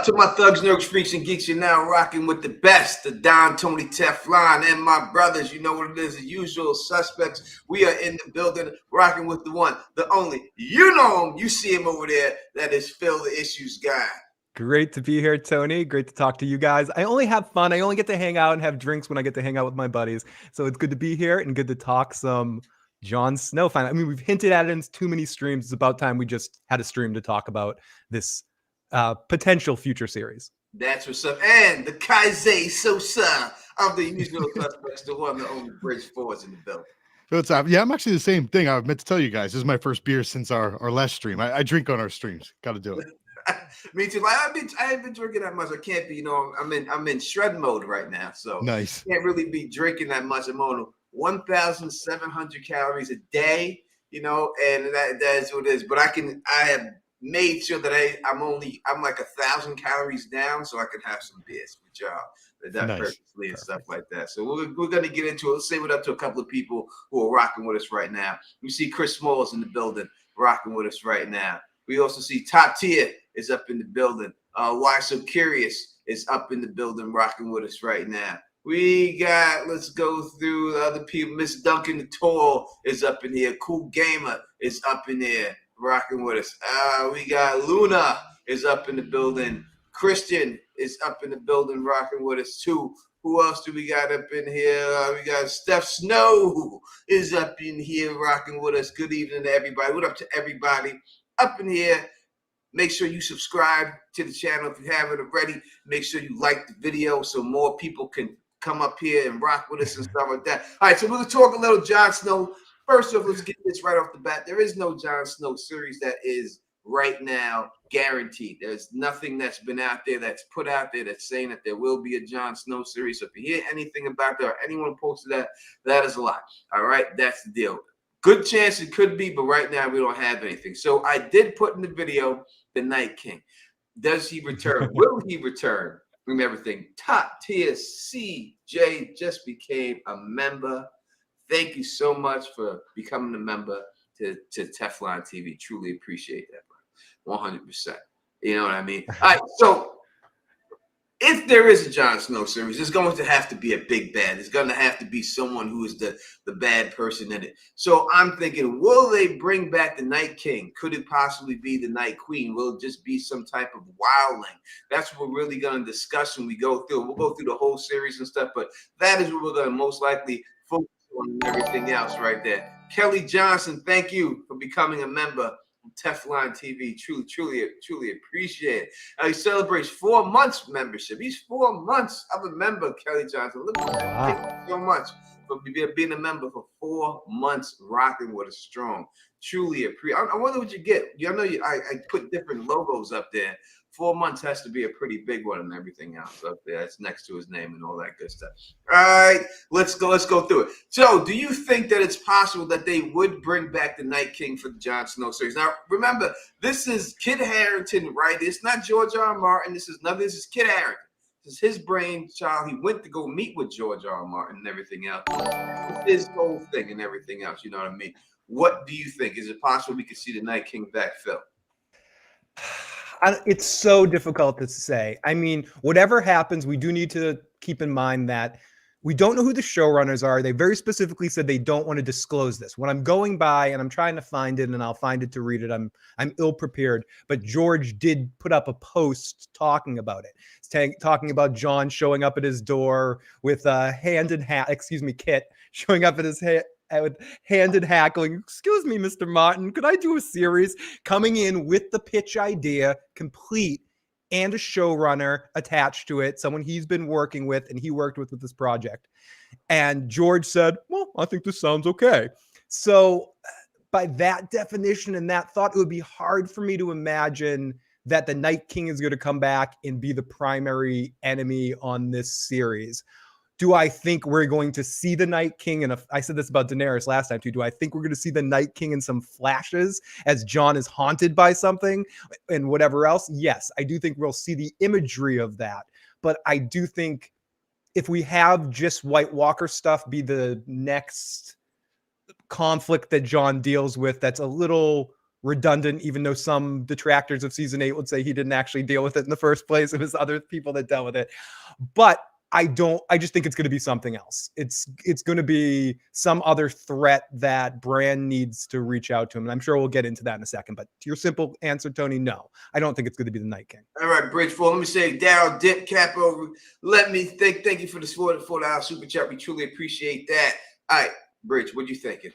up to my thugs, nerds, freaks, and geeks? You're now rocking with the best, the Don, Tony, Teflon, and my brothers. You know what it is, the usual suspects. We are in the building, rocking with the one, the only. You know him. You see him over there. That is Phil, the Issues Guy. Great to be here, Tony. Great to talk to you guys. I only have fun. I only get to hang out and have drinks when I get to hang out with my buddies. So it's good to be here and good to talk some Jon Snow. I mean, we've hinted at it in too many streams. It's about time we just had a stream to talk about this potential future series. That's what's up. And the Kaizei Sosa of the usual suspects, the one, the only Bridge Force in the building. What's up? Yeah, I'm actually the same thing. I meant to tell you guys. This is my first beer since our last stream. I drink on our streams. Got to do it. Me too. Like I ain't been drinking that much. I can't be. You know, I'm in shred mode right now, so nice. Can't really be drinking that much. I'm on 1,700 calories a day. You know, and that's what it is. But I have made sure that I'm like 1,000 calories down, so I can have some beers with y'all. That nice. Purposely and stuff like that. So we're gonna get into it. Let's say what up to a couple of people who are rocking with us right now. We see Chris Smalls in the building, rocking with us right now. We also see Top Tier is up in the building. Why So Curious is up in the building, rocking with us right now. We got, let's go through the other people. Miss Duncan the Tall is up in here. Cool Gamer is up in there, rocking with us. We got Luna is up in the building. Christian is up in the building, rocking with us too. Who else do we got up in here? We got Steph Snow is up in here, rocking with us. Good evening to everybody. What up to everybody up in here? Make sure you subscribe to the channel if you haven't already. Make sure you like the video so more people can come up here and rock with us and stuff like that. All right, so we're going to talk a little Jon Snow. First off, let's get this right off the bat. There is no Jon Snow series that is right now guaranteed. There's nothing that's been out there that's put out there that's saying that there will be a Jon Snow series. So if you hear anything about that or anyone posted that, that is a lie. All right, that's the deal. Good chance it could be, but right now we don't have anything. So I did put in the video the Night King. Does he return? Will he return? From everything. Top Tier CJ just became a member. Thank you so much for becoming a member to Teflon TV. Truly appreciate that, bro. 100%. You know what I mean? All right, so if there is a Jon Snow series, there's going to have to be a big bad. There's going to have to be someone who is the bad person in it. So I'm thinking, will they bring back the Night King? Could it possibly be the Night Queen? Will it just be some type of wildling? That's what we're really going to discuss when we go through. We'll go through the whole series and stuff, but that is what we're going to most likely focus on and everything else right there. Kelly Johnson, thank you for becoming a member. Teflon TV, truly appreciate it. He celebrates 4 months membership. He's 4 months of a member, Kelly Johnson. Look at that. Thank you so much for being a member for 4 months, rocking with us strong. Truly appreciate. I wonder what you get. I know I put different logos up there. 4 months has to be a pretty big one and everything else up there. That's next to his name and all that good stuff. All right, let's go through it. So, do you think that it's possible that they would bring back the Night King for the Jon Snow series? Now, remember, this is Kit Harrington, right? It's not George R. R. Martin. This is Kit Harrington. This is his brainchild. He went to go meet with George R. R. Martin and everything else. It's his whole thing and everything else. You know what I mean? What do you think? Is it possible we could see the Night King back, Phil? It's so difficult to say. I mean, whatever happens, we do need to keep in mind that we don't know who the showrunners are. They very specifically said they don't want to disclose this. When I'm going by and I'm trying to find it and I'll find it to read it, I'm ill prepared. But George did put up a post talking about it, talking about Jon showing up at his door with a hand in hat. Kit showing up at his with hand in hackling. Excuse me, Mr. Martin, could I do a series? Coming in with the pitch idea, complete, and a showrunner attached to it, someone he's been working with and he worked with this project. And George said, well, I think this sounds okay. So by that definition and that thought, it would be hard for me to imagine that the Night King is going to come back and be the primary enemy on this series. Do I think we're going to see the Night King? And I said this about Daenerys last time too. Do I think we're going to see the Night King in some flashes as Jon is haunted by something and whatever else? Yes, I do think we'll see the imagery of that. But I do think if we have just White Walker stuff be the next conflict that Jon deals with, that's a little redundant, even though some detractors of season 8 would say he didn't actually deal with it in the first place. It was other people that dealt with it. But I just think it's going to be something else. It's going to be some other threat that Bran needs to reach out to him. And I'm sure we'll get into that in a second. But to your simple answer, Tony, no, I don't think it's going to be the Night King. All right, Bridgeford. Let me say, Daryl Dip Capo. Let me thank you for the $4 super chat. We truly appreciate that. All right, Bridge, what you thinking?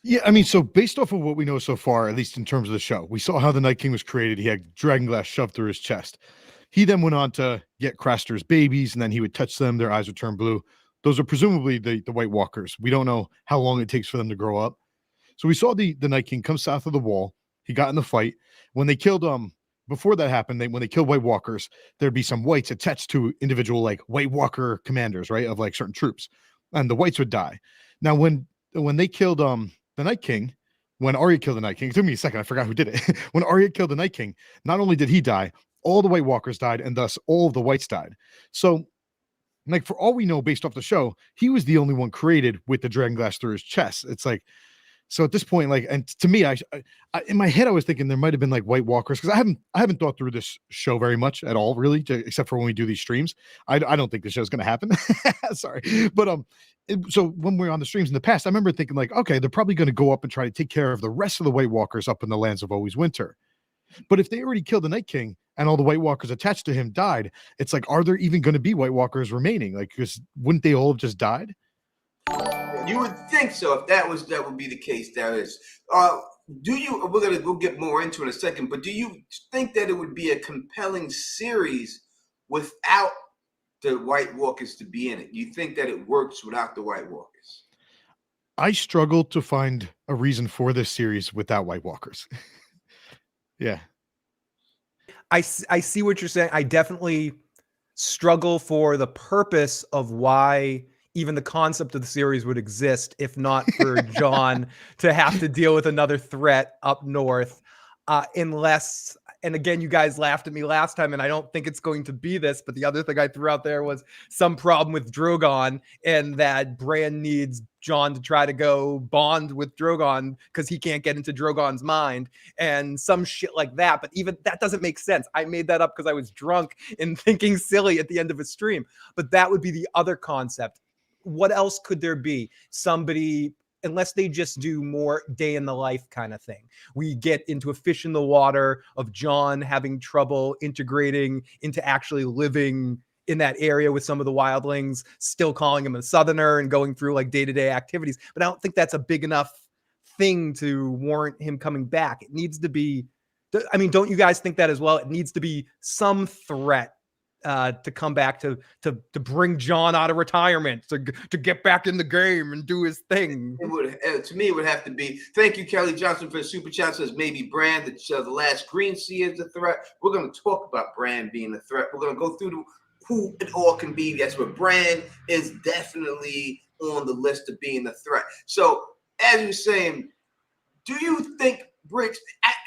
Yeah, I mean, so based off of what we know so far, at least in terms of the show, we saw how the Night King was created. He had dragonglass shoved through his chest. He then went on to get Craster's babies, and then he would touch them. Their eyes would turn blue. Those are presumably the White Walkers. We don't know how long it takes for them to grow up. So we saw the Night King come south of the wall. He got in the fight. When they killed before that happened, when they killed White Walkers, there'd be some whites attached to individual like White Walker commanders, right, of like certain troops, and the whites would die. Now when they killed the Night King, when Arya killed the Night King, it took me a second, I forgot who did it. When Arya killed the Night King, not only did he die, all the White Walkers died, and thus all of the whites died. So, like, for all we know, based off the show, he was the only one created with the dragonglass through his chest. It's like, so at this point, like, and to me, I in my head, I was thinking there might have been like White Walkers, because I haven't thought through this show very much at all, really, except for when we do these streams. I don't think the show's going to happen. Sorry, but so when we were on the streams in the past, I remember thinking like, okay, they're probably going to go up and try to take care of the rest of the White Walkers up in the lands of Always Winter. But if they already killed the Night King and all the White Walkers attached to him died, it's like, are there even going to be White Walkers remaining? Like, because wouldn't they all have just died? You would think so. If that would be the case, there is. We'll get more into it in a second, but do you think that it would be a compelling series without the White Walkers to be in it? You think that it works without the White Walkers? I struggled to find a reason for this series without White Walkers. Yeah. I see what you're saying. I definitely struggle for the purpose of why even the concept of the series would exist, if not for Jon to have to deal with another threat up north, unless, and again, you guys laughed at me last time, and I don't think it's going to be this, but the other thing I threw out there was some problem with Drogon, and that Bran needs Jon to try to go bond with Drogon because he can't get into Drogon's mind and some shit like that. But even that doesn't make sense. I made that up because I was drunk and thinking silly at the end of a stream. But that would be the other concept. What else could there be? Somebody, unless they just do more day in the life kind of thing. We get into a fish in the water of Jon having trouble integrating into actually living in that area with some of the wildlings, still calling him a southerner and going through like day-to-day activities. But I don't think that's a big enough thing to warrant him coming back. It needs to be, I mean, don't you guys think that as well? It needs to be some threat to come back to bring Jon out of retirement, to get back in the game and do his thing. To me, it would have to be. Thank you, Kelly Johnson, for the super chat. Says maybe Bran, the last Green Sea is a threat. We're going to talk about Bran being a threat. We're going to go through who it all can be. That's what Bran is definitely on the list of being a threat. So, as you're saying, do you think Briggs?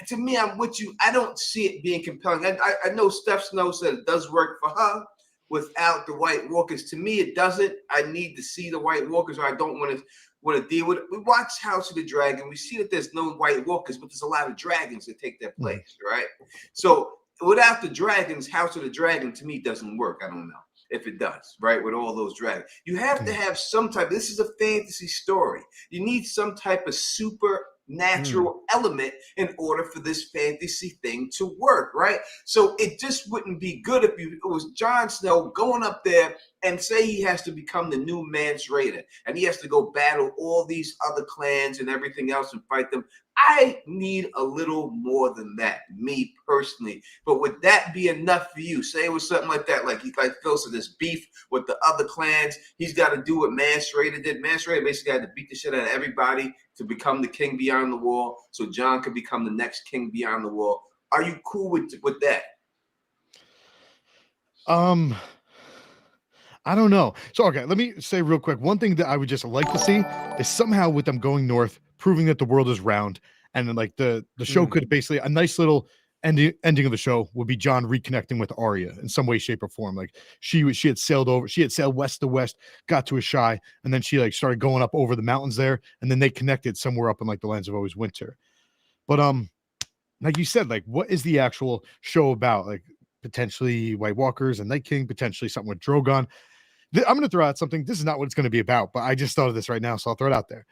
To me, I'm with you. I don't see it being compelling. I know Steph Snow said it does work for her without the White Walkers. To me, it doesn't. I need to see the White Walkers, or I don't want to deal with it. We watch House of the Dragon. We see that there's no White Walkers, but there's a lot of dragons that take their place, right? So without the dragons, House of the Dragon to me doesn't work. I don't know if it does, right? With all those dragons, you have to have some type. This is a fantasy story. You need some type of supernatural element in order for this fantasy thing to work, right? So it just wouldn't be good if it was Jon Snow going up there and say he has to become the new Mance Rayder and he has to go battle all these other clans and everything else and fight them. I need a little more than that, me personally. But would that be enough for you? Say it was something like that, like he goes to this beef with the other clans. He's got to do what Mance Rayder did. Mance Rayder basically had to beat the shit out of everybody to become the king beyond the wall, so Jon could become the next king beyond the wall. Are you cool with that? I don't know. So, okay, let me say real quick. One thing that I would just like to see is somehow with them going north, proving that the world is round. And then like the show could basically, a nice little ending of the show would be Jon reconnecting with Arya in some way, shape, or form. Like she had sailed west to west, got to Ashai, and then she like started going up over the mountains there, and then they connected somewhere up in like the lands of Always Winter. But like you said, like what is the actual show about? Like potentially White Walkers and Night King, potentially something with Drogon. I'm going to throw out something. This is not what it's going to be about, but I just thought of this right now, so I'll throw it out there.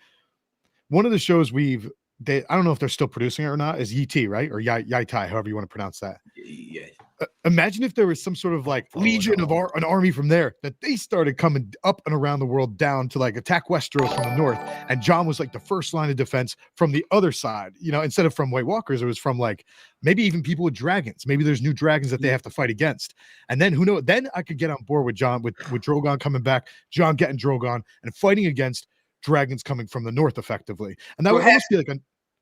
One of the shows I don't know if they're still producing it or not, is Yi, right? Or Yai Tai, however you want to pronounce that. Yeah. Imagine if there was some sort of like legion of an army from there that they started coming up and around the world down to like attack Westeros from the north, and Jon was like the first line of defense from the other side. You know, instead of from White Walkers, it was from like maybe even people with dragons. Maybe there's new dragons that they have to fight against, and then who knows? Then I could get on board with Jon with Drogon coming back, Jon getting Drogon and fighting against dragons coming from the north, effectively, and that would almost be like a.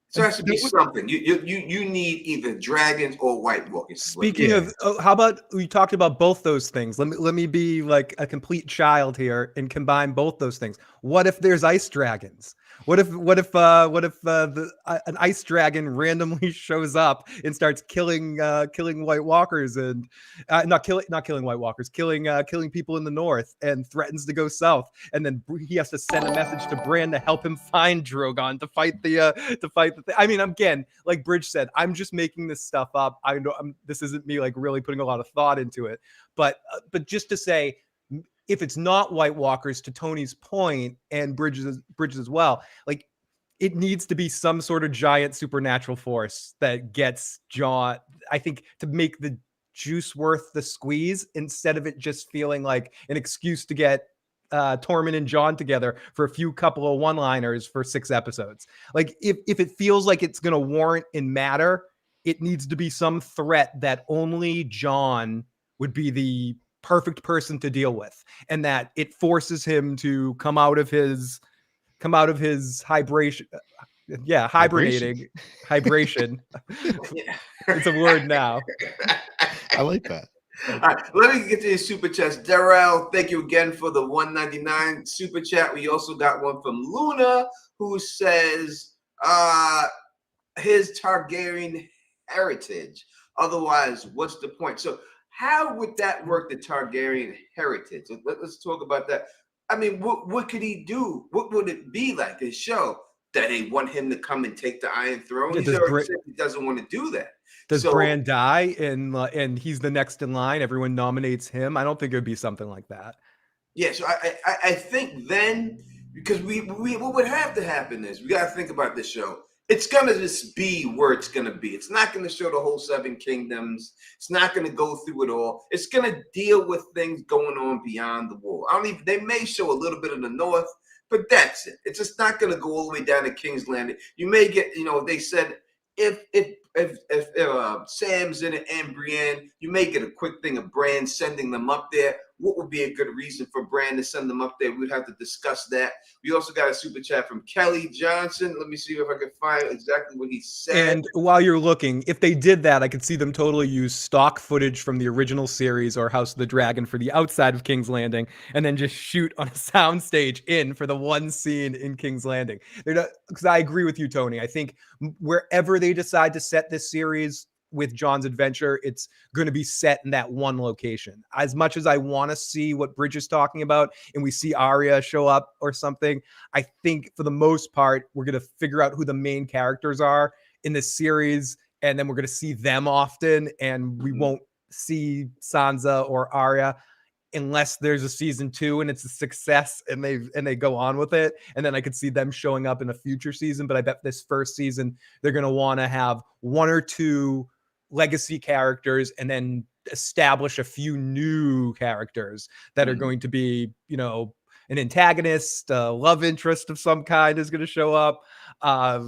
So it has to be something. You need either dragons or White Walkers. Speaking of, how about we talked about both those things? Let me be like a complete child here and combine both those things. What if there's ice dragons? What if an ice dragon randomly shows up and starts killing White Walkers and not killing White Walkers, killing people in the north and threatens to go south, and then he has to send a message to Bran to help him find Drogon to fight the thing. I mean, again, like Bridge said, I'm just making this stuff up. I know this isn't me like really putting a lot of thought into it, but just to say, if it's not White Walkers, to Tony's point, and Bridges as well, like it needs to be some sort of giant supernatural force that gets Jon, I think, to make the juice worth the squeeze, instead of it just feeling like an excuse to get Tormund and Jon together for a few couple of one-liners for 6 episodes. Like if it feels like it's going to warrant and matter, it needs to be some threat that only Jon would be the perfect person to deal with, and that it forces him to come out of his hibernation. Hibernation. It's a word now. I like that. All right, let me get to your super chats. Darrell, thank you again for the $1.99 super chat. We also got one from Luna, who says his Targaryen heritage. Otherwise, what's the point? So how would that work, the Targaryen heritage? Let's talk about that. I mean, what could he do? What would it be like, his show? That they want him to come and take the Iron Throne? He's already said he doesn't want to do that. Does Bran die and he's the next in line? Everyone nominates him? I don't think it would be something like that. Yeah, so I think then, because what would have to happen is we got to think about this show. It's going to just be where it's going to be. It's not going to show the whole 7 kingdoms. It's not going to go through it all. It's going to deal with things going on beyond the wall. They may show a little bit of the north, but that's it. It's just not going to go all the way down to King's Landing. You may get, they said if Sam's in it and Brienne, you may get a quick thing of Bran sending them up there. What would be a good reason for Bran to send them up there? We'd have to discuss that. We also got a super chat from Kelly Johnson. Let me see if I can find exactly what he said. And while you're looking, if they did that, I could see them totally use stock footage from the original series or House of the Dragon for the outside of King's Landing, and then just shoot on a soundstage for the one scene in King's Landing. Because I agree with you, Tony. I think wherever they decide to set this series with Jon's adventure, it's going to be set in that one location. As much as I want to see what Bridge is talking about and we see Arya show up or something, I think for the most part, we're going to figure out who the main characters are in this series, and then we're going to see them often, and we won't see Sansa or Arya unless there's a season 2 and it's a success and they go on with it. And then I could see them showing up in a future season. But I bet this first season, they're going to want to have 1 or 2 legacy characters and then establish a few new characters that are going to be, an antagonist, a love interest of some kind is going to show up. I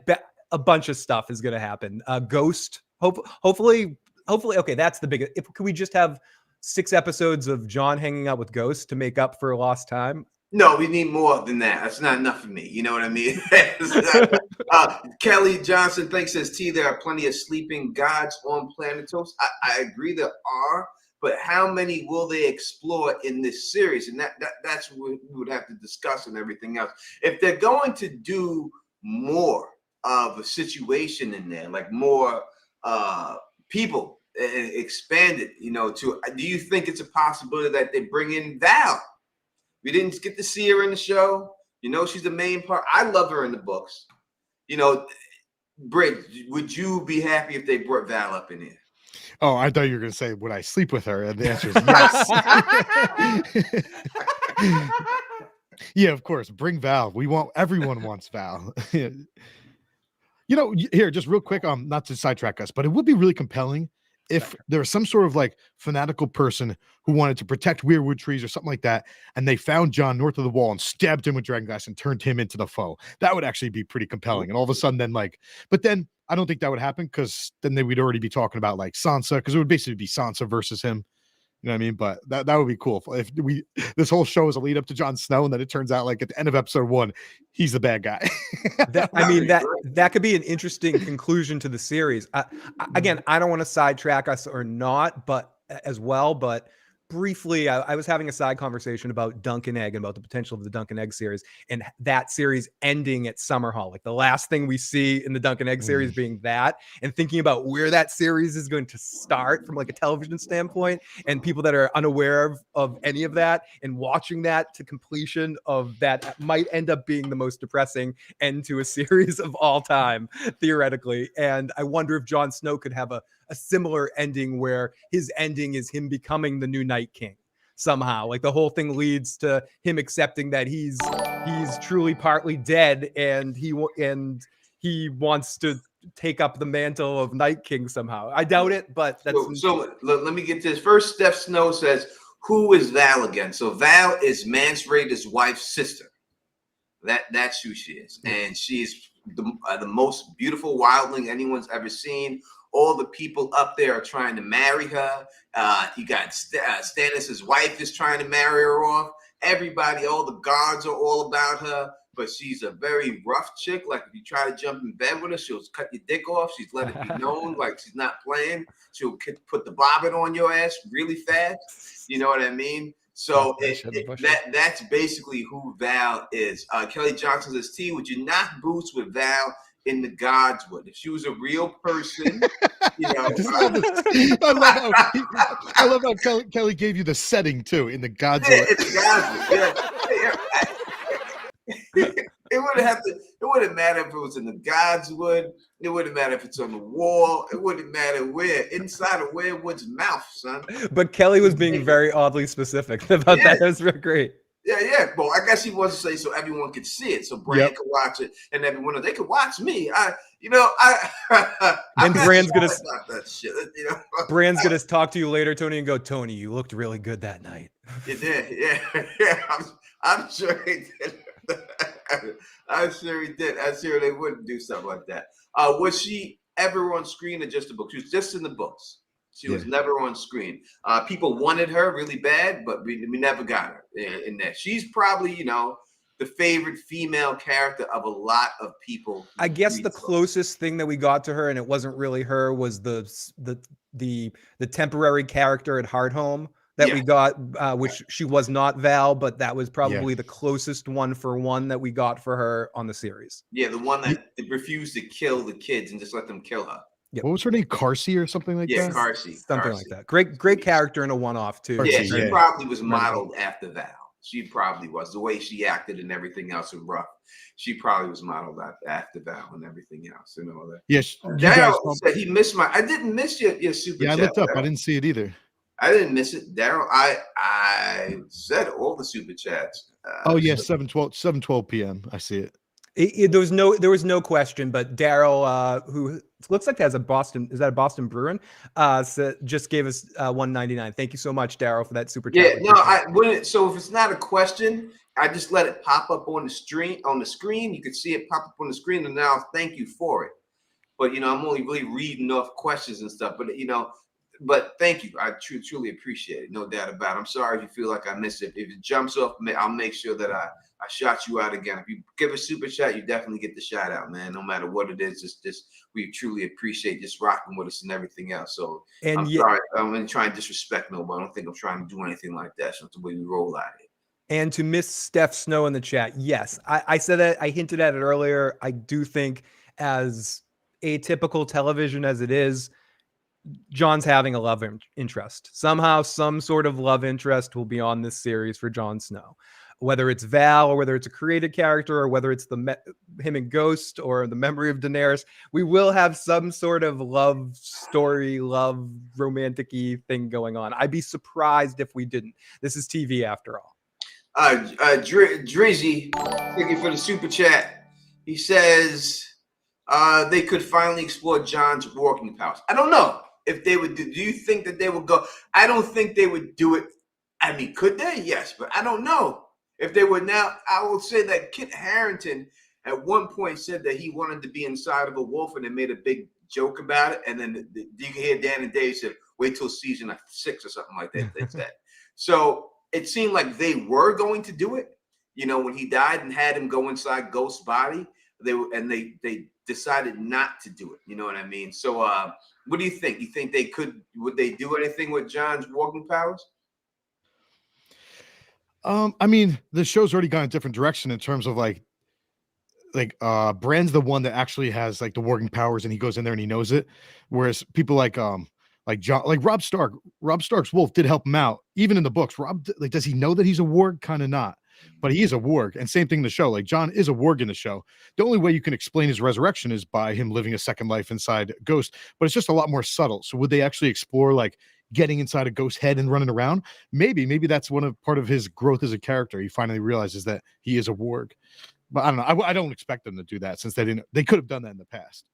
bet a bunch of stuff is going to happen. Ghost, hopefully. Okay, that's the biggest. Could we just have 6 episodes of Jon hanging out with Ghost to make up for lost time? No, we need more than that. That's not enough for me. You know what I mean? Kelly Johnson says, there are plenty of sleeping gods on Planetos. I agree there are, but how many will they explore in this series? And that's what we would have to discuss and everything else. If they're going to do more of a situation in there, like more people, expand it, do you think it's a possibility that they bring in Val? We didn't get to see her in the show. She's the main part. I love her in the books. Britt, would you be happy if they brought Val up in here? Oh, I thought you were going to say, would I sleep with her? And the answer is yes. Yeah, of course. Bring Val. Everyone wants Val. Here, just real quick, not to sidetrack us, but it would be really compelling if there was some sort of like fanatical person who wanted to protect weirwood trees or something like that, and they found Jon north of the wall and stabbed him with dragonglass and turned him into the foe. That would actually be pretty compelling. And all of a sudden, but then I don't think that would happen, because then we'd already be talking about like Sansa, because it would basically be Sansa versus him. You know what I mean? But that would be cool if this whole show is a lead up to Jon Snow, and then it turns out like at the end of episode 1, he's the bad guy. that could be an interesting conclusion to the series. Again, I don't want to sidetrack us or not, but briefly, I was having a side conversation about Dunk and Egg and about the potential of the Dunk and Egg series, and that series ending at Summerhall, like the last thing we see in the Dunk and Egg series being that, and thinking about where that series is going to start from like a television standpoint, and people that are unaware of any of that, and watching that to completion of that might end up being the most depressing end to a series of all time, theoretically. And I wonder if Jon Snow could have a similar ending, where his ending is him becoming the new Night King somehow. Like the whole thing leads to him accepting that he's truly partly dead, and he wants to take up the mantle of Night King somehow. I doubt it, but that's so let me get this. First, Steph Snow says, who is Val again? So Val is Mance Rayder's wife's sister. That's who she is, and she's the most beautiful wildling anyone's ever seen. All the people up there are trying to marry her. You got Stannis' wife is trying to marry her off. Everybody, all the guards are all about her. But she's a very rough chick. Like if you try to jump in bed with her, she'll cut your dick off. She's let it be known, like she's not playing. She'll put the bobbin on your ass really fast. You know what I mean? So that's basically who Val is. Kelly Johnson says, T, would you knock boots with Val in the Godswood? If she was a real person, I love how Kelly gave you the setting too, in the Godswood. It wouldn't matter if it was in the Godswood. It wouldn't matter if it's on the wall. It wouldn't matter where. Inside of Weirwood's mouth, son. But Kelly was being very oddly specific about that. That was very great. Yeah. Well, I guess he wants to say so everyone could see it, so Brienne could watch it, and everyone they could watch me. And Bran's gonna that shit. Bran's gonna talk to you later, Tony, and go, Tony, you looked really good that night. You did, yeah. I'm sure he did. I'm sure he did. I'm sure they wouldn't do something like that. Was she ever on screen or just a book? She was just in the books. She was never on screen. People wanted her really bad, but we never got her in there. She's probably, the favorite female character of a lot of people. I guess the closest thing that we got to her, and it wasn't really her, was the temporary character at Hardhome that we got, which she was not Val, but that was probably the closest one that we got for her on the series. Yeah, the one that refused to kill the kids and just let them kill her. Yep. What was her name? Carsey or something like that? Yeah, Carsey. Something like that. Great character in a one-off too. Yeah, she probably was modeled after Val. She probably was. The way she acted and everything else in Rough. She probably was modeled after Val and everything else and all that. Yes. Daryl said he missed I didn't miss your super chat. I looked up. I didn't see it either. I didn't miss it. Daryl, I said all the super chats. 7:12 p.m. I see it. There was no question, but Daryl, who looks like has a Boston Bruin, just gave us $1.99. Thank you so much, Daryl, for that super chat. Yeah, so if it's not a question, I just let it pop up on the screen. You could see it pop up on the screen, and now thank you for it. But I'm only really reading off questions and stuff. But thank you. I truly appreciate it. No doubt about it. I'm sorry if you feel like I missed it. If it jumps off, I'll make sure that I shot you out again. If you give a super chat, you definitely get the shout out, man. No matter what it is, just we truly appreciate just rocking with us and everything else. So I'm sorry. I'm going to try and disrespect nobody. I don't think I'm trying to do anything like that. So that's the way we roll out here. And to Miss Steph Snow in the chat, yes, I said that. I hinted at it earlier. I do think, as atypical television as it is, Jon's having a love interest. Somehow, some sort of love interest will be on this series for Jon Snow. whether it's Val or whether it's a created character or whether it's him and Ghost or the memory of Daenerys, we will have some sort of love story, love romantic-y thing going on. I'd be surprised if we didn't. This is TV after all. Drizzy, thank you for the super chat. He says they could finally explore Jon's warging powers. I don't know if they would do you think that they would go? I don't think they would do it. I mean, could they? Yes, but I don't know if they would now. I will say that Kit Harrington at one point said that he wanted to be inside of a wolf, and they made a big joke about it. And then you can hear Dan and Dave said, "Wait till season 6 or something like that." They said. So it seemed like they were going to do it. You know, when he died and had him go inside Ghost's body, they decided not to do it. You know what I mean? So, what do you think? You think they could? Would they do anything with Jon's warging powers? I mean, the show's already gone a different direction in terms of like Bran's the one that actually has like the warging powers, and he goes in there and he knows it. Whereas people like John, like Rob Stark's wolf did help him out. Even in the books, Rob, like, does he know that he's a warg? Kind of not, but he is a warg. And same thing in the show. Like Jon is a warg in the show. The only way you can explain his resurrection is by him living a second life inside Ghost, but it's just a lot more subtle. So would they actually explore like getting inside a Ghost's head and running around? Maybe that's part of his growth as a character. He finally realizes that he is a warg. But I don't know. I don't expect them to do that since they could have done that in the past.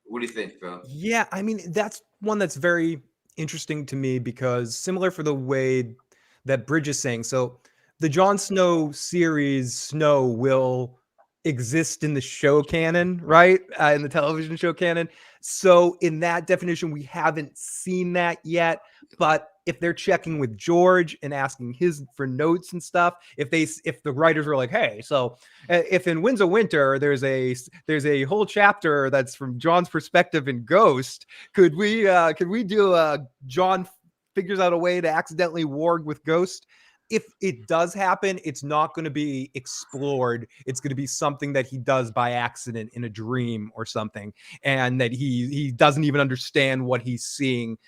What do you think, Phil? Yeah, I mean, that's one that's very interesting to me because similar for the way that Bridge is saying. So the Jon Snow series, Snow will exist in the show canon, right? In the television show canon. So in that definition, we haven't seen that yet. But if they're checking with George and asking for notes and stuff, if the writers were like, hey, so if in Winds of Winter there's a whole chapter that's from Jon's perspective in Ghost, could we do Jon figures out a way to accidentally warg with Ghost? If it does happen, it's not going to be explored. It's going to be something that he does by accident in a dream or something, and that he doesn't even understand what he's seeing.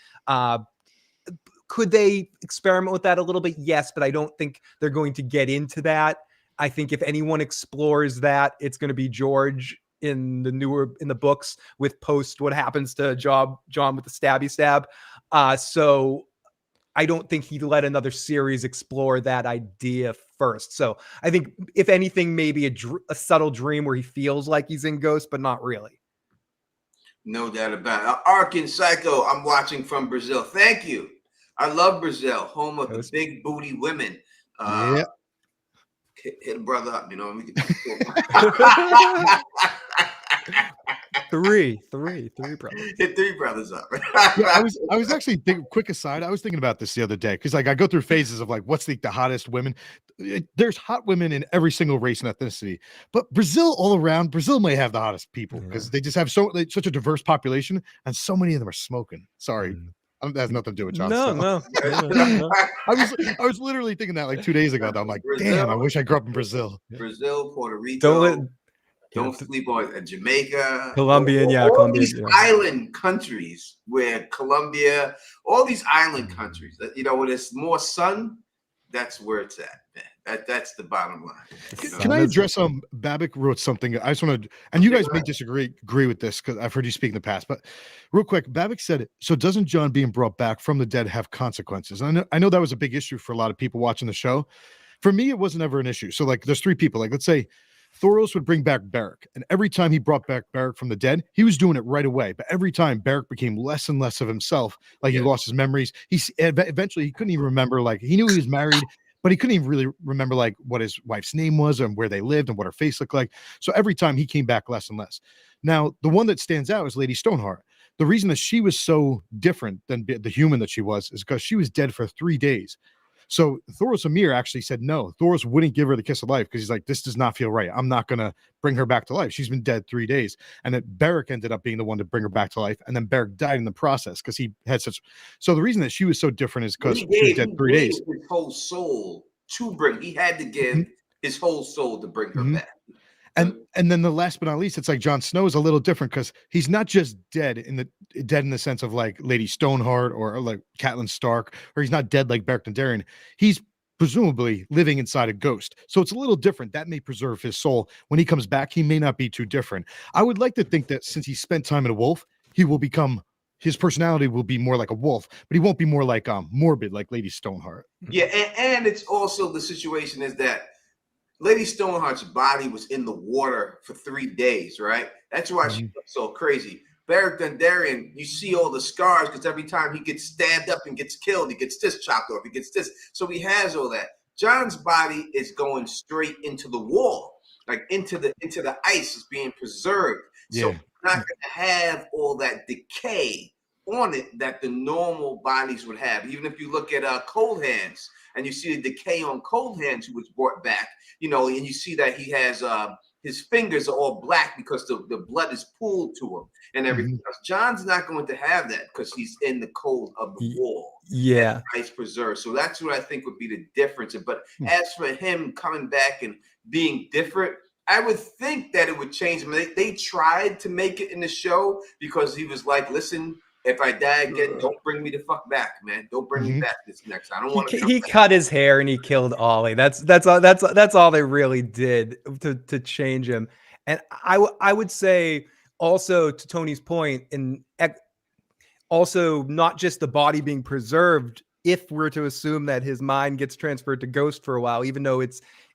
Could they experiment with that a little bit? Yes, but I don't think they're going to get into that. I think if anyone explores that, it's going to be George in the books with post what happens to Jon with the stabby stab. So I don't think he'd let another series explore that idea first. So I think if anything, maybe a subtle dream where he feels like he's in Ghost, but not really. No doubt about it. Arkin Psycho, I'm watching from Brazil. Thank you. I love Brazil, home of the big booty women. Yeah. Hit a brother up, you know. Three brothers. Hit 3 brothers up. Yeah, I was actually quick aside. I was thinking about this the other day because like I go through phases of like what's the hottest women. There's hot women in every single race and ethnicity, but Brazil all around, Brazil may have the hottest people because they just have such a diverse population and so many of them are smoking. Sorry. That has nothing to do with Jon Snow. No. I was literally thinking that like 2 days ago. Though. I'm like, Brazil, damn, I wish I grew up in Brazil. Brazil, Puerto Rico. Don't sleep on Jamaica, Colombia, all these island countries where Colombia, all these island countries that where there's more sun, that's where it's at, man. That's the bottom line. Can I address Babbitt wrote something? I just want to, and you guys may agree with this because I've heard you speak in the past, but real quick, Babbitt said, so doesn't Jon being brought back from the dead have consequences? And I know that was a big issue for a lot of people watching the show. For me, it wasn't ever an issue. So like there's 3 people, like let's say Thoros would bring back Beric, and every time he brought back Beric from the dead, he was doing it right away. But every time Beric became less and less of himself, like he lost his memories. Eventually he couldn't even remember. Like he knew he was married, but he couldn't even really remember like what his wife's name was and where they lived and what her face looked like. So every time he came back less and less. Now the one that stands out is Lady Stoneheart. The reason that she was so different than the human that she was is because she was dead for 3 days. So Thoros Amir actually said no. Thoros wouldn't give her the kiss of life because he's like, this does not feel right. I'm not going to bring her back to life. She's been dead 3 days. And then Beric ended up being the one to bring her back to life. And then Beric died in the process because he had such. So the reason that she was so different is because she was dead 3 days. His whole soul to bring. He had to give his whole soul to bring her back. And then the last but not least, it's like Jon Snow is a little different because he's not just dead in the sense of like Lady Stoneheart or like Catelyn Stark, or he's not dead like Beric Dondarrion. He's presumably living inside a ghost. So it's a little different. That may preserve his soul. When he comes back, he may not be too different. I would like to think that since he spent time in a wolf, he will become his personality will be more like a wolf, but he won't be more like morbid like Lady Stoneheart. Yeah, and it's also the situation is that Lady Stoneheart's body was in the water for 3 days, right? That's why she looks so crazy. Beric Dondarrion, you see all the scars because every time he gets stabbed up and gets killed, he gets this chopped off, he gets this. So he has all that. Jon's body is going straight into the wall, like into the ice, is being preserved. So Yeah. it's not going to have all that decay on it that the normal bodies would have. Even if you look at Cold Hands and you see the decay on Cold Hands, who was brought back, you know, and you see that he has his fingers are all black because the blood is pooled to him and everything else. Jon's not going to have that because he's in the cold of the wall. Yeah. Ice preserved. So that's what I think would be the difference. But as for him coming back and being different, I would think that it would change him. They tried to make it in the show because he was like, listen, if I die again, don't bring me the fuck back, man. Don't bring me back this next time. I don't want to. He cut his hair and he killed Ollie. That's all they really did to change him. And I would say also to Tony's point, and also not just the body being preserved. If we're to assume that his mind gets transferred to Ghost for a while, even though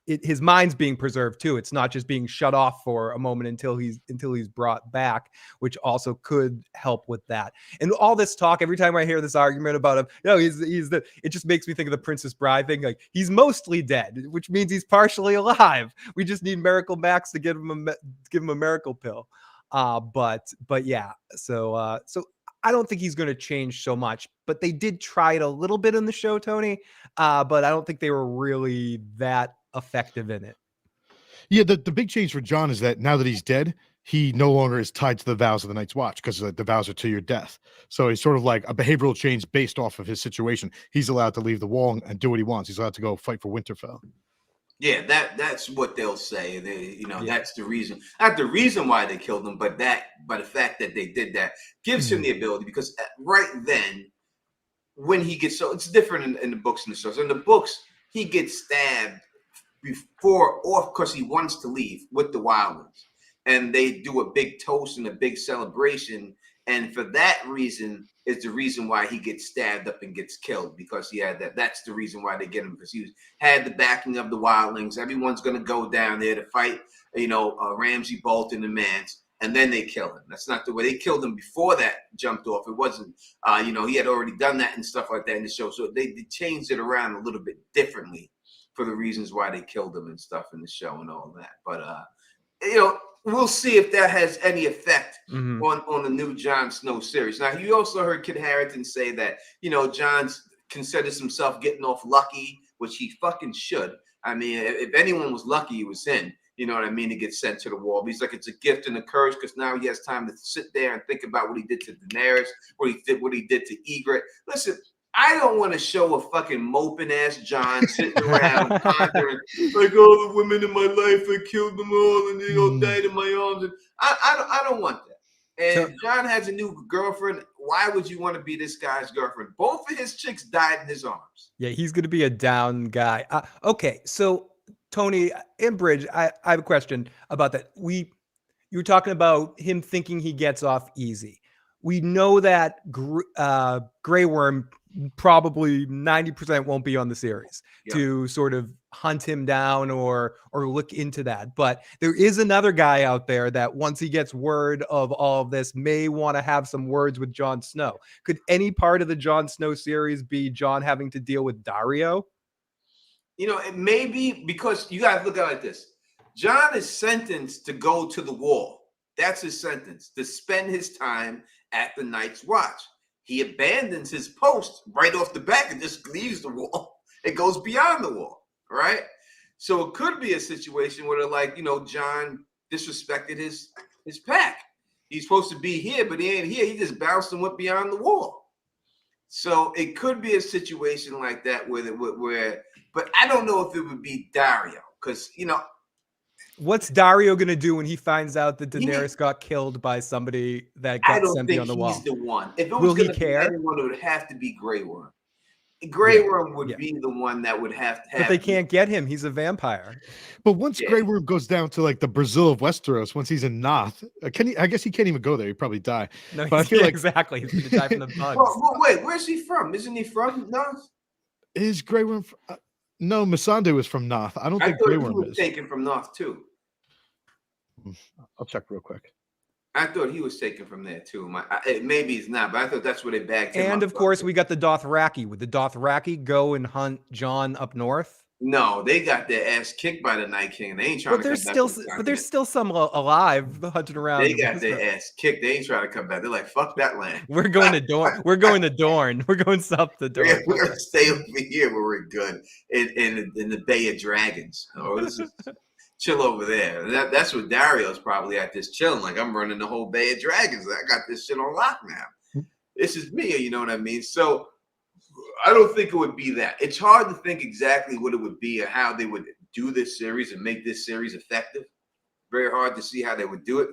his mind's being preserved too. It's not just being shut off for a moment until he's brought back, which also could help with that. And all this talk, every time I hear this argument about him, it just makes me think of the Princess Bride thing. Like, he's mostly dead, which means he's partially alive. We just need Miracle Max to give him a miracle pill. But yeah, so I don't think he's going to change so much, but they did try it a little bit in the show, Tony. But I don't think they were really that effective in it. Yeah, the big change for Jon is that now that he's dead, he no longer is tied to the vows of the Night's Watch because the vows are to your death. So he's sort of like a behavioral change based off of his situation. He's allowed to leave the wall and do what he wants. He's allowed to go fight for Winterfell. Yeah, that's what they'll say. That's the reason. Not the reason why they killed him, but the fact that they did that gives him the ability, because right then, when he gets, so it's different in the books and the shows. In the books, he gets stabbed before, or because he wants to leave with the Wildlings, and they do a big toast and a big celebration, and for that reason is the reason why he gets stabbed up and gets killed, because he had that. That's the reason why they get him, because he had the backing of the Wildlings. Everyone's going to go down there to fight, Ramsay Bolton and Mance, and then they kill him. That's not the way they killed him before that jumped off. It wasn't, he had already done that and stuff like that in the show. So they changed it around a little bit differently for the reasons why they killed him and stuff in the show and all that. But, we'll see if that has any effect on the new Jon Snow series. Now, you also heard Kit Harington say that, Jon considers himself getting off lucky, which he fucking should. I mean, if anyone was lucky, it was him. You know what I mean? To get sent to the wall. But he's like, it's a gift and a curse, because now he has time to sit there and think about what he did to Daenerys, what he did to Ygritte. Listen, I don't want to show a fucking moping ass Jon sitting around pondering, like, all the women in my life, I killed them all, and they all died in my arms. And I don't want that. And Jon has a new girlfriend. Why would you want to be this guy's girlfriend? Both of his chicks died in his arms. Yeah, he's going to be a down guy. Okay, so Tony and Bridge, I have a question about that. You were talking about him thinking he gets off easy. We know that Grey Worm probably 90% won't be on the series to sort of hunt him down or look into that. But there is another guy out there that once he gets word of all of this may want to have some words with Jon Snow. Could any part of the Jon Snow series be Jon having to deal with Daario? It may be, because you got to look at it like this. Jon is sentenced to go to the wall. That's his sentence, to spend his time at the Night's Watch. He abandons his post right off the bat and just leaves the wall. It goes beyond the wall, right? So it could be a situation where Jon disrespected his pack. He's supposed to be here, but he ain't here. He just bounced and went beyond the wall. So it could be a situation like that where but I don't know if it would be Daario, because what's Daario going to do when he finds out that Daenerys got killed by somebody that got sent beyond the wall? I don't think he's the one. If it was going to be anyone, it would have to be Grey Worm. Grey Yeah, Worm would yeah. be the one that would have to have. But they can't get him. He's a vampire. But once Yeah. Grey Worm goes down to like the Brazil of Westeros, once he's in Noth, can he? I guess he can't even go there. He'd probably die. No, But I feel yeah, like exactly. He's going to die from the bugs. Well, wait, where's he from? Isn't he from North? Is Grey Worm? No, Missandei was from Noth. I don't I think thought Grey he Worm was is. taken from North too. I'll check real quick. I thought he was taken from there too. Maybe he's not, but I thought that's where they bagged him. And up of course, from. we got the Dothraki. Would the Dothraki go and hunt Jon up north? No, they got their ass kicked by the Night King, and they ain't trying But to there's come still, back. to the but there's continent. still some alive hunting around. They got their ass kicked. They ain't trying to come back. They're like, fuck that land. We're going to Dorne. We're going to Dorne. We're going south to Dorne. We're gonna stay over here where we're good in the Bay of Dragons. Oh, this is chill over there. That's what Dario's probably at this chilling. Like, I'm running the whole Bay of Dragons. I got this shit on lock now. This is me, you know what I mean? So I don't think it would be that. It's hard to think exactly what it would be or how they would do this series and make this series effective. Very hard to see how they would do it.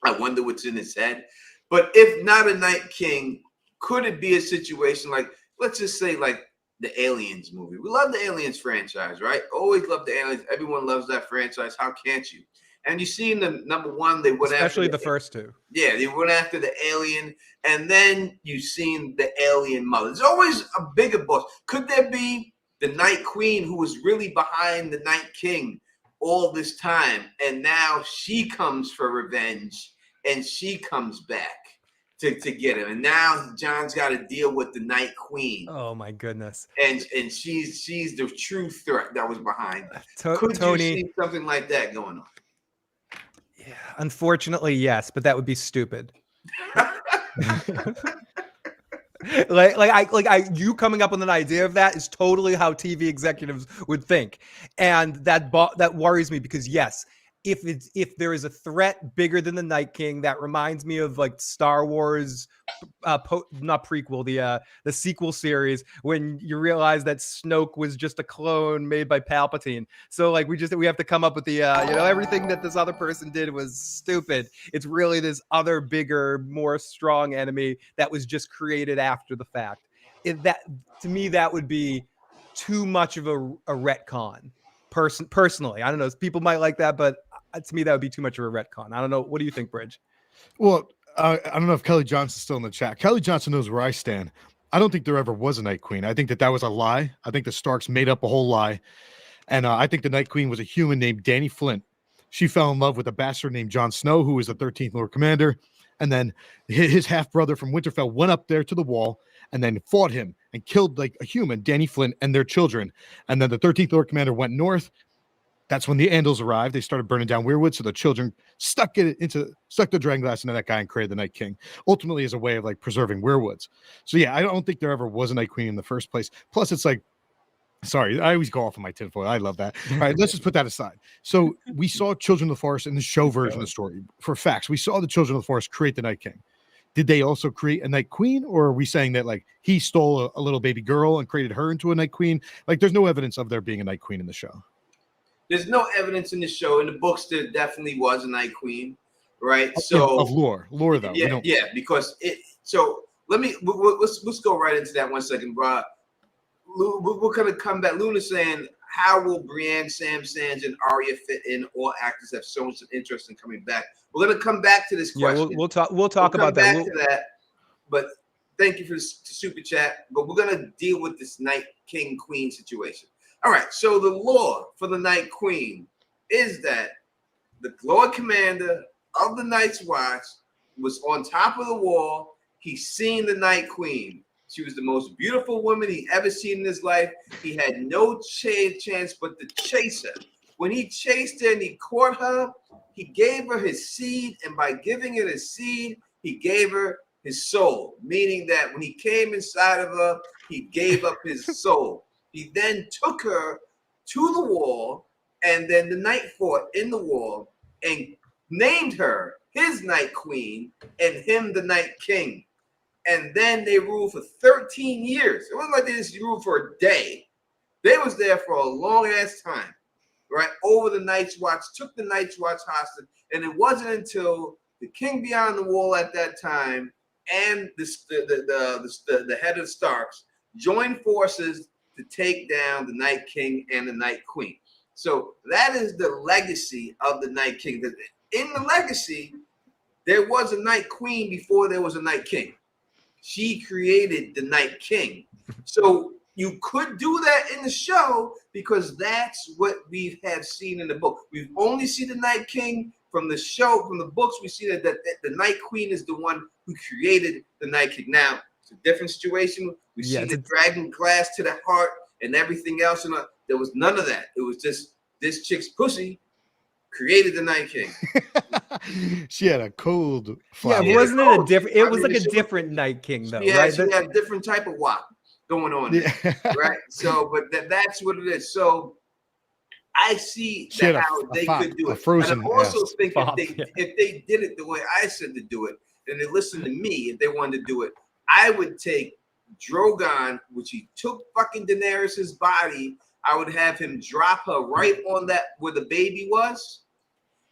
I wonder what's in his head. But if not a Night King, could it be a situation like, let's just say like the Aliens movie? We love the Aliens franchise, right? Always love the Aliens. Everyone loves that franchise. How can't you? And you see in the number one, they went Especially after the first two. Yeah, they went after the alien, and then you've seen the alien mother. There's always a bigger boss. Could there be the Night Queen who was really behind the Night King all this time, and now she comes for revenge, and she comes back to get him, and now John's got to deal with the Night Queen. Oh my goodness! And she's the true threat that was behind. Could Tony, you see something like that going on? Yeah, unfortunately, yes, but that would be stupid. You coming up with an idea of that is totally how TV executives would think, and that worries me because yes, if there is a threat bigger than the Night King, that reminds me of like Star Wars, not prequel, the sequel series, when you realize that Snoke was just a clone made by Palpatine. So like we have to come up with the everything that this other person did was stupid. It's really this other bigger, more strong enemy that was just created after the fact. To me, that would be too much of a retcon. Personally, I don't know. People might like that, but to me, that would be too much of a retcon. I don't know. What do you think, Bridge? Well, I don't know if Kelly Johnson's still in the chat. Kelly Johnson knows where I stand. I don't think there ever was a Night Queen. I think that was a lie. I think the Starks made up a whole lie. And I think the Night Queen was a human named Dany Flint. She fell in love with a bastard named Jon Snow, who was the 13th Lord Commander. And then his half-brother from Winterfell went up there to the wall and then fought him and killed like a human, Dany Flint, and their children. And then the 13th Lord Commander went north. That's when the Andals arrived. They started burning down Weirwood, so the children stuck the dragonglass into that guy and created the Night King, ultimately as a way of like preserving Weirwoods. So yeah, I don't think there ever was a Night Queen in the first place. Plus, it's like, sorry, I always go off on my tinfoil. I love that. All right, let's just put that aside. So we saw Children of the Forest in the show version of the story. For facts, we saw the Children of the Forest create the Night King. Did they also create a Night Queen, or are we saying that like he stole a little baby girl and created her into a Night Queen? Like, there's no evidence of there being a Night Queen in the show. There's no evidence in the show. In the books, there definitely was a Night Queen, right? So of lore though. Yeah, because it. So let's go right into that 1 second, bro. We're gonna come back. Luna's saying, how will Brienne, Sam Sands, and Arya fit in? All actors have shown some interest in coming back. We're gonna come back to this question. Yeah, we'll talk about that. Back to that. But thank you for the super chat. But we're gonna deal with this Night King Queen situation. All right, so the lore for the Night Queen is that the Lord Commander of the Night's Watch was on top of the wall. He seen the Night Queen. She was the most beautiful woman he ever seen in his life. He had no chance but to chase her. When he chased her and he caught her, he gave her his seed, and by giving her his seed, he gave her his soul, meaning that when he came inside of her, he gave up his soul. He then took her to the wall, and then the Night fought in the wall and named her his Night Queen and him the Night King. And then they ruled for 13 years. It wasn't like they just ruled for a day. They was there for a long ass time, right? Over the Night's Watch, took the Night's Watch hostage, and it wasn't until the King Beyond the Wall at that time and the head of the Starks join forces to take down the Night King and the Night Queen. So that is the legacy of the Night King. In the legacy, there was a Night Queen before there was a Night King. She created the Night King. So you could do that in the show because that's what we have seen in the book. We've only seen the Night King from the show, from the books. We see that the Night Queen is the one who created the Night King. Now, it's a different situation. We see the dragon glass to the heart and everything else. And there was none of that. It was just this chick's pussy created the Night King. She had a cold flower. Yeah, wasn't it a different? It was like a different Night King, though, right? She had a different type of wop going on, right? So, but that's what it is. So, I see that how they could do it. And I also think if they did it the way I said to do it, and they listened to me, if they wanted to do it, I would take Drogon, which he took fucking Daenerys' body. I would have him drop her right on that where the baby was.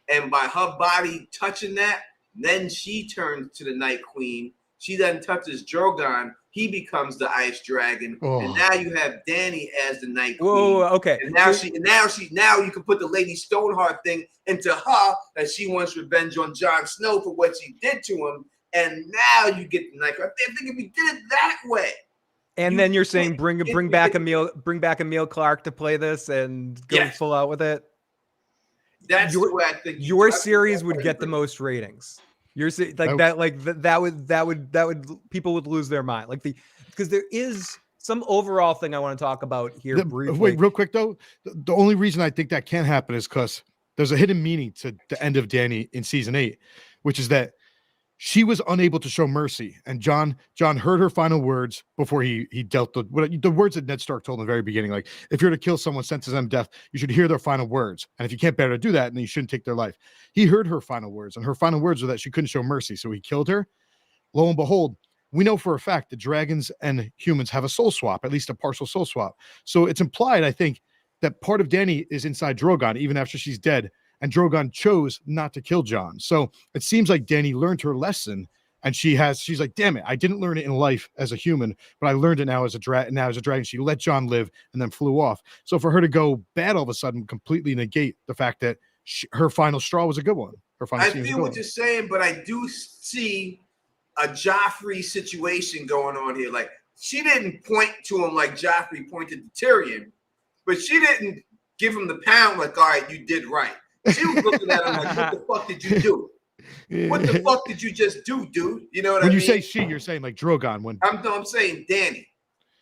And by her body touching that, then she turns to the Night Queen. She then touches Drogon. He becomes the Ice Dragon. Oh. And now you have Dany as the Night Queen. Whoa, okay. And now you can put the Lady Stoneheart thing into her that she wants revenge on Jon Snow for what she did to him. And now you get the Night Queen. I think if we did it that way. And then you're saying bring back Emil Clark to play this and go full out with it. That's the way I think your series would get the most ratings. That would people would lose their mind. Because there is some overall thing I want to talk about here briefly. Wait, real quick though. The only reason I think that can't happen is because there's a hidden meaning to the end of Dany in season 8, which is that she was unable to show mercy, and Jon heard her final words before he dealt the words that Ned Stark told in the very beginning. Like, if you're to kill someone, sentence them to death, you should hear their final words. And if you can't bear to do that, then you shouldn't take their life. He heard her final words, and her final words were that she couldn't show mercy, so he killed her. Lo and behold, we know for a fact that dragons and humans have a soul swap, at least a partial soul swap. So it's implied, I think, that part of Dany is inside Drogon, even after she's dead. And Drogon chose not to kill Jon. So it seems like Dany learned her lesson, and she's like, damn it, I didn't learn it in life as a human, but I learned it now as a dragon. She let Jon live and then flew off. So for her to go bad all of a sudden completely negate the fact that her final straw was a good one. I feel what you're saying, but I do see a Joffrey situation going on here. Like, she didn't point to him like Joffrey pointed to Tyrion, but she didn't give him the pound like, all right, you did right. She was looking at him like, what the fuck did you do? What the fuck did you just do, dude? You know what I mean? When you say she, you're saying like Drogon. When I'm saying Dany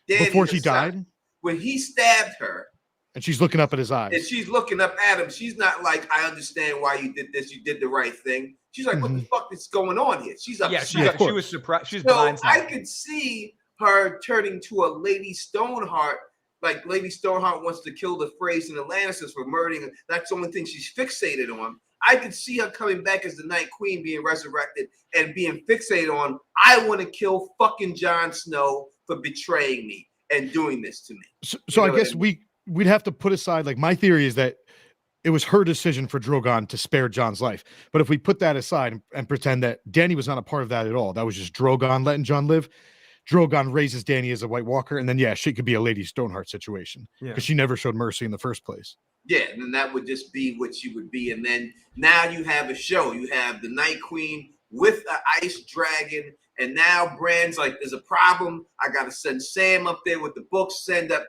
before she died? When he stabbed her. And she's looking up at his eyes. And she's looking up at him. She's not like, I understand why you did this. You did the right thing. She's like, what the fuck is going on here? She's upset. Yeah, she was surprised. She's blindsided. I could see her turning to a Lady Stoneheart. Like, Lady Stoneheart wants to kill the Freys and the Lannisters for murdering. That's the only thing she's fixated on. I could see her coming back as the Night Queen, being resurrected and being fixated on, I want to kill fucking Jon Snow for betraying me and doing this to me. So I guess we'd have to put aside, like, my theory is that it was her decision for Drogon to spare Jon's life. But if we put that aside and pretend that Dany was not a part of that at all, that was just Drogon letting Jon live, Drogon raises Dany as a White Walker, and then, she could be a Lady Stoneheart situation because she never showed mercy in the first place. Yeah, and then that would just be what she would be. And then now you have a show. You have the Night Queen with an ice dragon, and now Bran's like, there's a problem. I got to send Sam up there with the books, send up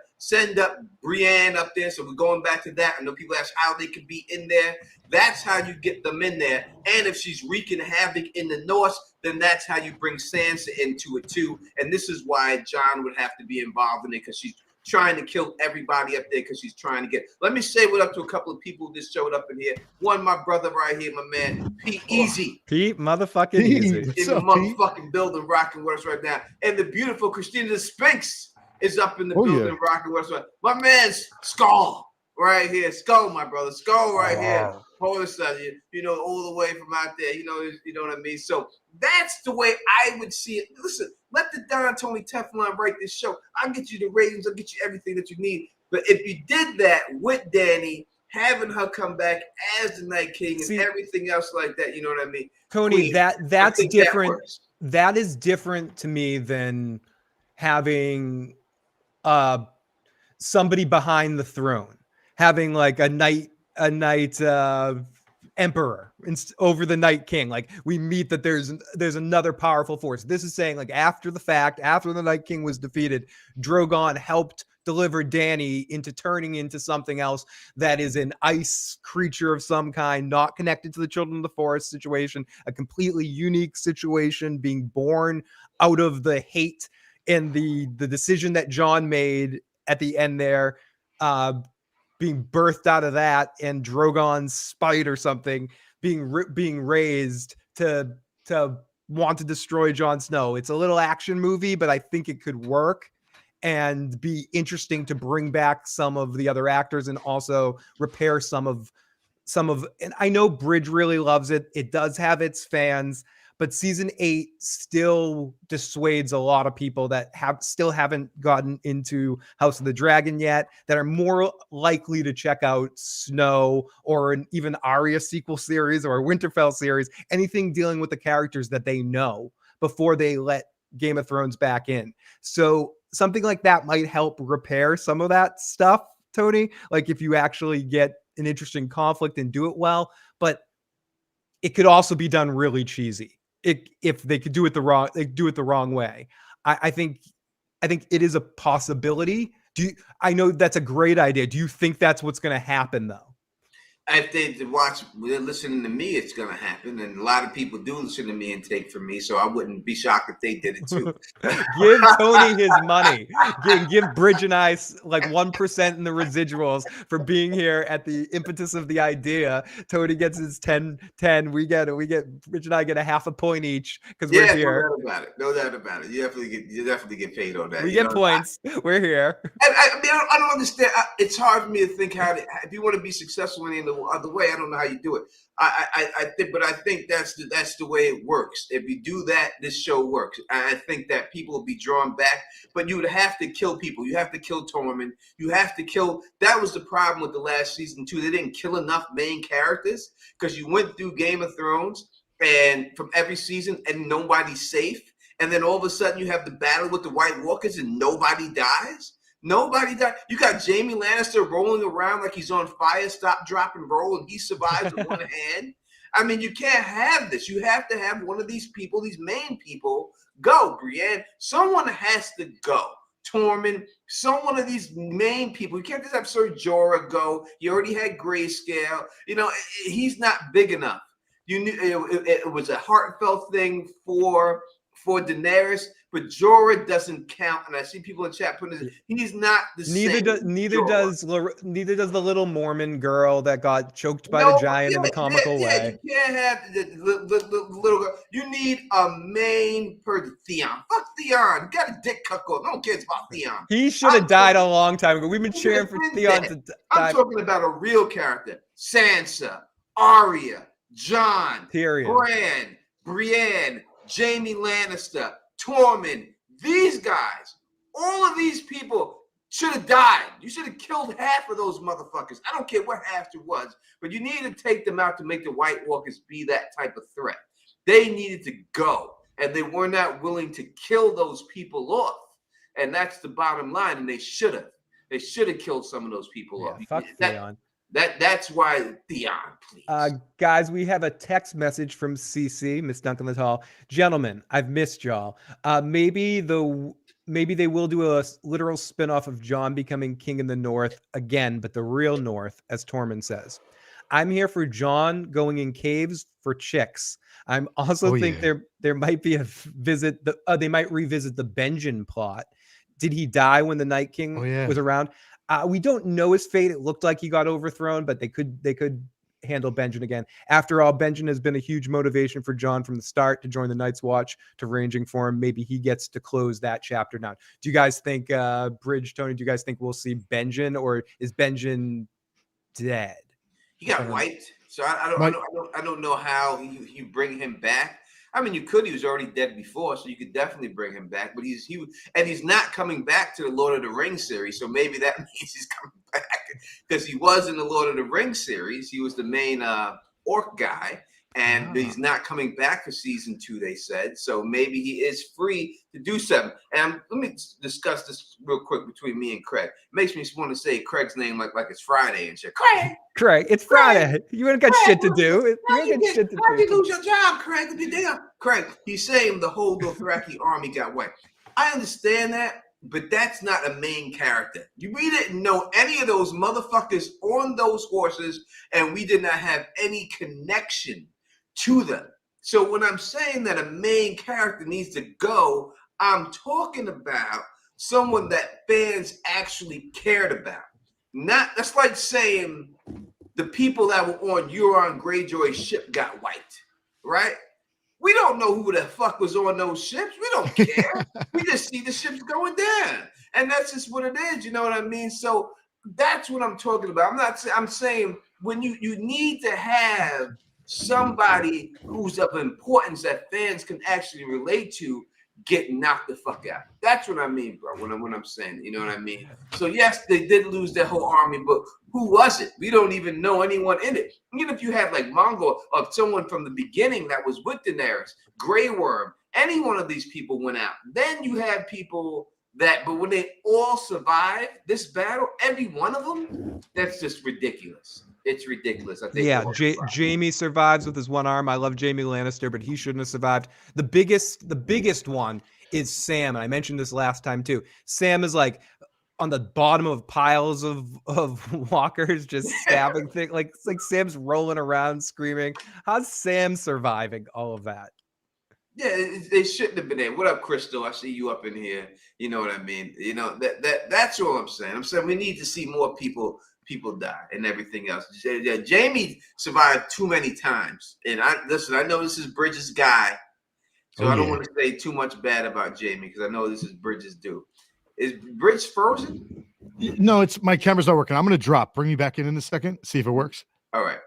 Brienne up there. So we're going back to that. I know people ask how they could be in there. That's how you get them in there. And if she's wreaking havoc in the North, then that's how you bring Sansa into it too. And this is why Jon would have to be involved in it, because she's trying to kill everybody up there, because she's trying to get. Let me say what up to a couple of people who just showed up in here. One, my brother right here, my man, Pete Easy. Pete motherfucking Easy. In the motherfucking building, rocking with us right now. And the beautiful Christina the Sphinx is up in the building, rocking with us right now. My man's Skull right here. Skull, my brother. Skull right here. Hold us up, all the way from out there. You know what I mean? So that's the way I would see it. Listen, let the Don Tony Teflon write this show. I'll get you the ratings. I'll get you everything that you need. But if you did that with Dany, having her come back as the Night King and everything else like that, you know what I mean? Coney, that's different. That is different to me than having somebody behind the throne, having like a night emperor over the Night King. Like we meet that there's another powerful force. This is saying like after the fact, after the Night King was defeated, Drogon helped deliver Dany into turning into something else that is an ice creature of some kind, not connected to the Children of the Forest situation, a completely unique situation, being born out of the hate and the decision that Jon made at the end there, being birthed out of that, and Drogon's spite or something being raised to want to destroy Jon Snow. It's a little action movie, but I think it could work and be interesting to bring back some of the other actors and also repair some of, and I know Bridge really loves it. It does have its fans, but season 8 still dissuades a lot of people that still haven't gotten into House of the Dragon yet, that are more likely to check out Snow or an even Arya sequel series or a Winterfell series, anything dealing with the characters that they know before they let Game of Thrones back in. So something like that might help repair some of that stuff, Tony. Like if you actually get an interesting conflict and do it well, but it could also be done really cheesy. If they could do it the wrong way. I think it is a possibility. I know that's a great idea. Do you think that's what's going to happen though? If they're listening to me, it's going to happen. And a lot of people do listen to me and take from me. So I wouldn't be shocked if they did it too. Give Tony his money. Give Bridge and I like 1% in the residuals for being here at the impetus of the idea. Tony gets his 10. We get Bridge and I get a half a point each because we're here. No doubt about it. You definitely get paid on that. We get points. We're here. And I don't understand. It's hard for me to think if you want to be successful in the other way, I don't know how you do it. I think that's the way it works. If you do that, this show works. I think that people will be drawn back, but you would have to kill people. You have to kill Tormund. You have to kill. That was the problem with the last season too. They didn't kill enough main characters because you went through Game of Thrones and from every season and nobody's safe. And then all of a sudden you have the battle with the White Walkers and nobody dies. Nobody died. You got Jaime Lannister rolling around like he's on fire, stop, drop, and roll, and he survives with one hand. I mean, you can't have this. You have to have one of these people, these main people, go. Brienne, someone has to go. Tormund, one of these main people. You can't just have Ser Jorah go. You already had Grayscale. He's not big enough. You knew it was a heartfelt thing for Daenerys, but Jorah doesn't count. And I see people in chat putting this. He's not the same. Neither does the little Mormon girl that got choked by the giant in a comical way. You can't have the little girl. You need a main person. Theon. Fuck Theon. You got a dick cuckold. No one cares about Theon. He should have died a long time ago. We've been cheering for Theon to die. I'm talking about a real character. Sansa, Arya, Jon, Tyrion, Bran, Brienne, Jaime Lannister, Tormund, these guys, all of these people should have died. You should have killed half of those motherfuckers. I don't care what half it was, but you needed to take them out to make the White Walkers be that type of threat. They needed to go, and they were not willing to kill those people off. And that's the bottom line, and they should have. They should have killed some of those people off. Fuck Theon. That's why Theon, please. Guys, we have a text message from CC, Miss Duncan Littall. Gentlemen, I've missed y'all. Maybe they will do a literal spinoff of Jon becoming king in the North again, but the real North, as Tormund says. I'm here for Jon going in caves for chicks. I'm also there might be a visit. They might revisit the Benjen plot. Did he die when the Night King was around? We don't know his fate. It looked like he got overthrown, but they could handle Benjen again. After all, Benjen has been a huge motivation for Jon from the start to join the Night's Watch, to ranging for him. Maybe he gets to close that chapter now. Do you guys think, Bridge, Tony, do you guys think we'll see Benjen, or is Benjen dead? He got wiped, so I don't know how you bring him back. I mean, you could. He was already dead before, so you could definitely bring him back. But he's not coming back to the Lord of the Rings series, so maybe that means he's coming back because he was in the Lord of the Rings series. He was the main orc guy, And he's not coming back for season 2, they said. So maybe he is free to do something. And let me discuss this real quick between me and Craig. It makes me want to say Craig's name like it's Friday and shit. Craig, it's Friday. You ain't got shit to do. How you lose your job, Craig? Craig, he's saying the whole Dothraki army got wiped. I understand that, but that's not a main character. We didn't know any of those motherfuckers on those horses, and we did not have any connection to them. So when I'm saying that a main character needs to go, I'm talking about someone that fans actually cared about. That's like saying the people that were on Euron Greyjoy's ship got wiped, right? We don't know who the fuck was on those ships. We don't care. We just see the ships going down, and that's just what it is. You know what I mean? So that's what I'm talking about. I'm saying when you need to have somebody who's of importance that fans can actually relate to get knocked the fuck out. That's what I mean, bro, when I'm saying it, you know what I mean? So yes, they did lose their whole army, but who was it? We don't even know anyone in it. Even if you have like Mongol or someone from the beginning that was with Daenerys, Grey Worm, any one of these people went out. Then you have people that, but when they all survived this battle, every one of them, that's just ridiculous. It's ridiculous. I think. Yeah, Jaime survives with his one arm. I love Jaime Lannister, but he shouldn't have survived. The biggest one is Sam, and I mentioned this last time too. Sam is like on the bottom of piles of walkers, just stabbing things. Like it's like Sam's rolling around screaming. How's Sam surviving all of that? Yeah, they shouldn't have been there. What up, Crystal? I see you up in here. You know what I mean? You know that's all I'm saying. I'm saying we need to see more people die and everything else. Jaime survived too many times. And I know this is Bridges' guy, so I don't want to say too much bad about Jaime because I know this is Bridges' due. Is Bridge frozen? No, it's my camera's not working. I'm going to drop. Bring me back in a second. See if it works. All right.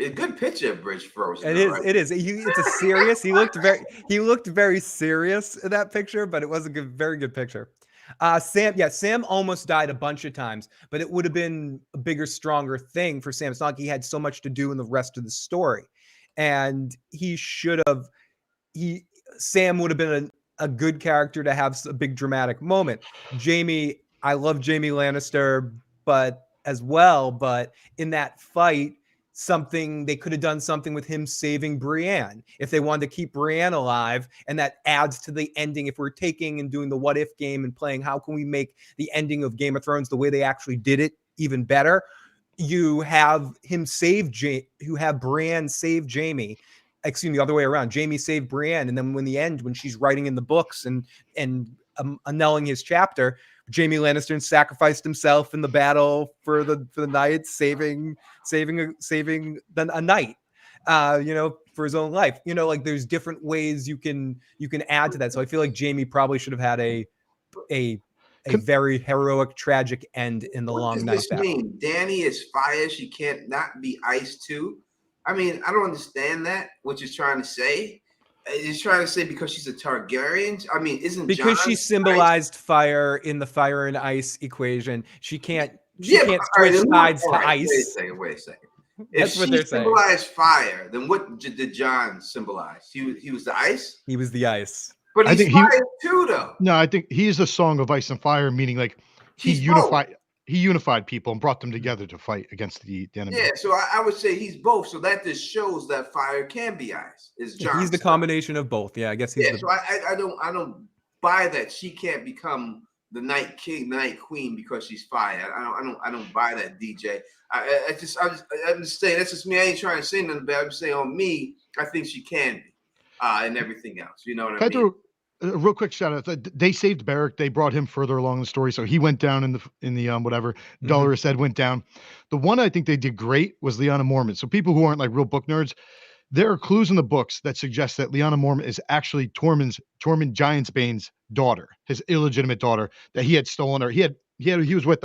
A good picture of Bridge frozen. It is. Right? It is. It's a serious. He looked very serious in that picture, but it was a very good picture. Sam almost died a bunch of times, but it would have been a bigger, stronger thing for Sam. It's not like he had so much to do in the rest of the story, and Sam would have been a good character to have a big dramatic moment. Jaime, I love Jaime Lannister, but in that fight, they could have done something with him saving Brienne if they wanted to keep Brienne alive, and that adds to the ending. If we're taking and doing the what if game and playing how can we make the ending of Game of Thrones the way they actually did it even better, you have Brienne save Jaime. Excuse me, the other way around. Jaime saved Brienne, and then when she's writing in the books and annulling his chapter, Jaime Lannister sacrificed himself in the battle for the knights, saving a knight, for his own life. Like there's different ways you can add to that. So I feel like Jaime probably should have had a very heroic, tragic end in the long night battle. What does this mean? Dany is fire. She can't not be ice too. I mean, I don't understand that. What you're trying to say? He's trying to say because she's a Targaryen. I mean, because she symbolized fire in the fire and ice equation. She can't switch sides to ice. Wait a second. If she symbolized fire, then what did Jon symbolize? He was the ice? He was the ice. But he's fire too, though. No, I think he is the Song of Ice and Fire, meaning like he unified people and brought them together to fight against the enemy. Yeah, so I would say he's both. So that just shows that fire can be ice. He's the combination of both. Yeah, I guess he's. So I don't buy that she can't become the Night King, the Night Queen because she's fire. I don't buy that, DJ. I'm just saying that's just me. I ain't trying to say nothing bad. I'm saying on me, I think she can be, and everything else. You know what I mean? A real quick shout out. They saved Beric. They brought him further along the story, so he went down in the whatever. Dolores said went down. The one I think they did great was Lyanna Mormont. So people who aren't like real book nerds, there are clues in the books that suggest that Lyanna Mormont is actually Tormund Giantsbane's daughter, his illegitimate daughter that he had stolen her. He was with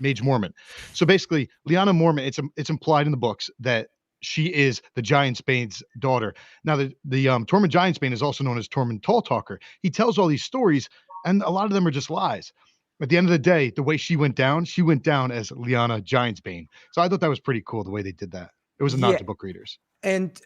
Mage Mormont. So basically, Lyanna Mormont, it's implied in the books that she is the Giantsbane's daughter. Now, the Tormund Giantsbane is also known as Tormund Talltalker. He tells all these stories, and a lot of them are just lies. At the end of the day, the way she went down as Lyanna Giantsbane. So I thought that was pretty cool the way they did that. It was a nod to book readers. And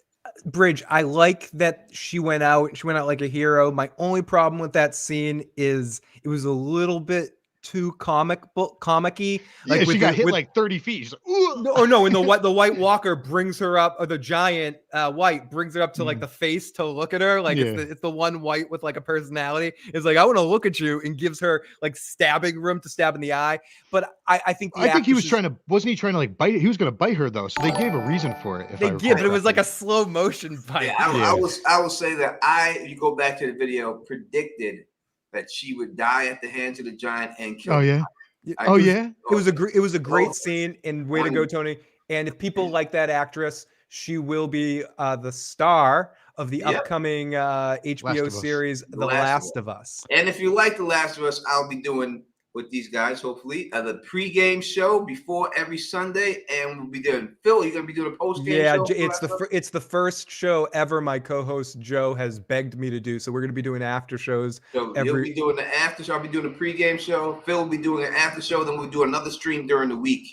Bridge, I like that she went out. She went out like a hero. My only problem with that scene is it was a little bit too comic-y. Yeah, Like she got hit like 30 feet. She's like, ooh. No, and the White Walker brings her up, or the giant White brings her up to like the face to look at her. Like it's the one White with like a personality. It's like, I want to look at you, and gives her like stabbing room to stab in the eye. But I think he was wasn't he trying to like bite it? He was going to bite her though, so they gave a reason for it. But it was like a slow motion bite. I will say that you go back to the video, predicted that she would die at the hands of the giant and kill. Oh yeah. It was a great scene, and way to go, Tony. And if people like that actress, she will be the star of the upcoming HBO series, The Last of Us. And if you like The Last of Us, I'll be doing with these guys, hopefully, the pregame show before every Sunday, and we'll be doing. Phil, you're gonna be doing a postgame show. Yeah, it's the first show ever my co-host Joe has begged me to do. So we're gonna be doing after shows. So you'll be doing the after show. I'll be doing a pregame show. Phil will be doing an after show. Then we'll do another stream during the week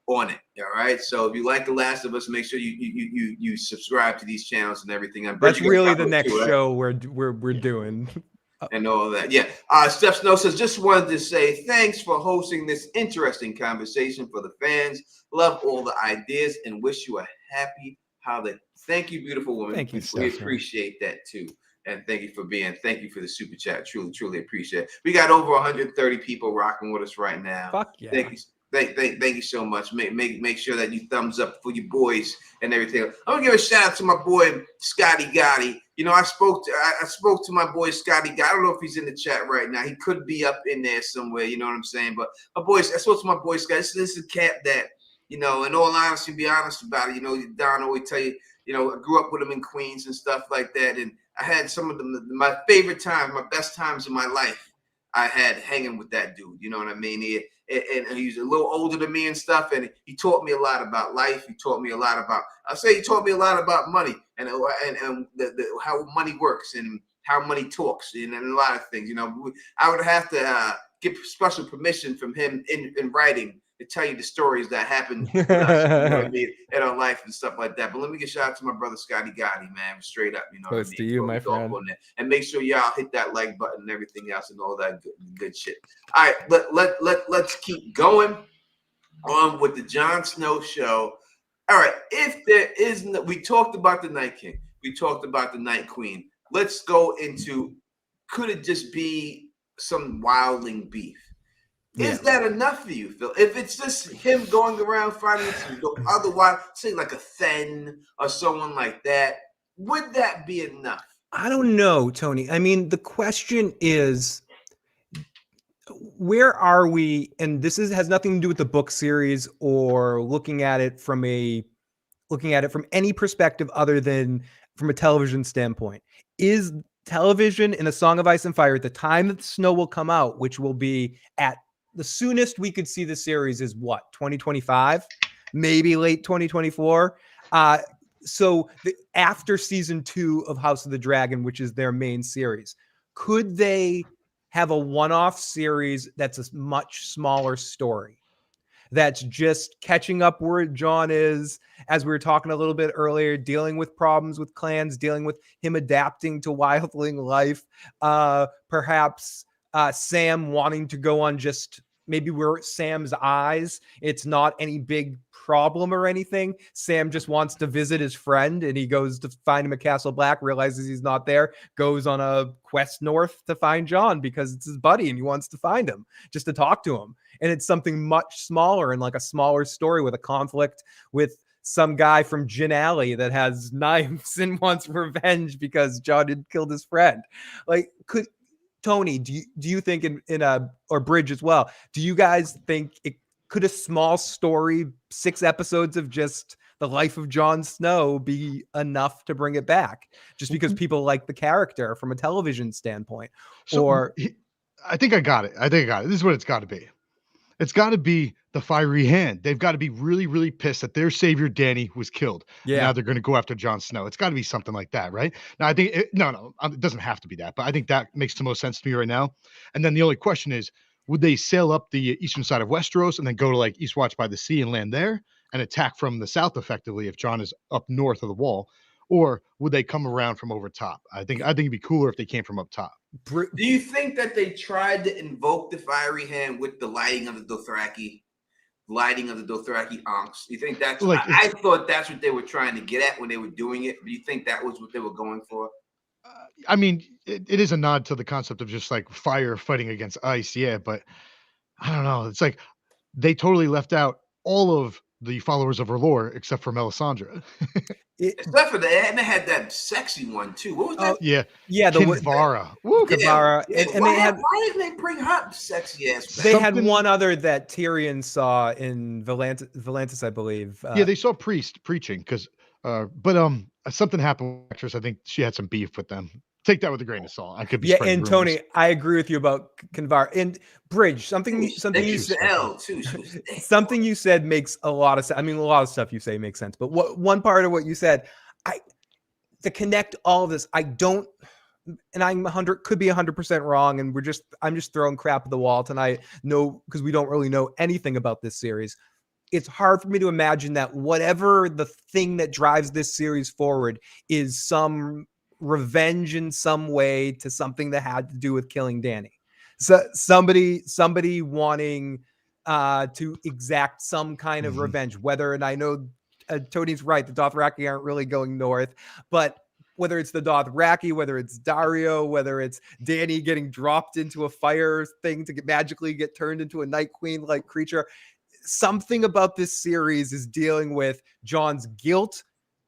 on it. All right. So if you like The Last of Us, make sure you subscribe to these channels and everything. That's really the next show we're doing. And all that. Yeah. Steph Snow says, just wanted to say thanks for hosting this interesting conversation for the fans. Love all the ideas and wish you a happy holiday. Thank you, beautiful woman. Thank you, We appreciate that thank you thank you for the super chat. Truly appreciate it. We got over 130 people rocking with us right now. Fuck yeah. Thank you. Thank you so much. Make sure that you thumbs up for your boys and everything. I'm gonna give a shout out to my boy Scotty Gotti. You know, I spoke to my boy Scotty Gotti. I don't know if he's in the chat right now. He could be up in there somewhere. You know what I'm saying? But I spoke to my boy Scotty. This is a cat that, you know, in all honesty, be honest about it. You know, Don always tell you, you know, I grew up with him in Queens and stuff like that, and I had some of my favorite times, my best times in my life. I had hanging with that dude. You know what I mean? And he's a little older than me and stuff, and he taught me a lot about life. He taught me a lot about, he taught me a lot about money and how money works and how money talks and a lot of things. You know, I would have to get special permission from him in writing to tell you the stories that happened with us, you know what I mean, in our life and stuff like that. But let me get a shout out to my brother Scotty Gotti, man, straight up. You know, close what I to mean? you, my friend. And make sure y'all hit that like button and everything else and all that good shit. All right, let's keep going on with the Jon Snow show. All right, if there is we talked about the Night King, we talked about the Night Queen. Let's go into, could it just be some wildling beef? Is that enough for you, Phil? If it's just him going around fighting otherwise, say like a Thenn or someone like that, would that be enough? I don't know, Tony. I mean, the question is, where are we? And this has nothing to do with the book series or looking at it from any perspective other than from a television standpoint. Is television in A Song of Ice and Fire at the time that the snow will come out, which will be at the soonest we could see the series is what, 2025, maybe late 2024. So after season 2 of House of the Dragon, which is their main series, could they have a one-off series that's a much smaller story? That's just catching up where Jon is, as we were talking a little bit earlier, dealing with problems with clans, dealing with him adapting to wildling life, perhaps Sam wanting to go on just maybe we're Sam's eyes. It's not any big problem or anything. Sam just wants to visit his friend and he goes to find him at Castle Black, realizes he's not there, goes on a quest north to find Jon because it's his buddy and he wants to find him just to talk to him. And it's something much smaller and like a smaller story with a conflict with some guy from Gin Alley that has knives and wants revenge because Jon had killed his friend. Like, Tony, do you think or Bridge as well, do you guys think could a small story, 6 episodes of just the life of Jon Snow be enough to bring it back just because people like the character from a television standpoint? I think I got it. This is what it's got to be. It's got to be the fiery hand. They've got to be really, really pissed that their savior Dany was killed. Yeah. Now they're going to go after Jon Snow. It's got to be something like that, right? Now, I think it doesn't have to be that, but I think that makes the most sense to me right now. And then the only question is, would they sail up the eastern side of Westeros and then go to like Eastwatch by the Sea and land there? and attack from the south effectively if Jon is up north of the wall, or would they come around from over top? I think it'd be cooler if they came from up top. Do you think that they tried to invoke the fiery hand with the lighting of the Dothraki? Ankhs? You think that's Like, I thought that's what they were trying to get at when they were doing it. Do you think that was what they were going for? I mean, it is a nod to the concept of just like fire fighting against ice, yeah, but I don't know. It's like they totally left out all of the followers of her lore except for Melisandre. Except for that, and they had that sexy one too. What was that? Yeah, the Kinvara. Woo. Kavara. Yeah. And they had why didn't they bring her sexy ass back? they had one other that Tyrion saw in Volantis, I believe. Yeah, they saw Priest preaching because but something happened with the actress. I think she had some beef with them. Take that with a grain of salt. I could be spreading and rumors. Tony, I agree with you about Kinvara and Bridge. Something you said, something you said makes a lot of sense. I mean, a lot of stuff you say makes sense, but one part of what you said, to connect all of this, I don't, and I'm 100% wrong, and I'm just throwing crap at the wall tonight. No, because we don't really know anything about this series. It's hard for me to imagine that whatever the thing that drives this series forward is some revenge in some way to something that had to do with killing Dany. So somebody wanting to exact some kind of revenge, whether, and I know Tony's right, the Dothraki aren't really going north, but whether it's the Dothraki, whether it's Dario, whether it's Dany getting dropped into a fire thing to magically get turned into a Night Queen like creature, something about this series is dealing with Jon's guilt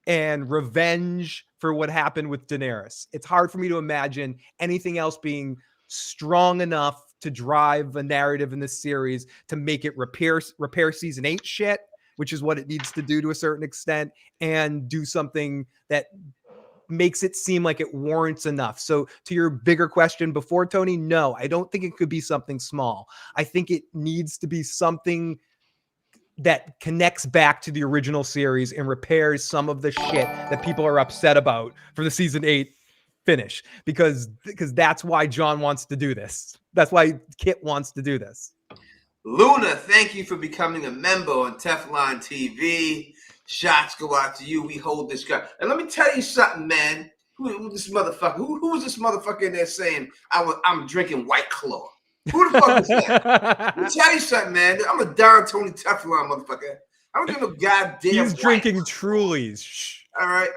and revenge for what happened with Daenerys. It's hard for me to imagine anything else being strong enough to drive a narrative in this series to make it repair season 8 shit, which is what it needs to do to a certain extent, and do something that makes it seem like it warrants enough. So to your bigger question before, Tony, no, I don't think it could be something small. I think it needs to be something that connects back to the original series and repairs some of the shit that people are upset about for the season 8 finish, because that's why Jon wants to do this. That's why Kit wants to do this. Luna, thank you for becoming a member on Teflon TV. Shots go out to you. We hold this guy. And let me tell you something, man. Who this motherfucker? Who was this motherfucker in there saying I'm drinking White Claw? Who the fuck is that? Let me tell you something, man. I'm a Don Tony Teflon motherfucker. I don't give no goddamn. He's drinking Trulies. Shh. All right.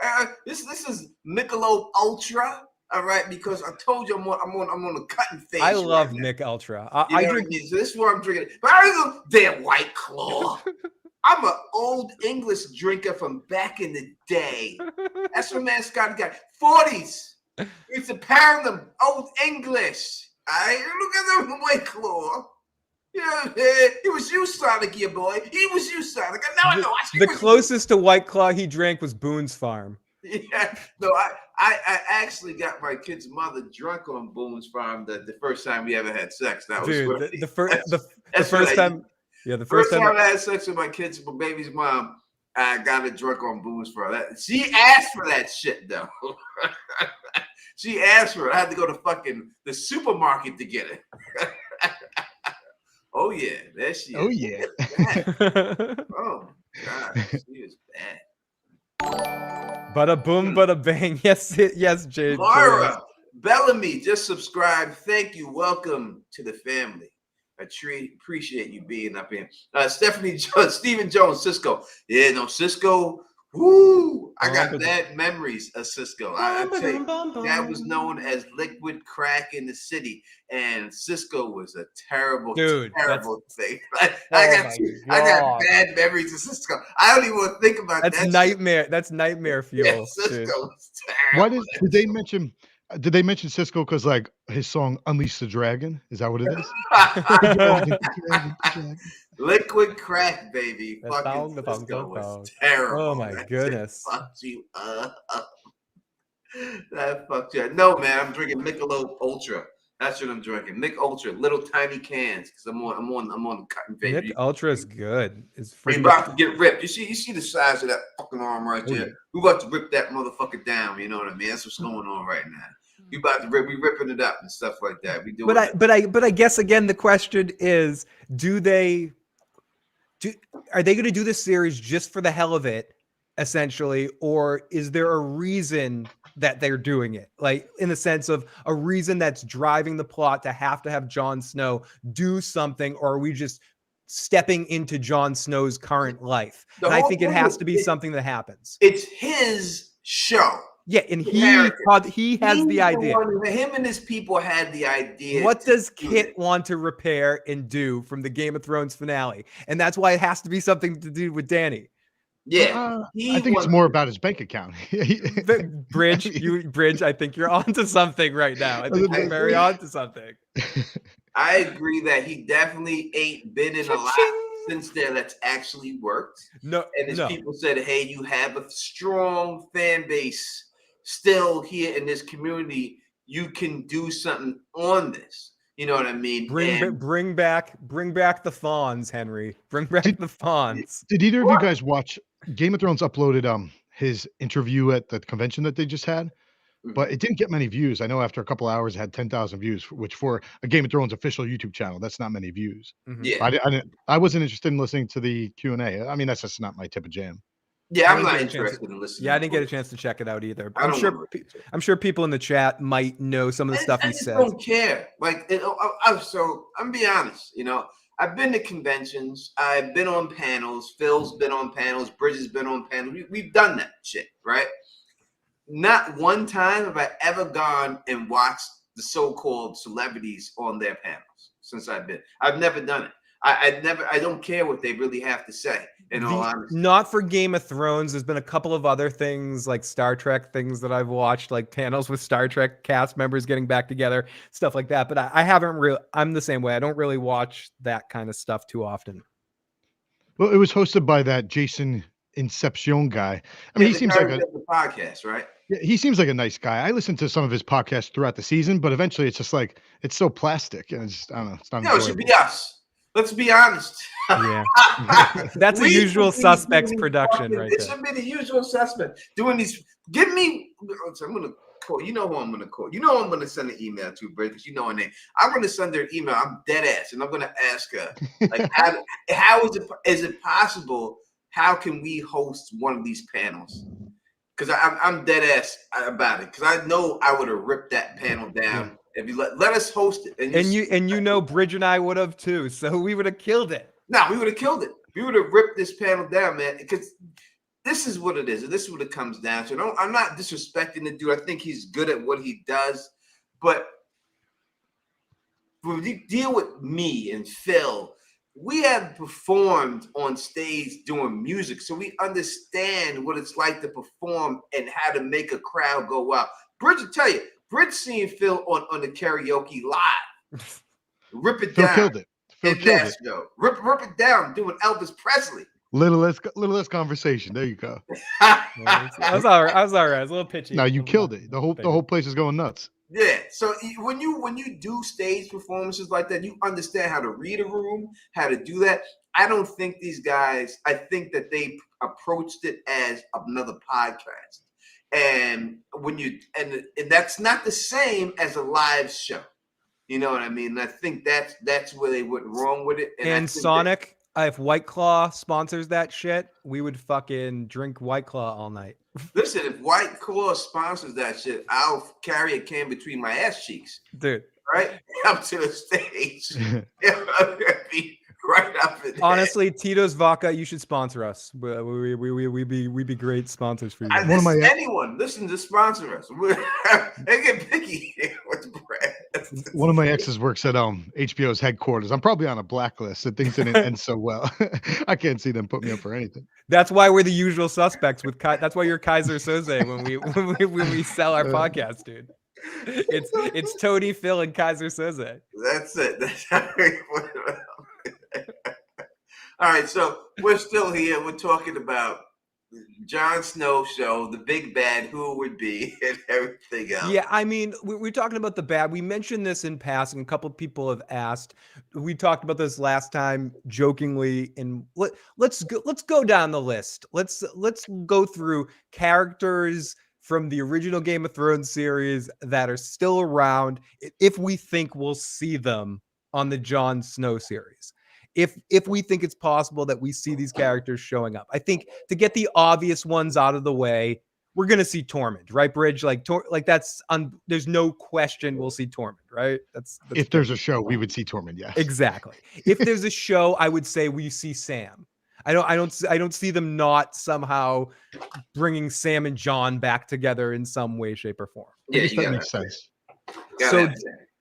This is Michelob Ultra. All right, because I told you I'm on a cutting phase. I love Mick Ultra. I drink. So this is what I'm drinking. But I don't know damn White Claw. I'm an old English drinker from back in the day. That's what man Scott got. 40s. It's a pound of old English. All right, look at them White Claw. You know, it was you, Sonic, your boy. He was you, Sonic. Now I know. The closest to White Claw he drank was Boone's Farm. Yeah, no, I actually got my kid's mother drunk on Boone's Farm the first time we ever had sex. That was the first time. Yeah, the first time I had sex with my baby's mom, I got her drunk on Boone's Farm. She asked for that shit though. She asked for it. I had to go to the supermarket to get it. Oh yeah, there she is. Oh yeah. Oh God, she is bad. Bada boom, bada bang. Yes, Jade. Mara Bellamy just subscribed. Thank you. Welcome to the family. I appreciate you being up here. Stephen Jones, Cisco. Yeah, no, Cisco. Woo! I got bad memories of Cisco. I tell you, that was known as liquid crack in the city, and Cisco was a terrible thing. I got bad memories of Cisco. I don't even want to think about that. That's nightmare. That's nightmare fuel. Yeah, Cisco was terrible. Did they mention Cisco because like his song "Unleash the Dragon"? Is that what it is? Liquid crack, baby. Fucking Cisco was terrible. Oh my goodness. Fucked you up. That fucked you up. No, man, I'm drinking Michelob Ultra. That's what I'm drinking. Mick Ultra, little tiny cans, because I'm on the cutting phase. Mick Ultra is good. It's we're about to get ripped. You see the size of that fucking arm right there. Yeah. We're about to rip that motherfucker down. You know what I mean? That's what's going on right now. We about to we ripping it up and stuff like that. We do. But I guess again the question is, do they? Are they going to do this series just for the hell of it, essentially, or is there a reason that they're doing it? Like, in the sense of a reason that's driving the plot to have Jon Snow do something, or are we just stepping into Jon Snow's current life? And I think it has to be something that happens. It's his show. Yeah, and he has the idea. Him and his people had the idea. What does Kit want to repair and do from the Game of Thrones finale? And that's why it has to be something to do with Danny. Yeah, I think it's more about his bank account. Bridge, I think you're onto something right now. I think you're very onto something. I agree that he definitely ain't been in a lot since there that's actually worked. No, and his people said, "Hey, you have a strong fan base still here in this community. You can do something on this." You know what I mean? Bring back the fawns, Henry. Bring back the fawns. Did either of you guys watch Game of Thrones uploaded his interview at the convention that they just had? But it didn't get many views. I know after a couple hours it had 10,000 views, which for a Game of Thrones official YouTube channel, that's not many views. Yeah. I wasn't interested in listening to the Q&A. I mean, that's just not my type of jam. Yeah, I'm not interested in listening. Yeah, I didn't get a chance to check it out either. I'm sure people in the chat might know some of the stuff he says. I don't care. Like, so I'm be honest. You know, I've been to conventions. I've been on panels. Phil's been on panels. Bridget's been on panels. We've done that shit, right? Not one time have I ever gone and watched the so-called celebrities on their panels since I've been. I've never done it. I don't care what they really have to say, in all honesty. Not for Game of Thrones. There's been a couple of other things, like Star Trek things that I've watched, like panels with Star Trek cast members getting back together, stuff like that. But I haven't really, I'm the same way. I don't really watch that kind of stuff too often. Well, it was hosted by that Jason Inception guy. I mean, he seems like the podcast, right? Yeah, he seems like a nice guy. I listened to some of his podcasts throughout the season, but eventually it's just like, it's so plastic. And it's, I don't know. It's not it should be us. Let's be honest. Yeah. That's a usual suspects production right there. It should be the usual suspect doing these. Give me, I'm going to call. You know who I'm going to call. You know I'm going to send an email to, Bridget, because you know her name. I'm going to send her an email. I'm dead ass. And I'm going to ask her, like, how is it possible? How can we host one of these panels? Because I'm dead ass about it. Because I know I would have ripped that panel down if you let us host it. And you know, Bridge and I would have too. So we would have killed it. No, we would have killed it. We would have ripped this panel down, man. Because this is what it is. And this is what it comes down to. I'm not disrespecting the dude. I think he's good at what he does. But when you deal with me and Phil, we have performed on stage doing music, so we understand what it's like to perform and how to make a crowd go out. Bridge will tell you, Bridge seeing Phil on the karaoke live. Rip it Phil down. Killed it. Phil killed it. Rip it down doing Elvis Presley. Little less conversation. There you go. I was all right. I was a little pitchy. No, you killed it. The whole place is going nuts. Yeah. So when you do stage performances like that, you understand how to read a room, how to do that. I don't think these guys. I think that they approached it as another podcast, and and that's not the same as a live show. You know what I mean? And I think that's where they went wrong with it. And Sonic, if White Claw sponsors that shit, we would fucking drink White Claw all night. Listen, if White Claw sponsors that shit, I'll carry a can between my ass cheeks, dude. Right up to the stage. Right up in there. Honestly, Tito's Vodka, you should sponsor us. We'd be great sponsors for you. Anyone listen to sponsor us. They get picky with the brand. One of my exes works at HBO's headquarters. I'm probably on a blacklist that things didn't end so well. I can't see them put me up for anything. That's why we're the usual suspects with that's why you're Kaiser Soze when we sell our podcast, dude. It's Tony, Phil, and Kaiser Soze. That's it. That's how we put it up. All right, so we're still here. We're talking about Jon Snow show, the big bad, who it would be, and everything else. Yeah, I mean, we're talking about the bad. We mentioned this in passing. A couple of people have asked. We talked about this last time jokingly, and let's go down the list. Let's go through characters from the original Game of Thrones series that are still around, if we think we'll see them on the Jon Snow series. if we think it's possible that we see these characters showing up. I think to get the obvious ones out of the way, we're gonna see Tormund, right, Bridge? Like that's there's no question we'll see Tormund, right? That's if there's a show, we would see Tormund. Yes, exactly. If there's a show, I would say we see Sam. I don't see them not somehow bringing Sam and Jon back together in some way, shape, or form. I guess that makes sense. So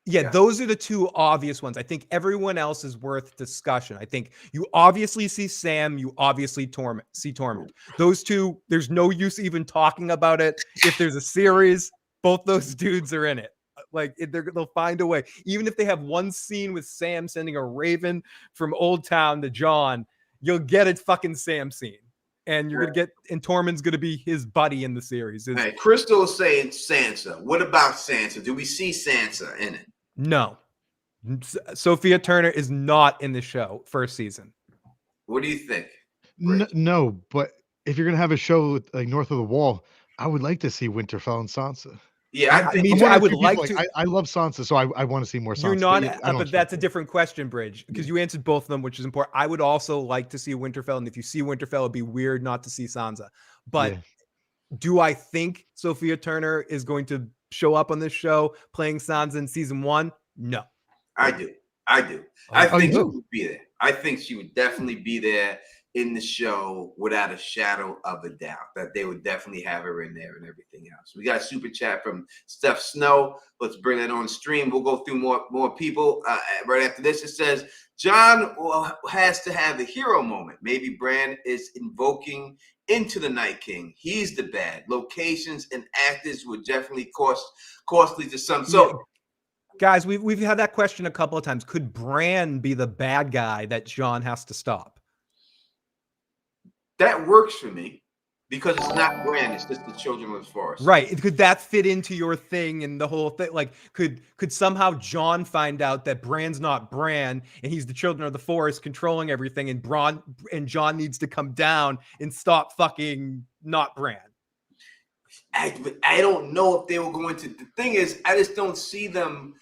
yeah, those are the two obvious ones. I think everyone else is worth discussion. I think you obviously see Sam, you obviously see Tormund. Those two, there's no use even talking about it. If there's a series, both those dudes are in it. Like they'll find a way. Even if they have one scene with Sam sending a raven from Old Town to Jon, you'll get a fucking Sam scene. And you're gonna get, and Tormund's gonna be his buddy in the series. Hey, Crystal is saying Sansa. What about Sansa? Do we see Sansa in it? No. Sophia Turner is not in the show first season. What do you think? No, but if you're gonna have a show like North of the Wall, I would like to see Winterfell and Sansa. Yeah, I would like to. I love Sansa, so I want to see more Sansa. You're not, but that's a different question, Bridge, because you answered both of them, which is important. I would also like to see Winterfell, and if you see Winterfell, it'd be weird not to see Sansa. But do I think Sophia Turner is going to show up on this show playing Sansa in season 1? No. I do. I think she would be there. I think she would definitely be there in the show without a shadow of a doubt, that they would definitely have her in there and everything else. We got a super chat from Steph Snow. Let's bring that on stream. We'll go through more people right after this. It says, Jon has to have a hero moment. Maybe Bran is invoking into the Night King. He's the bad. Locations and actors would definitely costly to some. So, guys, we've had that question a couple of times. Could Bran be the bad guy that Jon has to stop? That works for me because it's not Bran, it's just the children of the forest. Right. Could that fit into your thing and the whole thing? Like, could somehow Jon find out that Bran's not Bran and he's the children of the forest controlling everything, and Jon needs to come down and stop fucking not Bran? I don't know if they were going to. The thing is, I just don't see them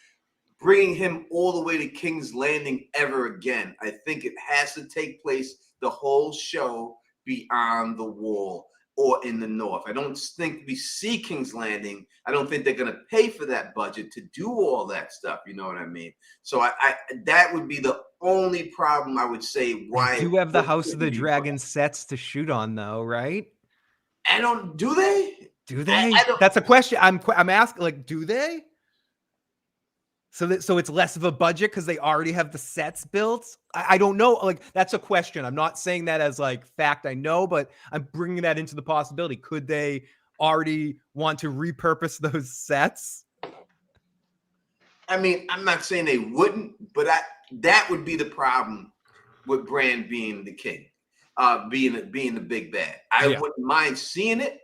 bringing him all the way to King's Landing ever again. I think it has to take place the whole show beyond the wall or in the north. I don't think we see King's Landing. I don't think they're going to pay for that budget to do all that stuff. You know what I mean? So I that would be the only problem I would say. Why you have the House of the Dragon sets to shoot on, though, right? Do they? Do they? That's a question. I'm asking. Like, do they? So it's less of a budget because they already have the sets built. I don't know. Like, that's a question. I'm not saying that as like fact. I know, but I'm bringing that into the possibility. Could they already want to repurpose those sets? I mean, I'm not saying they wouldn't, but that would be the problem with Bran being the king, being the big bad. I wouldn't mind seeing it.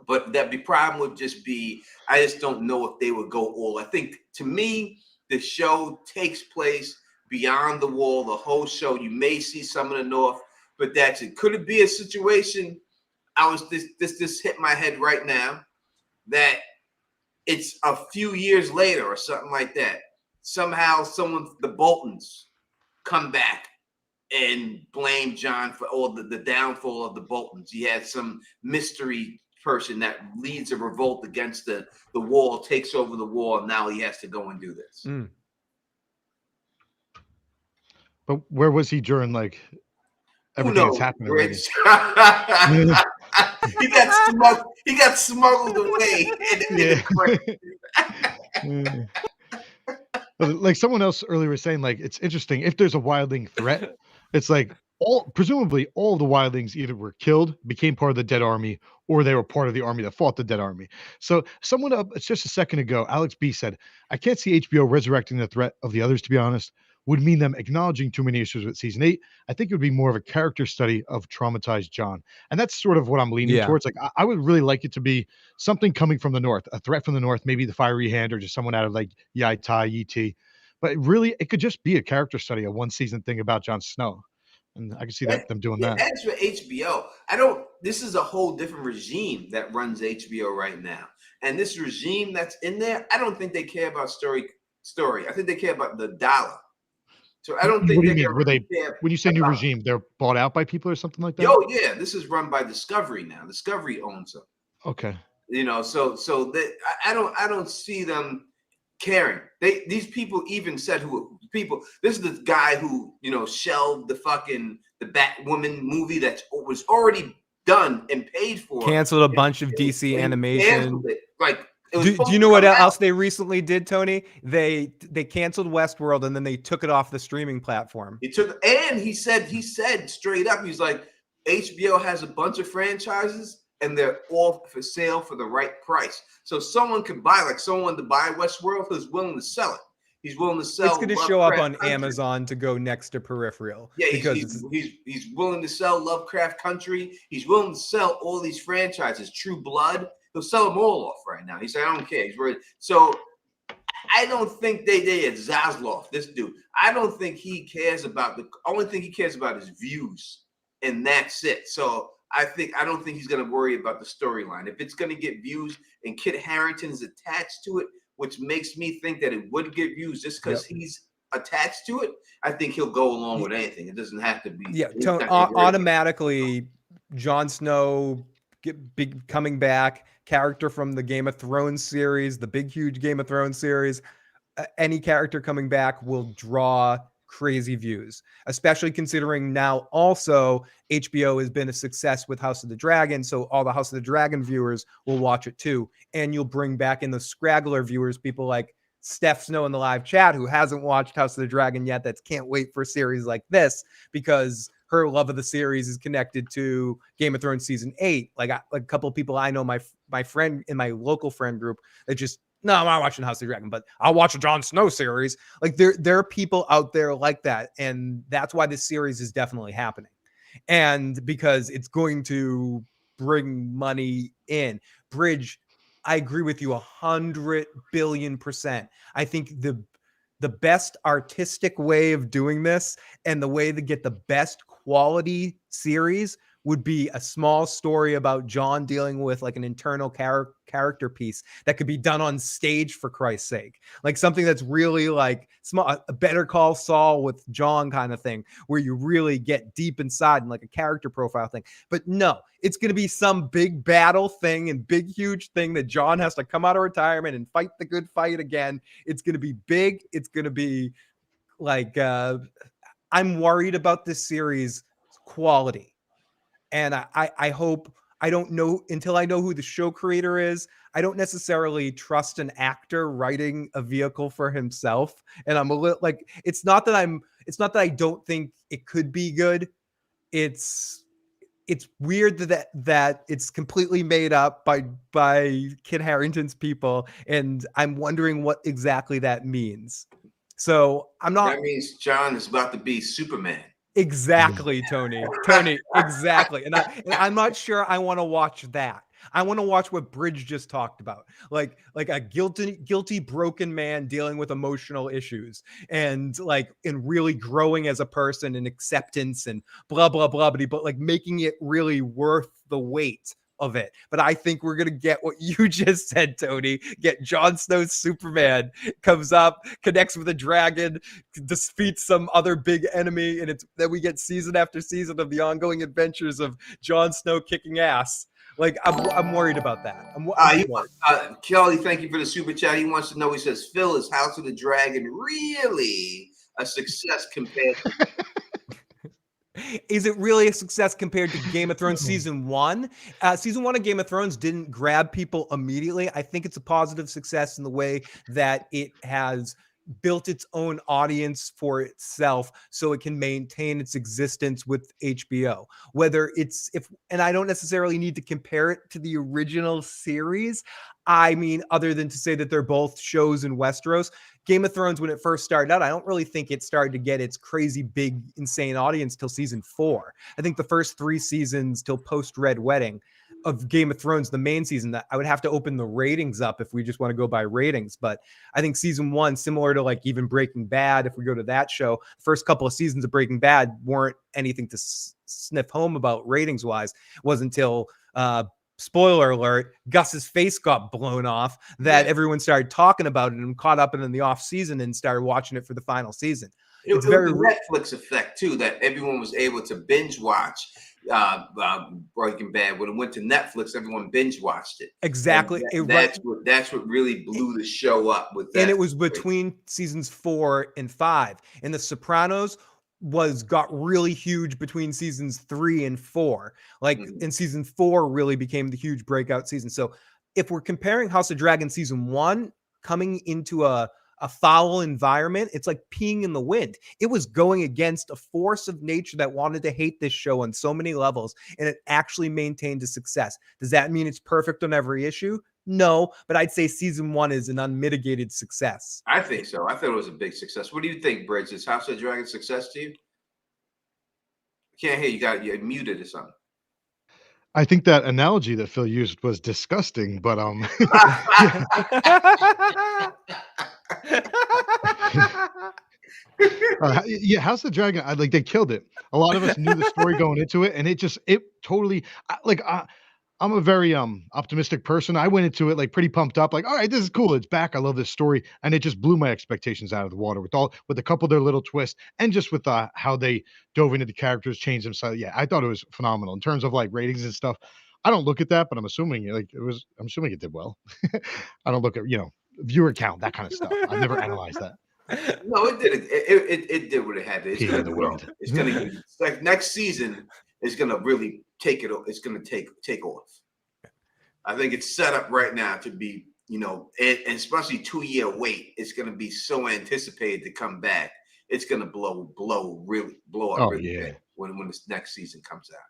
But the problem would just be, I just don't know if they would go all. I think, to me, the show takes place beyond the wall, the whole show. You may see some of the north, but that's it. Could it be a situation, this hit my head right now, that it's a few years later or something like that. Somehow the Boltons come back and blame Jon for all the downfall of the Boltons. He had some mystery person that leads a revolt against the wall, takes over the wall, and now he has to go and do this. But where was he during like everything that's happening already? He got smuggled away. Like someone else earlier was saying, like, it's interesting if there's a wildling threat, it's like presumably all the wildlings either were killed, became part of the dead army, or they were part of the army that fought the dead army. So someone it's just a second ago, Alex B said, I can't see HBO resurrecting the threat of the others, to be honest. Would mean them acknowledging too many issues with season 8. I think it would be more of a character study of traumatized Jon. And that's sort of what I'm leaning towards. Like, I would really like it to be something coming from the north, a threat from the north, maybe the Fiery Hand or just someone out of like Yai Tai, Yi. But really, it could just be a character study, a one season thing about Jon Snow. And I can see them doing that. As for HBO, this is a whole different regime that runs HBO right now. And this regime that's in there, I don't think they care about story. I think they care about the dollar. So I don't What think do you they're mean? Were going they, to care when you say new about. regime, they're bought out by people or something like that? Yo, yeah, this is run by Discovery now. Discovery owns them. Okay. You know, so that I don't see them caring. These people even said this is the guy who, you know, shelved the Batwoman movie that was already done and paid for. Canceled a bunch of DC animation. It. Like, it was do supposed you to know what come else out. they recently did, Tony? They canceled Westworld and then they took it off the streaming platform. He said straight up, he's like, HBO has a bunch of franchises and they're all for sale for the right price. So someone could buy, like someone to buy Westworld who's willing to sell it. He's willing to sell. It's going to show up on Country. Amazon to go next to Peripheral. Yeah, because he's willing to sell Lovecraft Country. He's willing to sell all these franchises. True Blood. He'll sell them all off right now. He said, I don't care. He's ready. So I don't think they at Zaslav, this dude. I don't think he cares about the only thing he cares about is views, and that's it. So I don't think he's gonna worry about the storyline. If it's gonna get views and Kit Harrington is attached to it, which makes me think that it would get views just because he's attached to it, I think he'll go along with anything. It doesn't have to be. Yeah, automatically, Jon Snow coming back, character from the Game of Thrones series, the big, huge Game of Thrones series. Any character coming back will draw crazy views, especially considering now also HBO has been a success with House of the Dragon. So all the House of the Dragon viewers will watch it too. And you'll bring back in the scraggler viewers, people like Steph Snow in the live chat who hasn't watched House of the Dragon yet, that can't wait for a series like this because her love of the series is connected to Game of Thrones season 8. Like a couple of people I know, my friend in my local friend group, that just, no, I'm not watching House of the Dragon, but I'll watch a Jon Snow series. Like there are people out there like that. And that's why this series is definitely happening. And because it's going to bring money in. Bridge, I agree with you 100 billion%. I think the best artistic way of doing this and the way to get the best quality series would be a small story about Jon dealing with like an internal character piece that could be done on stage, for Christ's sake. Like something that's really like small, a Better Call Saul with Jon kind of thing, where you really get deep inside and like a character profile thing. But no, it's going to be some big battle thing and big, huge thing that Jon has to come out of retirement and fight the good fight again. It's going to be big. It's going to be like, I'm worried about this series quality. And I hope, I don't know until I know who the show creator is. I don't necessarily trust an actor writing a vehicle for himself. And I'm a little like, it's not that I don't think it could be good. It's weird that it's completely made up by Kit Harington's people. And I'm wondering what exactly that means. So I'm not. That means Jon is about to be Superman. Exactly, Tony, exactly. And I'm not sure I want to watch that. I want to watch what Bridge just talked about, like a guilty, broken man dealing with emotional issues and really growing as a person and acceptance and blah, blah, blah, but like making it really worth the wait of it. But I think we're going to get what you just said, Tony. Get Jon Snow's Superman, comes up, connects with a dragon, defeats some other big enemy, and then we get season after season of the ongoing adventures of Jon Snow kicking ass. Like, I'm worried about that. Kelly, thank you for the super chat. He wants to know, he says, Phil, is House of the Dragon really a success compared to Is it really a success compared to Game of Thrones season 1? Season 1 of Game of Thrones didn't grab people immediately. I think it's a positive success in the way that it has built its own audience for itself so it can maintain its existence with HBO. And I don't necessarily need to compare it to the original series. I mean, other than to say that they're both shows in Westeros. Game of Thrones, when it first started out, I don't really think it started to get its crazy, big, insane audience till season 4. I think the first 3 seasons till post-Red Wedding of Game of Thrones, the main season, that I would have to open the ratings up if we just want to go by ratings. But I think season 1, similar to like even Breaking Bad, if we go to that show, the first couple of seasons of Breaking Bad weren't anything to sniff home about ratings-wise. It wasn't until spoiler alert, Gus's face got blown off that everyone started talking about it and caught up in the off season and started watching it for the final season. It's it very was the Netflix effect too, that everyone was able to binge watch Breaking Bad. When it went to Netflix, everyone binge watched it. exactly. That's what really blew the show up with that. And it was between seasons 4 and 5. And The Sopranos got really huge between seasons 3 and 4. Like in season 4 really became the huge breakout season. So if we're comparing House of Dragon season 1 coming into a foul environment, it's like peeing in the wind. It was going against a force of nature that wanted to hate this show on so many levels, and it actually maintained a success. Does that mean it's perfect on every issue? No, but I'd say season 1 is an unmitigated success. I think so. I thought it was a big success. What do you think, Bridge? Is House of Dragon success to you? Can't hear you. You're muted or something. I think that analogy that Phil used was disgusting, but yeah, House of Dragon, they killed it. A lot of us knew the story going into it, and it totally I'm a very optimistic person. I went into it like pretty pumped up, like, all right, this is cool. It's back. I love this story, and it just blew my expectations out of the water with a couple of their little twists, and just with how they dove into the characters, changed them. So yeah, I thought it was phenomenal in terms of like ratings and stuff. I don't look at that, but I'm assuming I'm assuming it did well. I don't look at viewer count, that kind of stuff. I've never analyzed that. No, it did. It did what it had to. It's Pee in gonna the grow. wind. It's gonna it's like next season is gonna really take it. It's gonna take off. I think it's set up right now to be, and especially 2-year wait. It's gonna be so anticipated to come back. It's gonna blow up really big when this next season comes out.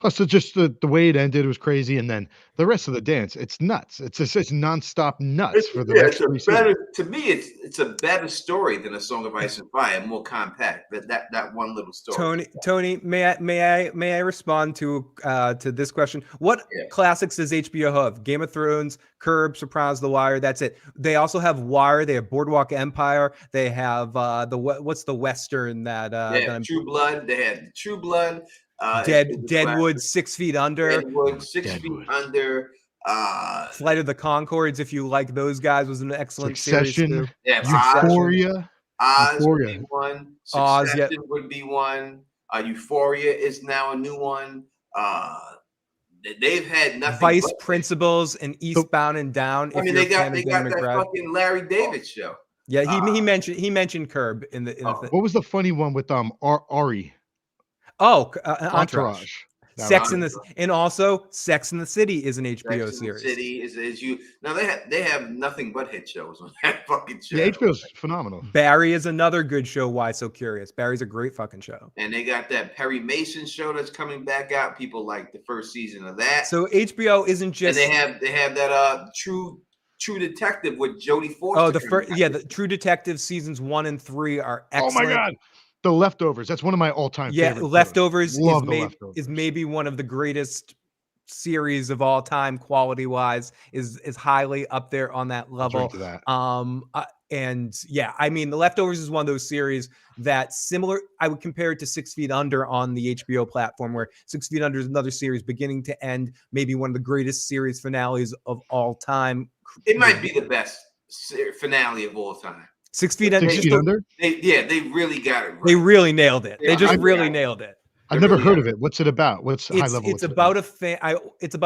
Plus, just the way it ended was crazy, and then the rest of the dance, it's nuts. It's nonstop nuts for the next 3 seasons. To me, it's a better story than A Song of Ice and Fire, more compact. That one little story. Tony, may I respond to this question? What classics does HBO have? Game of Thrones, Curb, Sopranos, The Wire. That's it. They also have Wire. They have Boardwalk Empire. They have what's the Western that True Blood. They had True Blood. Deadwood, 6 Feet Under. Deadwood, 6 Feet Under. Flight of the Conchords, if you like those guys, was an excellent series too. Yeah, Euphoria. Oz would be one. Succession would be one. Euphoria is now a new one. They've had nothing. Vice Principals and Eastbound and Down. I mean, they got that fucking Larry David show. Yeah, he mentioned Curb in the. What was the funny one with Ari? Oh, Entourage. Sex in the City is an HBO series. City is you now they have nothing but hit shows on that fucking show. Yeah, HBO's phenomenal. Barry is another good show. Why So Curious? Barry's a great fucking show. And they got that Perry Mason show that's coming back out. People like the first season of that. So HBO isn't just. And they have that True Detective with Jodie Foster. Oh, the True Detective seasons 1 and 3 are excellent. Oh my god. The Leftovers. That's one of my all-time favorite Leftovers is maybe one of the greatest series of all time, quality-wise, is highly up there on that level. And yeah, I mean, The Leftovers is one of those series that I would compare it to 6 Feet Under on the HBO platform, where 6 Feet Under is another series beginning to end, maybe one of the greatest series finales of all time. It might be the best finale of all time. 6 Feet Under. They really got it right. They really nailed it. They just really nailed it. I've never heard of it. What's it about? What's high level? It's about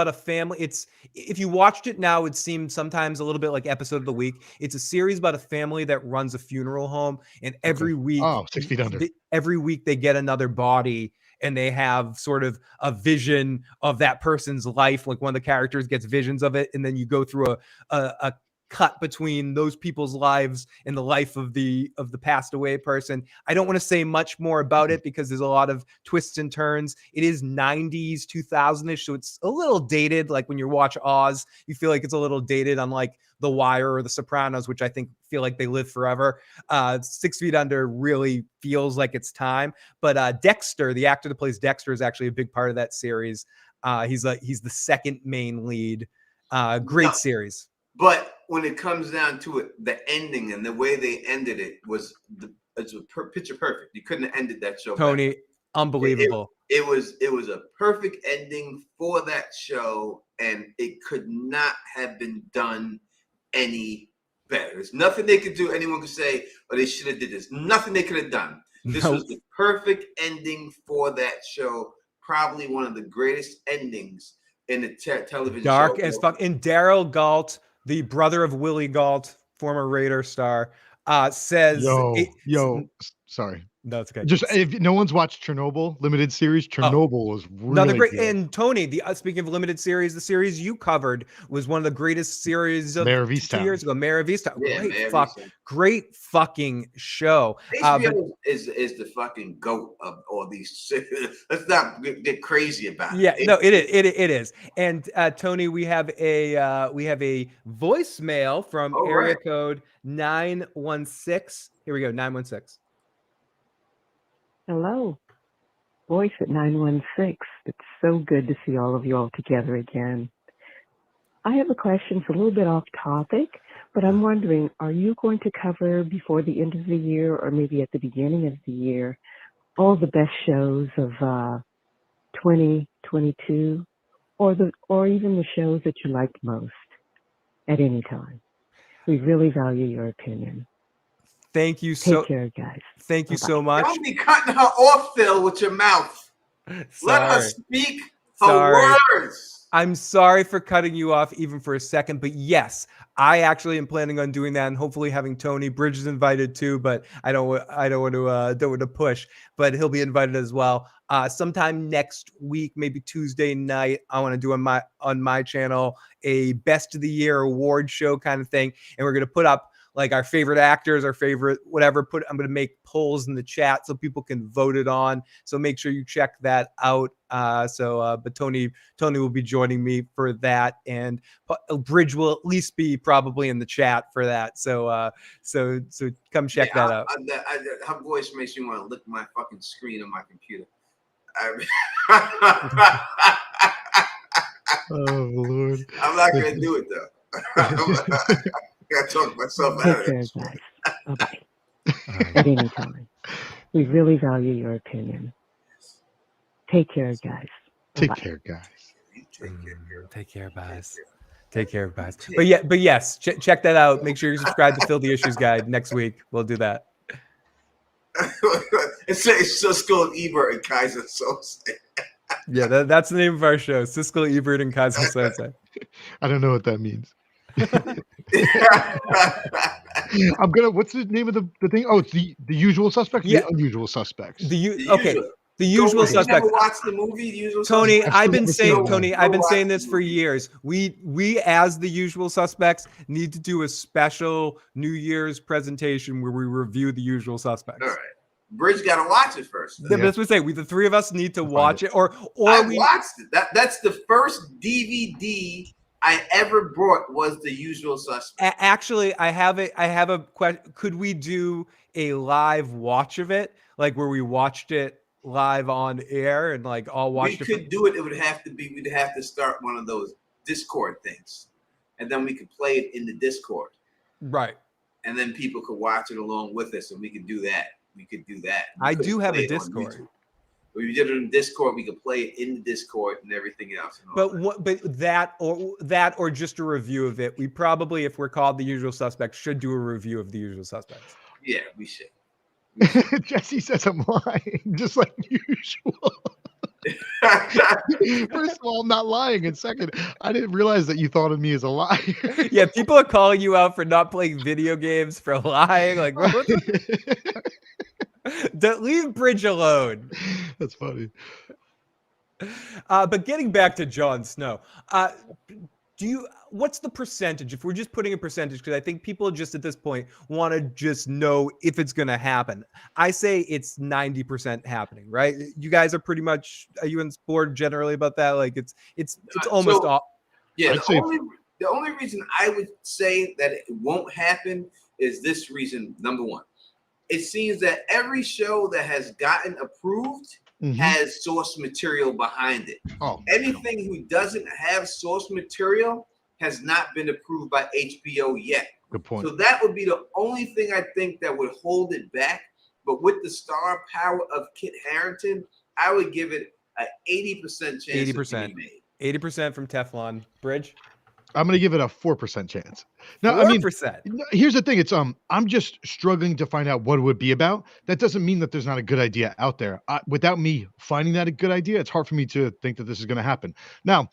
a family. If you watched it now, it seemed sometimes a little bit like Episode of the Week. It's a series about a family that runs a funeral home, and every week, 6 Feet Under. Every week they get another body, and they have sort of a vision of that person's life. Like one of the characters gets visions of it, and then you go through a cut between those people's lives and the life of the passed away person. I don't want to say much more about it because there's a lot of twists and turns. It is 90s, 2000-ish, so it's a little dated. Like when you watch Oz, you feel like it's a little dated, unlike The Wire or The Sopranos, which I think feel like they live forever. 6 Feet Under really feels like it's time. But Dexter, the actor that plays Dexter, is actually a big part of that series. He's the second main lead. Great series. But when it comes down to it, the ending and the way they ended it was picture perfect. You couldn't have ended that show, Tony. Better. Unbelievable. It was a perfect ending for that show, and it could not have been done any better. There's nothing they could do. Anyone could say, "Oh, they should have did this." Nothing they could have done. This No. was the perfect ending for that show. Probably one of the greatest endings in the television Dark show. as fuck. And Daryl Galt, the brother of Willie Galt, former Raider star, says, Sorry. no, it's okay. Just if no one's watched Chernobyl limited series, Chernobyl was Another really great. good. And Tony, speaking of limited series, the series you covered was one of the greatest series of Mare of 2 Easttown. years ago. Mare of Easttown. Yeah, Great fucking show. HBO is the fucking goat of all these. Let's not get crazy about it. Yeah, no, it is. And Tony, we have a voicemail from area code 916. Here we go, 916. Hello, voice at 916. It's so good to see all of you all together again. I have a question. It's a little bit off topic, but I'm wondering, are you going to cover before the end of the year or maybe at the beginning of the year all the best shows of 2022 or even the shows that you liked most at any time? We really value your opinion. Thank you Take care, guys. Thank you Bye-bye. so much. Don't be cutting her off, Phil, with your mouth. Let her speak her words. I'm sorry for cutting you off even for a second, but yes, I actually am planning on doing that and hopefully having Tony. Bridge is invited too, but I don't want to push, but he'll be invited as well. Sometime next week, maybe Tuesday night, I want to do on my channel a best of the year award show kind of thing, and we're gonna put up like our favorite actors, our favorite whatever. I'm going to make polls in the chat so people can vote it on. So make sure you check that out. But Tony will be joining me for that, and Bridge will at least be probably in the chat for that. So come check that out. Her voice makes me want to lick my fucking screen on my computer. Oh Lord! I'm not going to do it though. I gotta talk myself out of it. Take care, guys. Bye-bye. At any time. We really value your opinion. Take care, guys. Take care, guys. Take care, guys. Take care, guys. But yes, check that out. Make sure you subscribe to Fill the Issues Guide next week. We'll do that. It's Siskel and Ebert and Kaiser Sose. Yeah, that's the name of our show. Siskel, Ebert, and Kaiser Sose. I don't know what that means. What's the name of the thing? Oh, it's the Usual Suspects. Yeah. The Unusual Suspects. The Usual Suspects. You never watched the movie, The Usual Tony, Suspects? I've been saying this for years. We as The Usual Suspects need to do a special New Year's presentation where we review The Usual Suspects. All right. Bridge got to watch it first. Yeah. That's what I say. The three of us need to watch it, or I watched it. That's the first DVD I ever brought was The Usual Suspects. Actually, I have a question. Could we do a live watch of it, like where we watched it live on air and like all watched it? We could do it. It would have to be. We'd have to start one of those Discord things, and then we could play it in the Discord. Right. And then people could watch it along with us, and we could do that. I do have a Discord. If we did it in Discord, we could play it in the Discord and everything else. But that or just a review of it. We probably, if we're called The Usual Suspects, should do a review of The Usual Suspects. Yeah, we should. Jesse says I'm lying, just like usual. First of all, I'm not lying. And second, I didn't realize that you thought of me as a liar. Yeah, people are calling you out for not playing video games, for lying. Like, what don't leave Bridge alone. That's funny. But getting back to Jon Snow, what's the percentage? If we're just putting a percentage, because I think people just at this point want to just know if it's going to happen. I say it's 90% happening, right? You guys are pretty much, are you on board generally about that? Like it's almost all. Yeah, the only reason I would say that it won't happen is this reason. Number one, it seems that every show that has gotten approved has source material behind it. Anything who doesn't have source material has not been approved by HBO yet. Good point. So that would be the only thing I think that would hold it back. But with the star power of Kit Harrington, I would give it an 80% chance. 80% from Teflon. Bridge? I'm going to give it a 4% chance. No, 4%. I mean, here's the thing. It's I'm just struggling to find out what it would be about. That doesn't mean that there's not a good idea out there. Without me finding that a good idea, it's hard for me to think that this is going to happen. Now,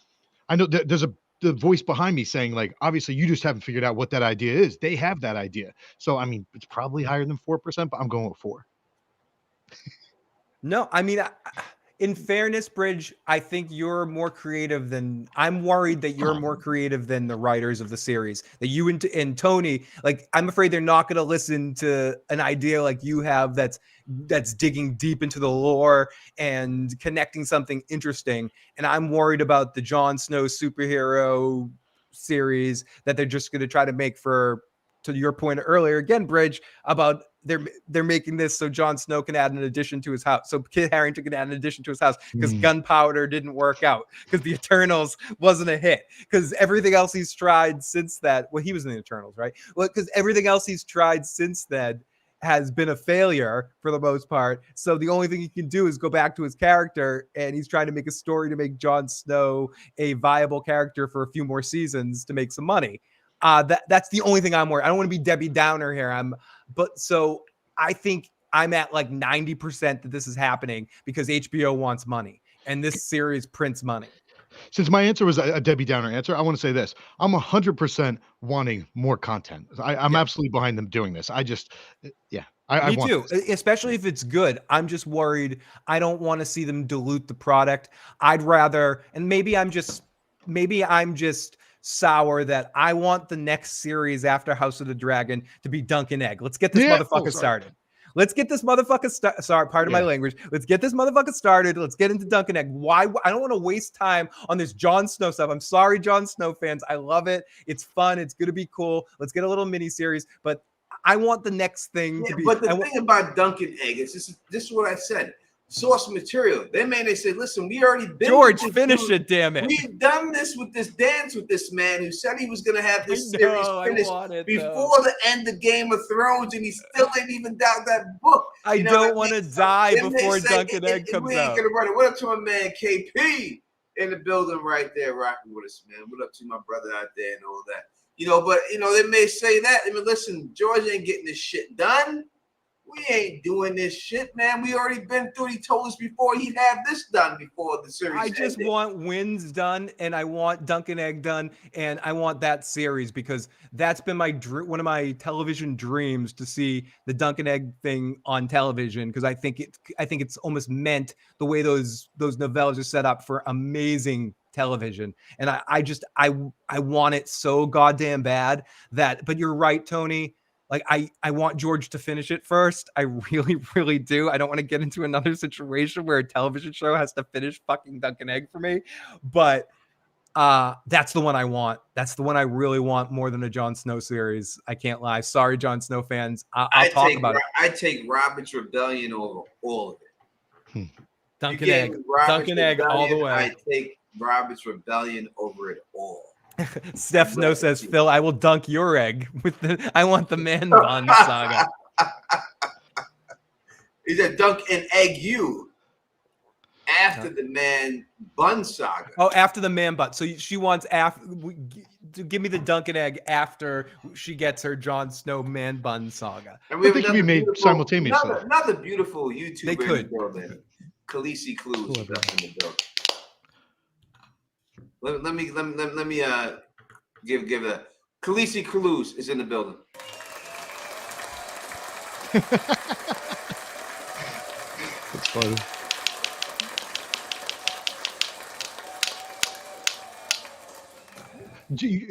I know that there's the voice behind me saying, like, obviously you just haven't figured out what that idea is. They have that idea. So, I mean, it's probably higher than 4%, but I'm going with 4. No, I mean, in fairness, Bridge, I think you're more creative than I'm worried that you're more creative than the writers of the series. That you and Tony, like, I'm afraid they're not going to listen to an idea like you have that's digging deep into the lore and connecting something interesting. And I'm worried about the Jon Snow superhero series that they're just going to try to make for, to your point earlier, again, Bridge, about they're making this so Jon Snow can add an addition to his house, so Kit Harrington can add an addition to his house because gunpowder didn't work out, because the Eternals wasn't a hit, because everything else he's tried since that. Well, he was in the Eternals, right? Well, because everything else he's tried since then has been a failure for the most part. So the only thing he can do is go back to his character, and he's trying to make a story to make Jon Snow a viable character for a few more seasons to make some money. That's the only thing I'm worried. I don't want to be Debbie Downer here. But so I think I'm at like 90% that this is happening because HBO wants money and this series prints money. Since my answer was a Debbie Downer answer, I want to say this. I'm 100% wanting more content. I'm absolutely behind them doing this. I just, I want too, this. Especially if it's good. I'm just worried. I don't want to see them dilute the product. I'd rather, and maybe I'm just sour that I want the next series after House of the Dragon to be Dunk and Egg. Let's get this motherfucker started. Let's get this motherfucker started. Pardon my language. Let's get this motherfucker started. Let's get into Dunk and Egg. Why? I don't want to waste time on this Jon Snow stuff. I'm sorry, Jon Snow fans. I love it. It's fun. It's going to be cool. Let's get a little mini series. But I want the next thing to be. But the thing about Dunk and Egg is this is what I said. Source material. They say, listen, we already been. George, finish it, damn it. We've done this with this dance with this man who said he was going to have this series finished before the end of Game of Thrones, and he still ain't even down that book. I don't want to die before Dunk and Egg comes out. What up to my man KP in the building right there, rocking with us, man? What up to my brother out there and all that? But they may say that. I mean, listen, George ain't getting this shit done. We ain't doing this shit, man. We already been through it. He told us before he'd have this done before the series. I just want wins done, and I want Dunk and Egg done, and I want that series because that's been one of my television dreams to see the Dunk and Egg thing on television, because I think it's almost meant the way those novellas are set up for amazing television, and I want it so goddamn bad that. But you're right, Tony. Like, I want George to finish it first. I really, really do. I don't want to get into another situation where a television show has to finish fucking Dunk and Egg for me. But that's the one I want. That's the one I really want more than a Jon Snow series. I can't lie. Sorry, Jon Snow fans. I'll talk about it. I take Robert's Rebellion over all of it. Dunk and Egg. Dunk and Egg all the way. I take Robert's Rebellion over it all. Steph Snow says, Phil, I will dunk your egg I want the man bun saga. He said dunk and egg you after the man bun saga. Oh, after the man bun. So she wants give me the dunk and egg after she gets her Jon Snow man bun saga. And I think it can be made simultaneously. Another beautiful YouTuber. They could. Khaleesi Clues in the building. Let me give a Khaleesi Clues is in the building. That's funny.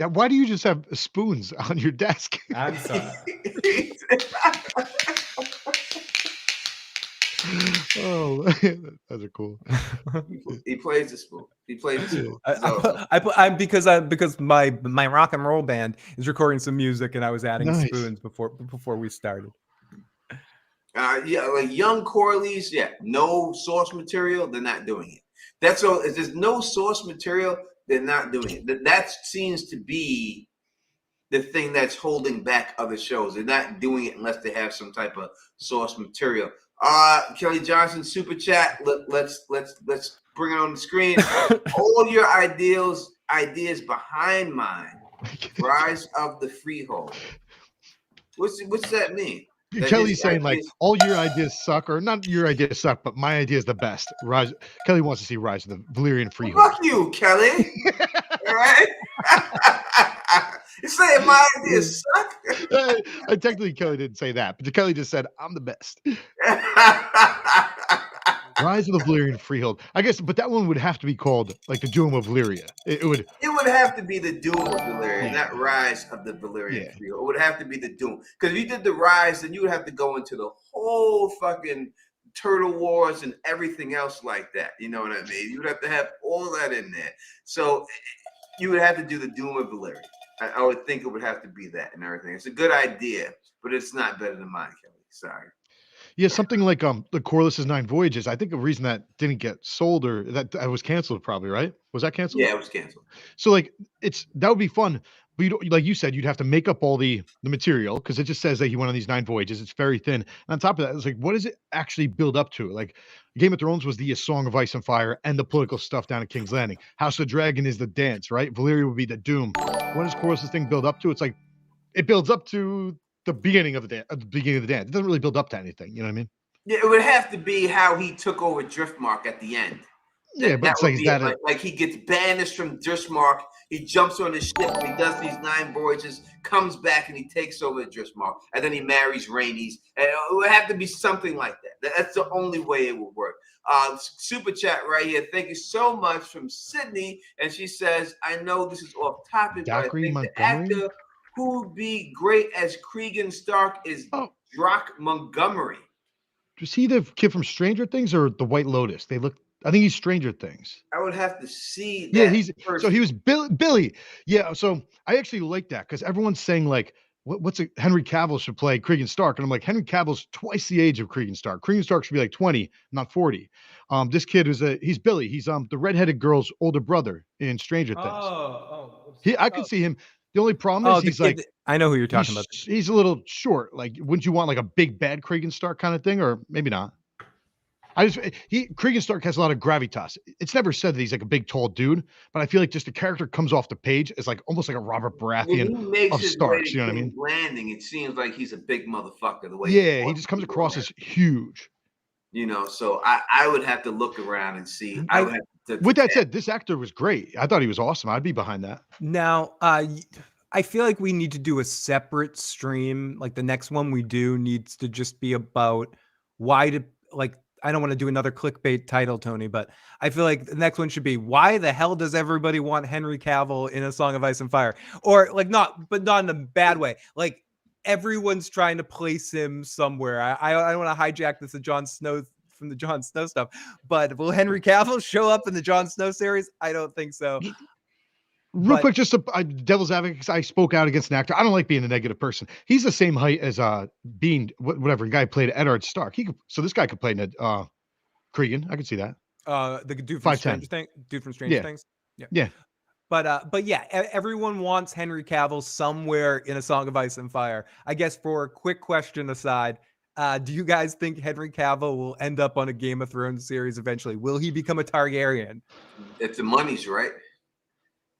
Why do you just have spoons on your desk? I'm sorry. Oh, those are cool. He plays the spoon. Because my rock and roll band is recording some music, and I was adding spoons before we started. Like young Corleys, no source material, they're not doing it. That's all. If there's no source material, they're not doing it. That seems to be the thing that's holding back other shows. They're not doing it unless they have some type of source material. Kelly Johnson super chat. Let's bring it on the screen. All your ideals ideas behind mine. Rise of the Freehold. What's that mean? That Kelly's his saying like ideas- all your ideas suck, or not your ideas suck, but my idea is the best. Rise. Kelly wants to see Rise of the Valyrian Freehold. Fuck you, Kelly. All right. You're saying my ideas suck? Technically, Kelly didn't say that, but Kelly just said, I'm the best. Rise of the Valyrian Freehold. I guess, but that one would have to be called like the Doom of Valyria. It would. It would have to be the Doom of Valyria, Yeah. not Rise of the Valyrian Yeah. Freehold. It would have to be the Doom. Because if you did the Rise, then you would have to go into the whole fucking Turtle Wars and everything else like that. You know what I mean? You would have to have all that in there. So you would have to do the Doom of Valyria. I would think it would have to be that and everything. It's a good idea, but it's not better than mine, Kelly. Sorry. Yeah, something like the Corliss's 9 Voyages. I think the reason that didn't get sold or that was canceled, probably, right? Was that canceled? Yeah, it was canceled. So like that would be fun, but you don't, like you said, you'd have to make up all the material because it just says that he went on these 9 voyages. It's very thin. And on top of that, it's like, what does it actually build up to? Like Game of Thrones was the Song of Ice and Fire and the political stuff down at King's Landing. House of Dragon is the dance, right? Valyria would be the doom. What does Corliss's thing build up to? It's like it builds up to the beginning of the dance. It doesn't really build up to anything. You know what I mean? Yeah, it would have to be how he took over Driftmark at the end. Yeah, but it's would like, be that like he gets banished from Driftmark. He jumps on his ship. He does these 9 voyages, comes back, and he takes over Driftmark. And then he marries Rhaenys. And it would have to be something like that. That's the only way it would work. Super chat right here. Thank you so much from Sydney. And she says, I know this is off topic, but I Zachary think Montgomery? the actor who would be great as Cregan Stark is Drock Montgomery. Was he the kid from Stranger Things or the White Lotus? I think he's Stranger Things. I would have to see that. Yeah, so he was Billy. Yeah, so I actually like that because everyone's saying like, Henry Cavill should play Cregan Stark, and I'm like, Henry Cavill's twice the age of Cregan Stark. Cregan Stark should be like 20, not 40. This kid he's Billy. He's the redheaded girl's older brother in Stranger Things. I could see him. The ondy problem is he's like, I know who you're talking about. He's a little short. Like, wouldn't you want like a big bad Cregan Stark kind of thing, or maybe not? Cregan Stark has a lot of gravitas. It's never said that he's like a big, tall dude, but I feel like just the character comes off the page as like almost like a Robert Baratheon of Starks. You know what I mean? Landing, it seems like he's a big motherfucker. The way he just comes across as huge. You know, so I would have to look around and see. With that said, this actor was great. I thought he was awesome. I'd be behind that. Now, I feel like we need to do a separate stream. Like the next one we do needs to just be about I don't want to do another clickbait title, Tony, but I feel like the next one should be why the hell does everybody want Henry Cavill in A Song of Ice and Fire? Or like not in a bad way. Like everyone's trying to place him somewhere. I don't want to hijack this Jon Snow from the Jon Snow stuff, but will Henry Cavill show up in the Jon Snow series? I don't think so. Real quick, just a devil's advocate, because I spoke out against an actor. I don't like being a negative person. He's the same height as being whatever guy played Eddard Stark. So this guy could play Cregan. I could see that. The dude from Stranger Things. Yeah. But yeah, everyone wants Henry Cavill somewhere in A Song of Ice and Fire. I guess for a quick question aside, do you guys think Henry Cavill will end up on a Game of Thrones series eventually? Will he become a Targaryen? If the money's right.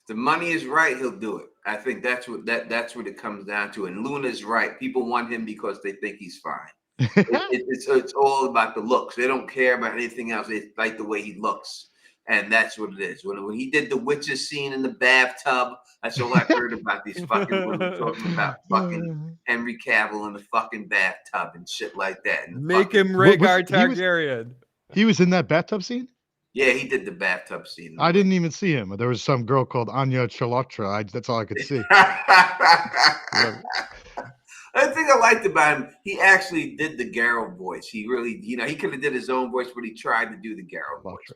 The money is right, he'll do it. I think that's what it comes down to. And Luna's right. People want him because they think he's fine. It's all about the looks. They don't care about anything else. They like the way he looks, and that's what it is. When he did the witches scene in the bathtub, that's all I heard about these fucking women talking about fucking Henry Cavill in the fucking bathtub and shit like that. And make him Rhaegar Targaryen. He was in that bathtub scene? Yeah, he did the bathtub scene. I didn't even see him. There was some girl called Anya Chalotra. That's all I could see. The thing I liked about him, he actually did the Geralt voice. He really, he could have did his own voice, but he tried to do the Geralt voice.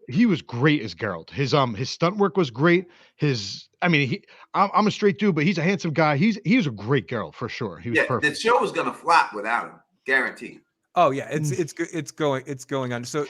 He was great as Geralt. His stunt work was great. I'm a straight dude, but he's a handsome guy. He was a great Geralt for sure. He was perfect. The show was gonna flop without him, guaranteed. Oh yeah, it's going on. So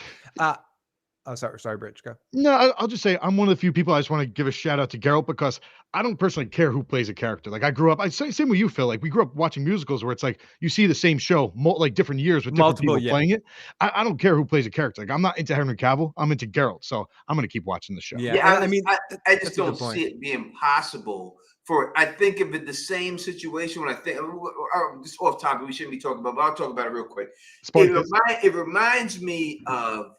Oh, sorry, Bridge. Go. No, I'll just say I'm one of the few people I just want to give a shout out to Geralt because I don't personally care who plays a character. Like I grew up, I say same with you, Phil. Like we grew up watching musicals where it's like you see the same show, like different years with different Multiple, people yeah. playing it. I don't care who plays a character. Like I'm not into Henry Cavill. I'm into Geralt, so I'm gonna keep watching the show. Yeah, Yeah, I mean, I just that's a good don't point. see it being possible for. I think of it the same situation when I think just off topic. We shouldn't be talking about, but I'll talk about it real quick. Spartacus. It reminds me of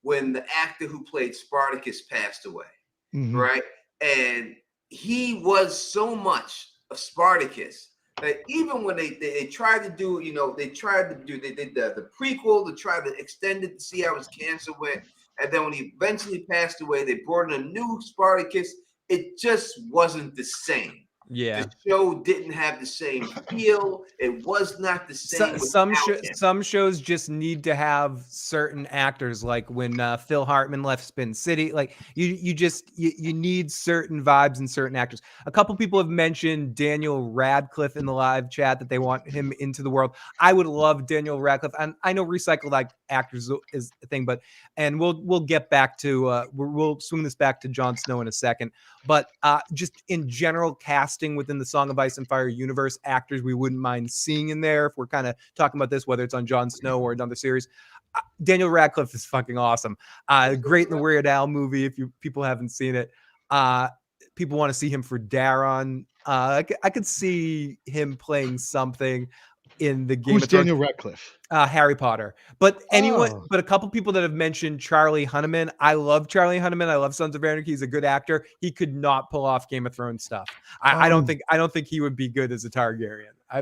when the actor who played Spartacus passed away, Mhm. right? And he was so much of Spartacus that even when they tried to do, they did the prequel to try to extend it to see how his cancer went. And then when he eventually passed away, they brought in a new Spartacus. It just wasn't the same. Yeah. The show didn't have the same feel. It was not the same. Some shows just need to have certain actors, like when Phil Hartman left Spin City. Like you need certain vibes and certain actors. A couple people have mentioned Daniel Radcliffe in the live chat that they want him into the world. I would love Daniel Radcliffe, and I know recycled like actors is a thing, and we'll get back to we'll swing this back to Jon Snow in a second. But just in general, casting within the Song of Ice and Fire universe, actors we wouldn't mind seeing in there if we're kind of talking about this, whether it's on Jon Snow or another series. Daniel Radcliffe is fucking awesome. Great in the Weird Al movie if people haven't seen it. People want to see him for Daron. I could see him playing something in the Game Who's of Thrones. Daniel Radcliffe? Harry Potter. But a couple people that have mentioned Charlie Hunnam. I love Charlie Hunnam. I love Sons of Anarchy. He's a good actor. He could not pull off Game of Thrones stuff. I don't think he would be good as a Targaryen. I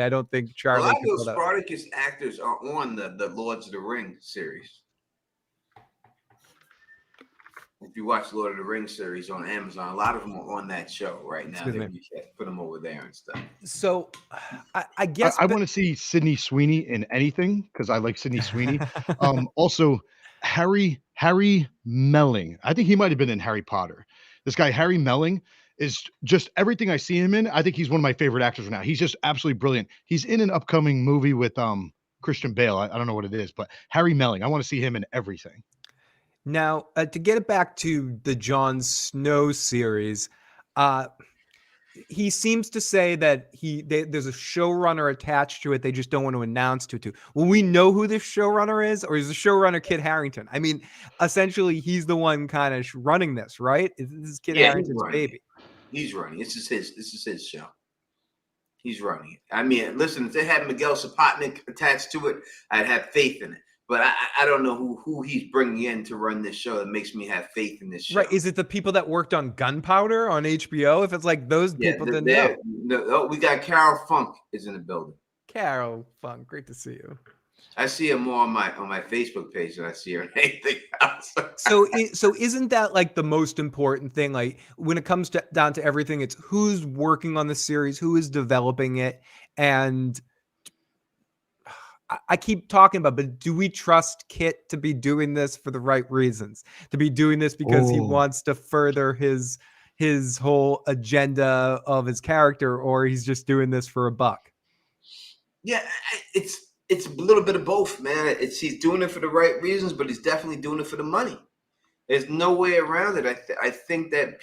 don't think Charlie. A lot of those Spartacus actors are on the Lords of the Rings series. If you watch Lord of the Rings series on Amazon, a lot of them are on that show right now. They put them over there and stuff. So I guess I want to see Sydney Sweeney in anything because I like Sydney Sweeney. Also, Harry Melling. I think he might have been in Harry Potter. This guy, Harry Melling, is just everything I see him in. I think he's one of my favorite actors right now. He's just absolutely brilliant. He's in an upcoming movie with Christian Bale. I don't know what it is, but Harry Melling. I want to see him in everything. Now, to get it back to the Jon Snow series, he seems to say that there's a showrunner attached to it. They just don't want to announce to. Well, we know who this showrunner is, or is the showrunner Kit Harrington? I mean, essentially, he's the one kind of running this, right? This is Kit Harrington's baby. He's running. This is his show. He's running it. I mean, listen, if they had Miguel Sapochnik attached to it, I'd have faith in it. But I don't know who he's bringing in to run this show that makes me have faith in this show. Right? Is it the people that worked on Gunpowder on HBO? If it's like those people, then no. We got Carol Funk is in the building. Carol Funk, great to see you. I see her more on my Facebook page than I see her in anything else. So isn't that like the most important thing? Like when it comes down to everything, it's who's working on the series, who is developing it, and I keep talking about, but do we trust Kit to be doing this for the right reasons? To be doing this because he wants to further his whole agenda of his character, or he's just doing this for a buck? Yeah, it's a little bit of both, man. He's doing it for the right reasons, but he's definitely doing it for the money. There's no way around it. I think that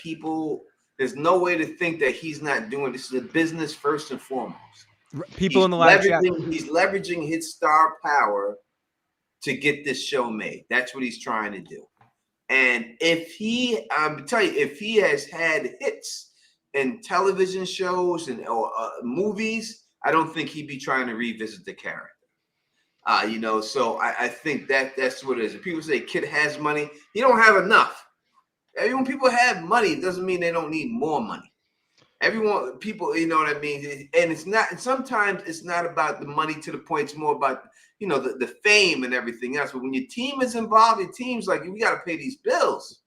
there's no way to think that he's not doing this. Is a business first and foremost. People in the live chat. He's leveraging his star power to get this show made. That's what he's trying to do. And if he has had hits in television shows and movies, I don't think he'd be trying to revisit the character. So I think that's what it is. If people say Kit has money, he don't have enough. When people have money, it doesn't mean they don't need more money. People, you know what I mean? And it's not, and sometimes it's not about the money to the point, it's more about, the fame and everything else. But when your team is involved, your team's like, we got to pay these bills.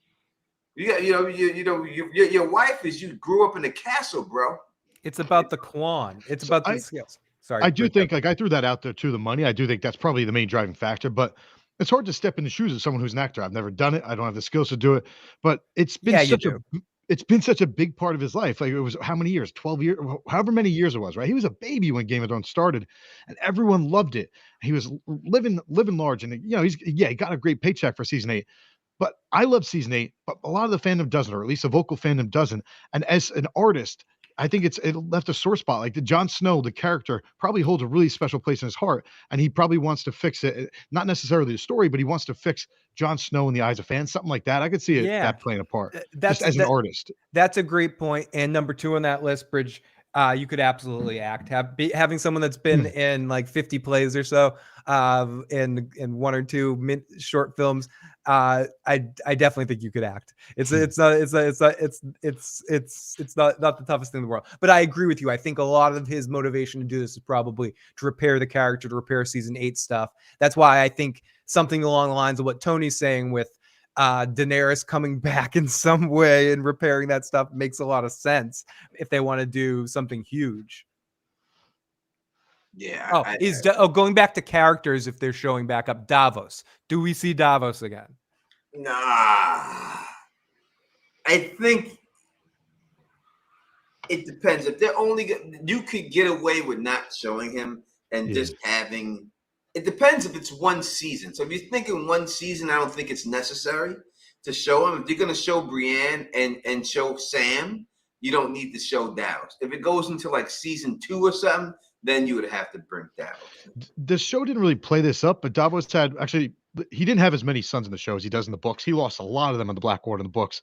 You got, your wife you grew up in a castle, bro. It's about the Quan. It's about the skills. Sorry. I do think, I threw that out there too, the money. I do think that's probably the main driving factor, but it's hard to step in the shoes of someone who's an actor. I've never done it. I don't have the skills to do it, but it's been it's been such a big part of his life. Like it was how many years? 12 years, however many years it was, right? He was a baby when Game of Thrones started and everyone loved it. He was living large and he got a great paycheck for season 8, But I love season 8, but a lot of the fandom doesn't, or at least the vocal fandom doesn't. And as an artist, I think it left a sore spot. Like the Jon Snow, the character, probably holds a really special place in his heart, and he probably wants to fix it. Not necessarily the story, but he wants to fix Jon Snow in the eyes of fans, something like that. I could see it Yeah. that playing a part, That's just as an artist. That's a great point. And number 2 on that list, Bridge, you could absolutely act. Having someone that's been in like 50 plays or so, in 1 or 2 short films, I definitely think you could act. It's not the toughest thing in the world. But I agree with you. I think a lot of his motivation to do this is probably to repair the character, to repair season 8 stuff. That's why I think something along the lines of what Tony's saying with Daenerys coming back in some way and repairing that stuff makes a lot of sense if they want to do something huge. Yeah. Going back to characters, if they're showing back up, Davos. Do we see Davos again? Nah. I think it depends. If they're you could get away with not showing him and just having. It depends if it's one season. So if you're thinking one season, I don't think it's necessary to show him. If you're going to show Brienne and show Sam, you don't need to show Davos. If it goes into like season 2 or something, then you would have to bring Davos. The show didn't really play this up, but Davos he didn't have as many sons in the show as he does in the books. He lost a lot of them in the Black Ward in the books.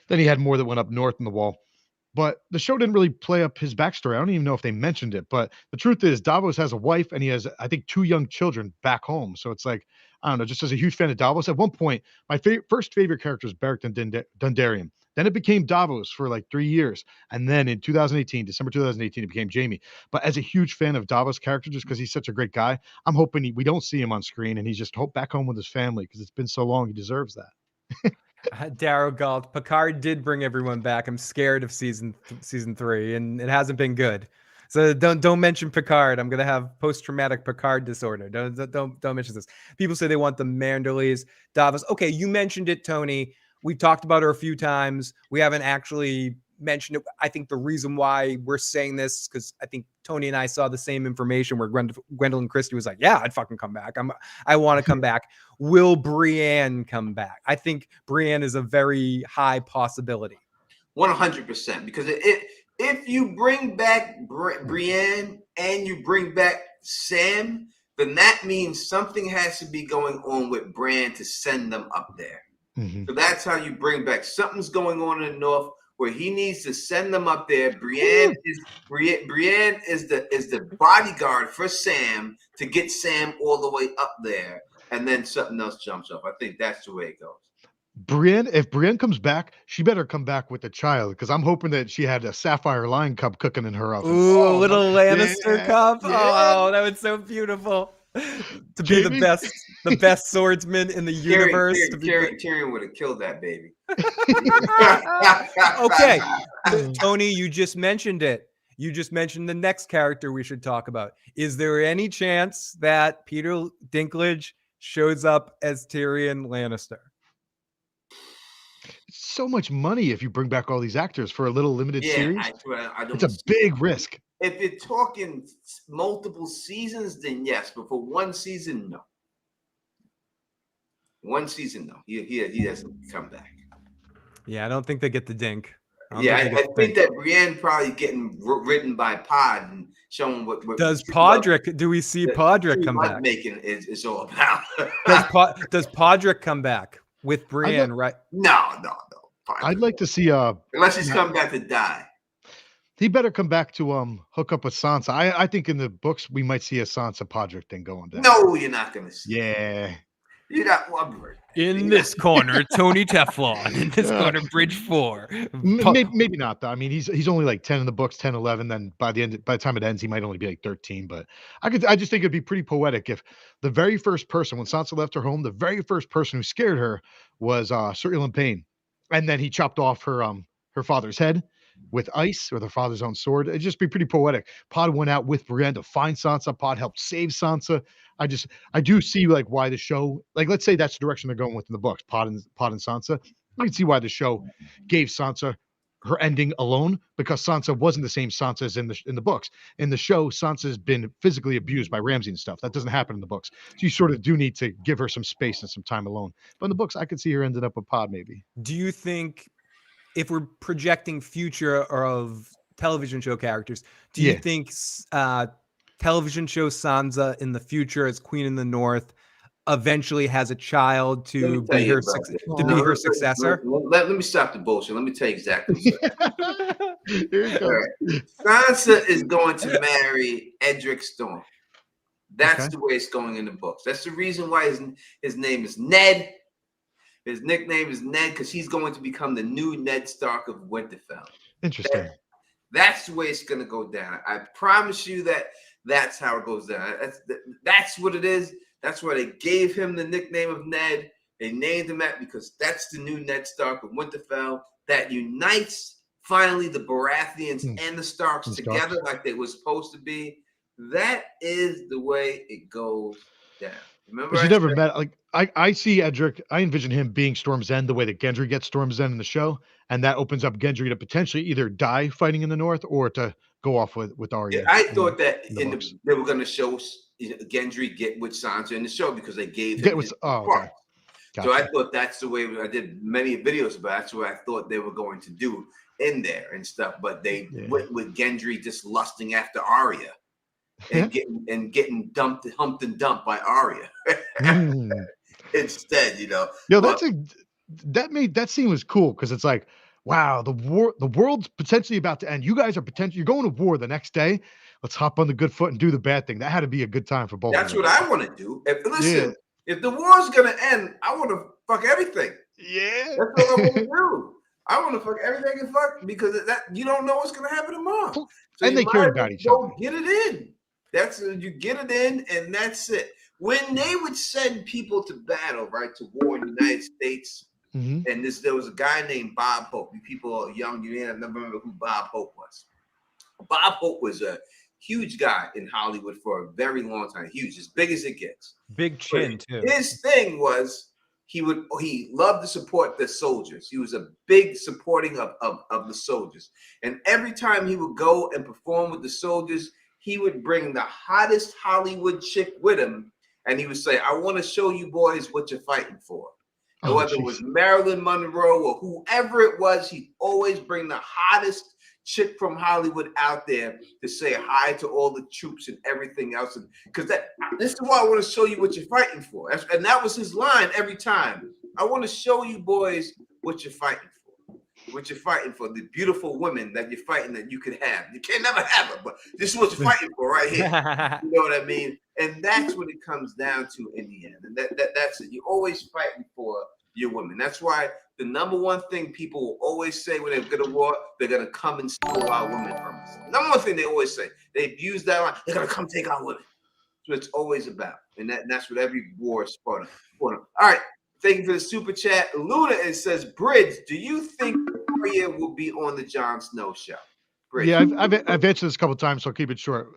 Then he had more that went up north in the Wall. But the show didn't really play up his backstory. I don't even know if they mentioned it, but the truth is Davos has a wife and he has, I think, 2 young children back home. So it's like, I don't know, just as a huge fan of Davos, at one point, my first favorite character was Beric Dondarrion. Then it became Davos for like 3 years. And then in December 2018, it became Jaime. But as a huge fan of Davos' character, just because he's such a great guy, I'm hoping we don't see him on screen and he's just back home with his family because it's been so long. He deserves that. Darrow Galt, Picard did bring everyone back. I'm scared of season 3, and it hasn't been good. So don't mention Picard. I'm gonna have post-traumatic Picard disorder. Don't mention this. People say they want the Manderleys, Davos. Okay, you mentioned it, Tony. We've talked about her a few times. We haven't actually mentioned it. I think the reason why we're saying this is because I think Tony and I saw the same information where Gwendolyn Christie was like, yeah, I'd fucking come back. I want to come back. Will Brienne come back? I think Brienne is a very high possibility. 100%. Because if you bring back Brienne and you bring back Sam, then that means something has to be going on with Bran to send them up there. Mm-hmm. So that's how you bring back. Something's going on in the north where he needs to send them up there. Brienne is the bodyguard for Sam to get Sam all the way up there, and then something else jumps up. I think that's the way it goes. If Brienne comes back, she better come back with a child because I'm hoping that she had a sapphire lion cub cooking in her oven. Ooh, little Lannister cub. Yeah. Oh, that was so beautiful. To be the best swordsman in the universe. Tyrion would have killed that baby. Okay, Tony, you just mentioned it. You just mentioned the next character we should talk about. Is there any chance that Peter Dinklage shows up as Tyrion Lannister? So much money if you bring back all these actors for a little limited series. It's a big risk. If you're talking multiple seasons, then yes. But for one season, no. One season, no. He doesn't come back. Yeah, I don't think they get the dink. I think that Brienne probably getting ridden by Pod and showing what does Podrick. Do we see Podrick come back? Making is all about. Does Podrick come back with Brienne? Right? No. I'd like to see unless he's come back to die. He better come back to hook up with Sansa. I think in the books we might see a Sansa Podrick thing going down. No, you're not going to see. Yeah. You're not one. In this corner, Tony Teflon. In this corner, Bridge 4. Maybe not though. I mean, he's only like 10 in the books, 10, 11. Then by the time it ends, he might only be like 13. But I just think it'd be pretty poetic if the very first person, when Sansa left her home, the very first person who scared her was Sir Ilan Payne, and then he chopped off her father's head with ice with her father's own sword. It'd just be pretty poetic. Pod went out with Brienne to find Sansa. Pod helped save Sansa. I do see like why the show, like let's say that's the direction they're going with in the books, Pod and Sansa. I can see why the show gave Sansa her ending alone, because Sansa wasn't the same Sansa as in the books. In the show, Sansa's been physically abused by Ramsay and stuff. That doesn't happen in the books. So you sort of do need to give her some space and some time alone. But in the books, I could see her ended up with Pod maybe. Do you think, if we're projecting future of television show characters, do you think television show Sansa in the future as Queen in the North eventually has a child to be her successor? Let me stop the bullshit. Let me tell you exactly. Here it goes. Sansa is going to marry Edric Storm. That's the way it's going in the books. That's the reason why his name is Ned. His nickname is Ned because he's going to become the new Ned Stark of Winterfell. Interesting. That's the way it's going to go down. I promise you that's how it goes down. That's what it is. That's why they gave him the nickname of Ned. They named him that because that's the new Ned Stark of Winterfell that unites finally the Baratheons and the Starks together like they were supposed to be. That is the way it goes down. Remember, but you never met, like, I see Edric, I envision him being Storm's End the way that Gendry gets Storm's End in the show, and that opens up Gendry to potentially either die fighting in the North or to go off with Arya. Yeah, I thought that they were going to show Gendry get with Sansa in the show because they gave him his part. Gotcha. So I thought that's the way I did many videos about. That's what I thought they were going to do in there and stuff. But they went with Gendry just lusting after Arya and getting humped and dumped by Arya instead. You know, that scene was cool because it's like, wow, the world's potentially about to end. You guys are you're going to war the next day. Let's hop on the good foot and do the bad thing. That had to be a good time for both. That's what I want to do. If the war's gonna end, I want to fuck everything. Yeah, that's what I want to do. I want to fuck everything and fuck because that you don't know what's gonna happen tomorrow. So and they cared about each other. Get it in. You get it in, and that's it. When they would send people to battle, right, to war in the United States. And there was a guy named Bob Hope. You people are young, you ain't never remember who Bob Hope was. Bob Hope was a huge guy in Hollywood for a very long time. Huge, as big as it gets. Big chin too. His thing was he loved to support the soldiers. He was a big supporting of the soldiers. And every time he would go and perform with the soldiers, he would bring the hottest Hollywood chick with him. And he would say, I want to show you boys what you're fighting for. And whether it was Marilyn Monroe or whoever it was, he'd always bring the hottest chick from Hollywood out there to say hi to all the troops and everything else. Because this is why I want to show you what you're fighting for. And that was his line every time. I want to show you boys what you're fighting for. What you're fighting for, the beautiful women that you're fighting that you could have. You can't never have her, but this is what you're fighting for right here. You know what I mean? And that's what it comes down to in the end. And that's it. You're always fighting for your women. That's why the number one thing people will always say when they go to war, they're going to come and steal our women from us. Number one thing they always say. They've used that line. They're going to come take our women. That's what it's always about. And that's what every war is part of. All right. Thank you for the super chat. Luna, it says, Bridge, do you think Arya will be on the Jon Snow show? Bridge. Yeah, I've answered this a couple of times, so I'll keep it short.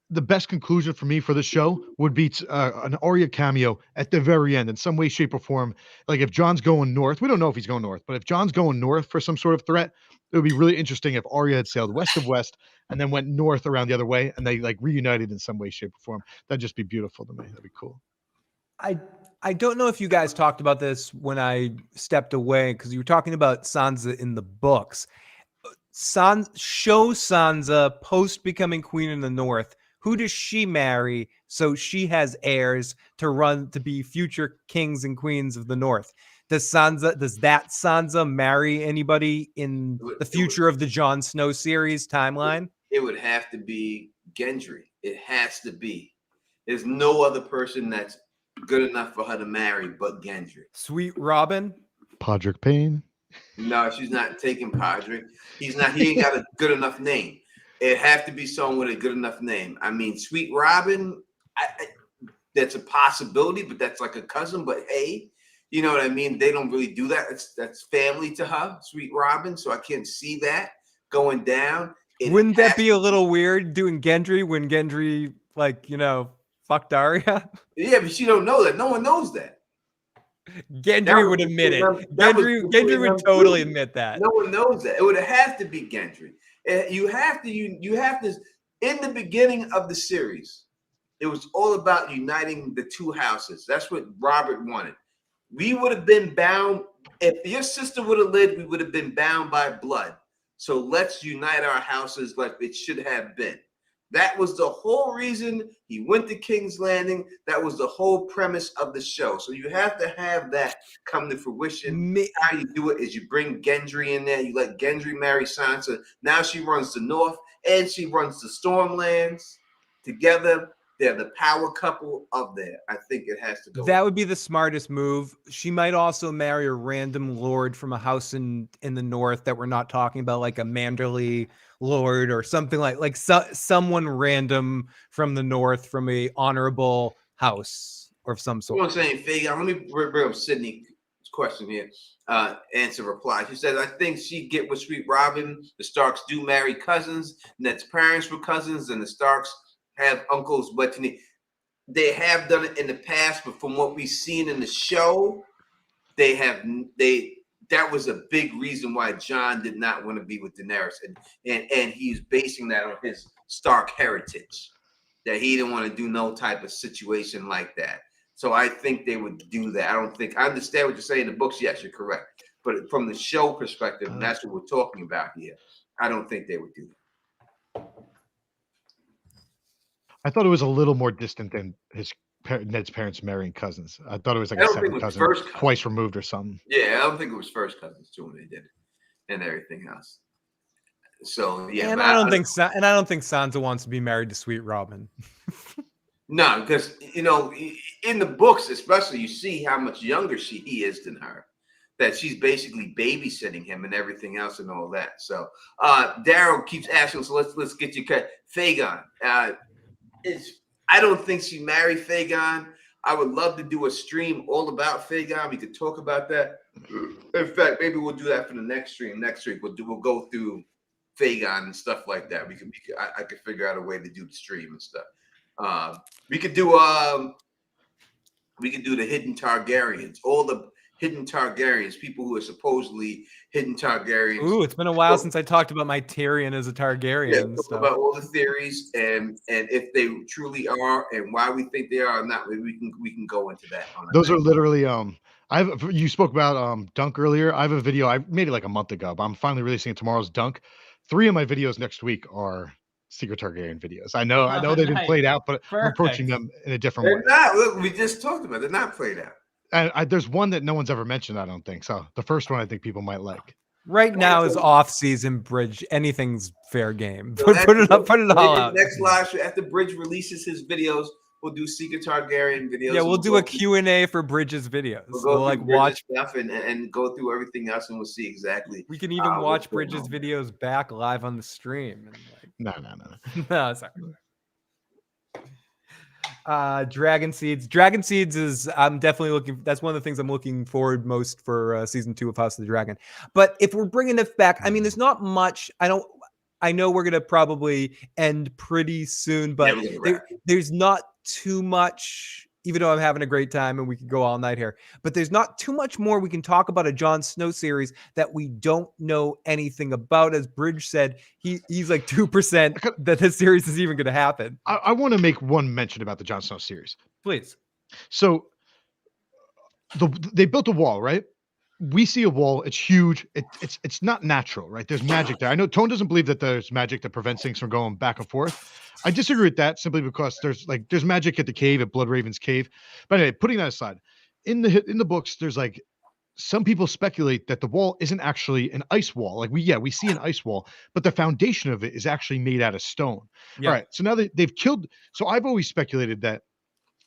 The best conclusion for me for the show would be an Arya cameo at the very end in some way, shape, or form. Like if Jon's going north, we don't know if he's going north, but if Jon's going north for some sort of threat, it would be really interesting if Arya had sailed west of west and then went north around the other way and they like reunited in some way, shape, or form. That'd just be beautiful to me. That'd be cool. I don't know if you guys talked about this when stepped away because you were talking about Sansa in the books. Show Sansa post becoming queen in the North. Who does she marry so she has heirs to be future kings and queens of the North? Does that Sansa marry anybody in the future of the Jon Snow series timeline? It would have to be Gendry. It has to be. There's no other person that's good enough for her to marry but Gendry. Sweet Robin? Podrick Payne? No, she's not taking Podrick. He ain't got a good enough name. It have to be someone with a good enough name. I mean, Sweet Robin, that's a possibility, but that's like a cousin. But hey, you know what I mean? They don't really do that. That's family to her, Sweet Robin. So I can't see that going down. Wouldn't that be a little weird doing Gendry when Gendry, fucked Arya? Yeah, but she don't know that. No one knows that. Gendry would admit it. That was Gendry would totally admit that. No one knows that. It would have to be Gendry. You have to. In the beginning of the series, it was all about uniting the two houses. That's what Robert wanted. We would have been bound. If your sister would have lived, we would have been bound by blood. So let's unite our houses like it should have been. That was the whole reason he went to King's Landing. That was the whole premise of the show. So you have to have that come to fruition. How you do it is you bring Gendry in there. You let Gendry marry Sansa. Now she runs the North and she runs the Stormlands. Together, they're the power couple of there. I think it has to go. That would be the smartest move. She might also marry a random lord from a house in the North that we're not talking about, like a Manderley lord or something like someone random from the North from a honorable house or of some sort. I'm saying, Fagan, let me bring up Sydney's question here. Answer reply. She says, I think she get with Sweet Robin. The Starks do marry cousins. Ned's parents were cousins, and the Starks have uncles, but they have done it in the past. But from what we've seen in the show, that was a big reason why Jon did not want to be with Daenerys, and he's basing that on his Stark heritage, that he didn't want to do no type of situation like that. So I think they would do that. I understand what you're saying in the books. Yes, you're correct. But from the show perspective, and that's what we're talking about here, I don't think they would do that. I thought it was a little more distant than Ned's parents marrying cousins. I thought it was like a second cousin, twice removed or something. Yeah, I don't think it was first cousins too when they did it, and everything else. So yeah, and I don't think Sansa wants to be married to Sweet Robin. No, because in the books, especially, you see how much younger he is than her. That she's basically babysitting him and everything else and all that. So Daryl keeps asking, so let's get you cut. Fagon. I don't think she married Fagon. I would love to do a stream all about Fagon. We could talk about that. In fact, maybe we'll do that for the next stream. Next week we'll go through Fagon and stuff like that. I could figure out a way to do the stream and stuff. We could do the hidden Targaryens, all the hidden Targaryens, people who are supposedly hidden Targaryens. Ooh, it's been a while since I talked about my Tyrion as a Targaryen. Yeah, talk about all the theories and if they truly are and why we think they are or not. Maybe we can go into that. Those are literally you spoke about Dunk earlier. I have a video. I made it like a month ago, but I'm finally releasing it tomorrow's Dunk. 3 of my videos next week are Secret Targaryen videos. I know they've been played out, but I'm approaching them in a different way. They're not. Look, we just talked about it. They're not played out. And there's one that no one's ever mentioned, I don't think. So the first one I think people might like. Right now is off-season Bridge. Anything's fair game. Put it all out. Next live show after Bridge releases his videos, we'll do Secret Targaryen videos. Yeah, we'll do a Q&A for Bridge's videos. We'll like watch stuff and go through everything else, and we'll see exactly. We can even watch Bridge's videos back live on the stream. No. No, sorry. Dragon Seeds is I'm definitely looking. That's one of the things I'm looking forward most for season 2 of House of the Dragon. But if we're bringing it back, I mean, there's not much. I know we're gonna probably end pretty soon, but there's not too much. Even though I'm having a great time and we could go all night here, but there's not too much more we can talk about a Jon Snow series that we don't know anything about. As Bridge said, he's like 2% that this series is even going to happen. I want to make one mention about the Jon Snow series. Please. So they built a wall, right? We see a wall. It's huge. It's not natural, right? There's magic there. I know Tone doesn't believe that there's magic that prevents things from going back and forth. I disagree with that simply because there's magic at the cave, at Bloodraven's cave. But anyway, putting that aside, in the books, there's like some people speculate that the wall isn't actually an ice wall. Like we see an ice wall, but the foundation of it is actually made out of stone. Yeah. All right. So now they've killed. So I've always speculated that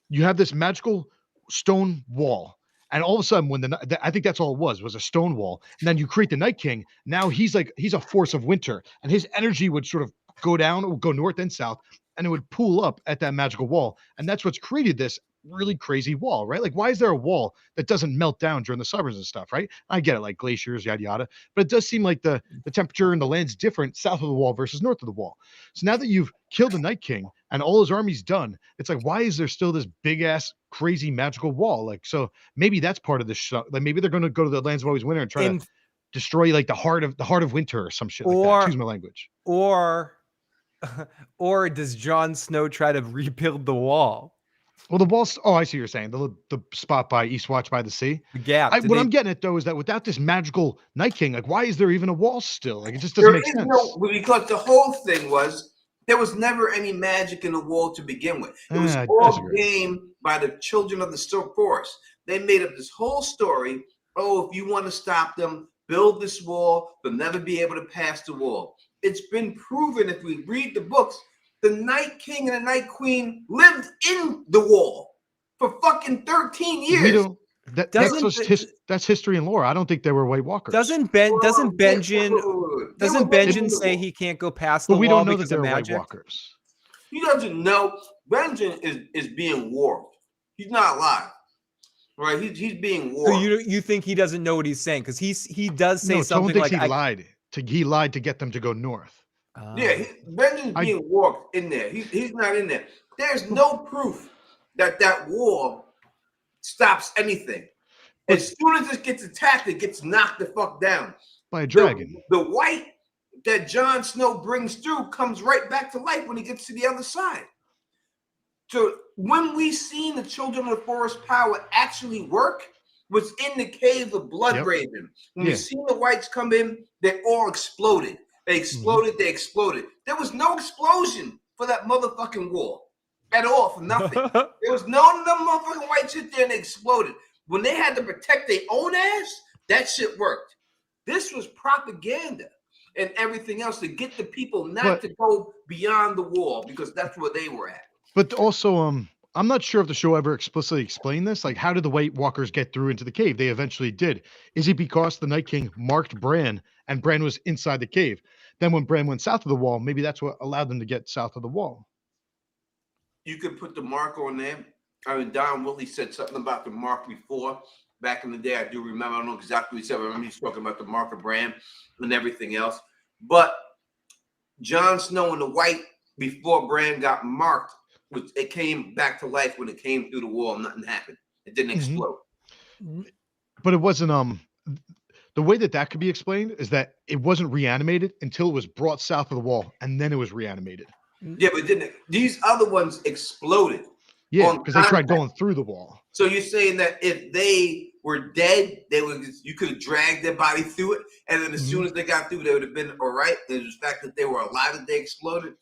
you have this magical stone wall. And all of a sudden, when I think that's all it was a stone wall. And then you create the Night King. Now he's a force of winter, and his energy would sort of go down, or go north and south, and it would pool up at that magical wall. And that's what's created this really crazy wall, right? Like, why is there a wall that doesn't melt down during the summers and stuff, right? I get it, like glaciers, yada yada, but it does seem like the temperature and the land's different south of the wall versus north of the wall. So now that you've killed the Night King and all his army's done, it's like, why is there still this big ass crazy magical wall? Like, so maybe that's part of the show. Like, maybe they're going to go to the lands of always winter and try to destroy like the heart of winter or some shit like that. Choose my language. Or does Jon Snow try to rebuild the wall? Well, the walls. Oh, I see what you're saying. The spot by Eastwatch by the sea. The gap. I'm getting at though is that without this magical Night King, like, why is there even a wall still? Like, it just doesn't make sense. Because the whole thing was there was never any magic in the wall to begin with. It was all gained by the children of the forest. They made up this whole story. Oh, if you want to stop them, build this wall. They'll never be able to pass the wall. It's been proven if we read the books. The Night King and the Night Queen lived in the wall for fucking 13 years. We don't, that's history and lore. I don't think they were White Walkers. Doesn't Benjen say he can't go past the wall? We don't know because that they're magic? White Walkers. He doesn't know. Benjen is being warped. He's not alive. Right? He's being warped. So you think he doesn't know what he's saying? Because he does say something like he lied to get them to go north. Yeah, Benjen's being warped in there. He's not in there. There's no proof that wall stops anything. As soon as it gets attacked, it gets knocked the fuck down by a dragon. The white that Jon Snow brings through comes right back to life when he gets to the other side. So when we seen the Children of the Forest power actually work was in the Cave of Blood Raven. When we seen the whites come in, they all exploded. They exploded. They exploded. There was no explosion for that motherfucking wall at all, for nothing. There was no motherfucking white shit there and they exploded. When they had to protect their own ass, that shit worked. This was propaganda and everything else to get the people not to go beyond the wall because that's where they were at. But also, I'm not sure if the show ever explicitly explained this. Like, how did the White Walkers get through into the cave? They eventually did. Is it because the Night King marked Bran and Bran was inside the cave? Then when Bran went south of the wall, maybe that's what allowed them to get south of the wall. You could put the mark on there. I mean, Don Whitley said something about the mark before. Back in the day, I do remember. I don't know exactly what he said. I remember he's talking about the mark of Bran and everything else. But Jon Snow and the White, before Bran got marked, it came back to life when it came through the wall. Nothing happened. It didn't explode. But it wasn't the way that could be explained is that it wasn't reanimated until it was brought south of the wall, and then it was reanimated. Yeah, but didn't these other ones exploded? Yeah, because they tried going through the wall. So you're saying that if they were dead, you could have dragged their body through it, and then as soon as they got through, they would have been all right. There's the fact that they were alive that they exploded.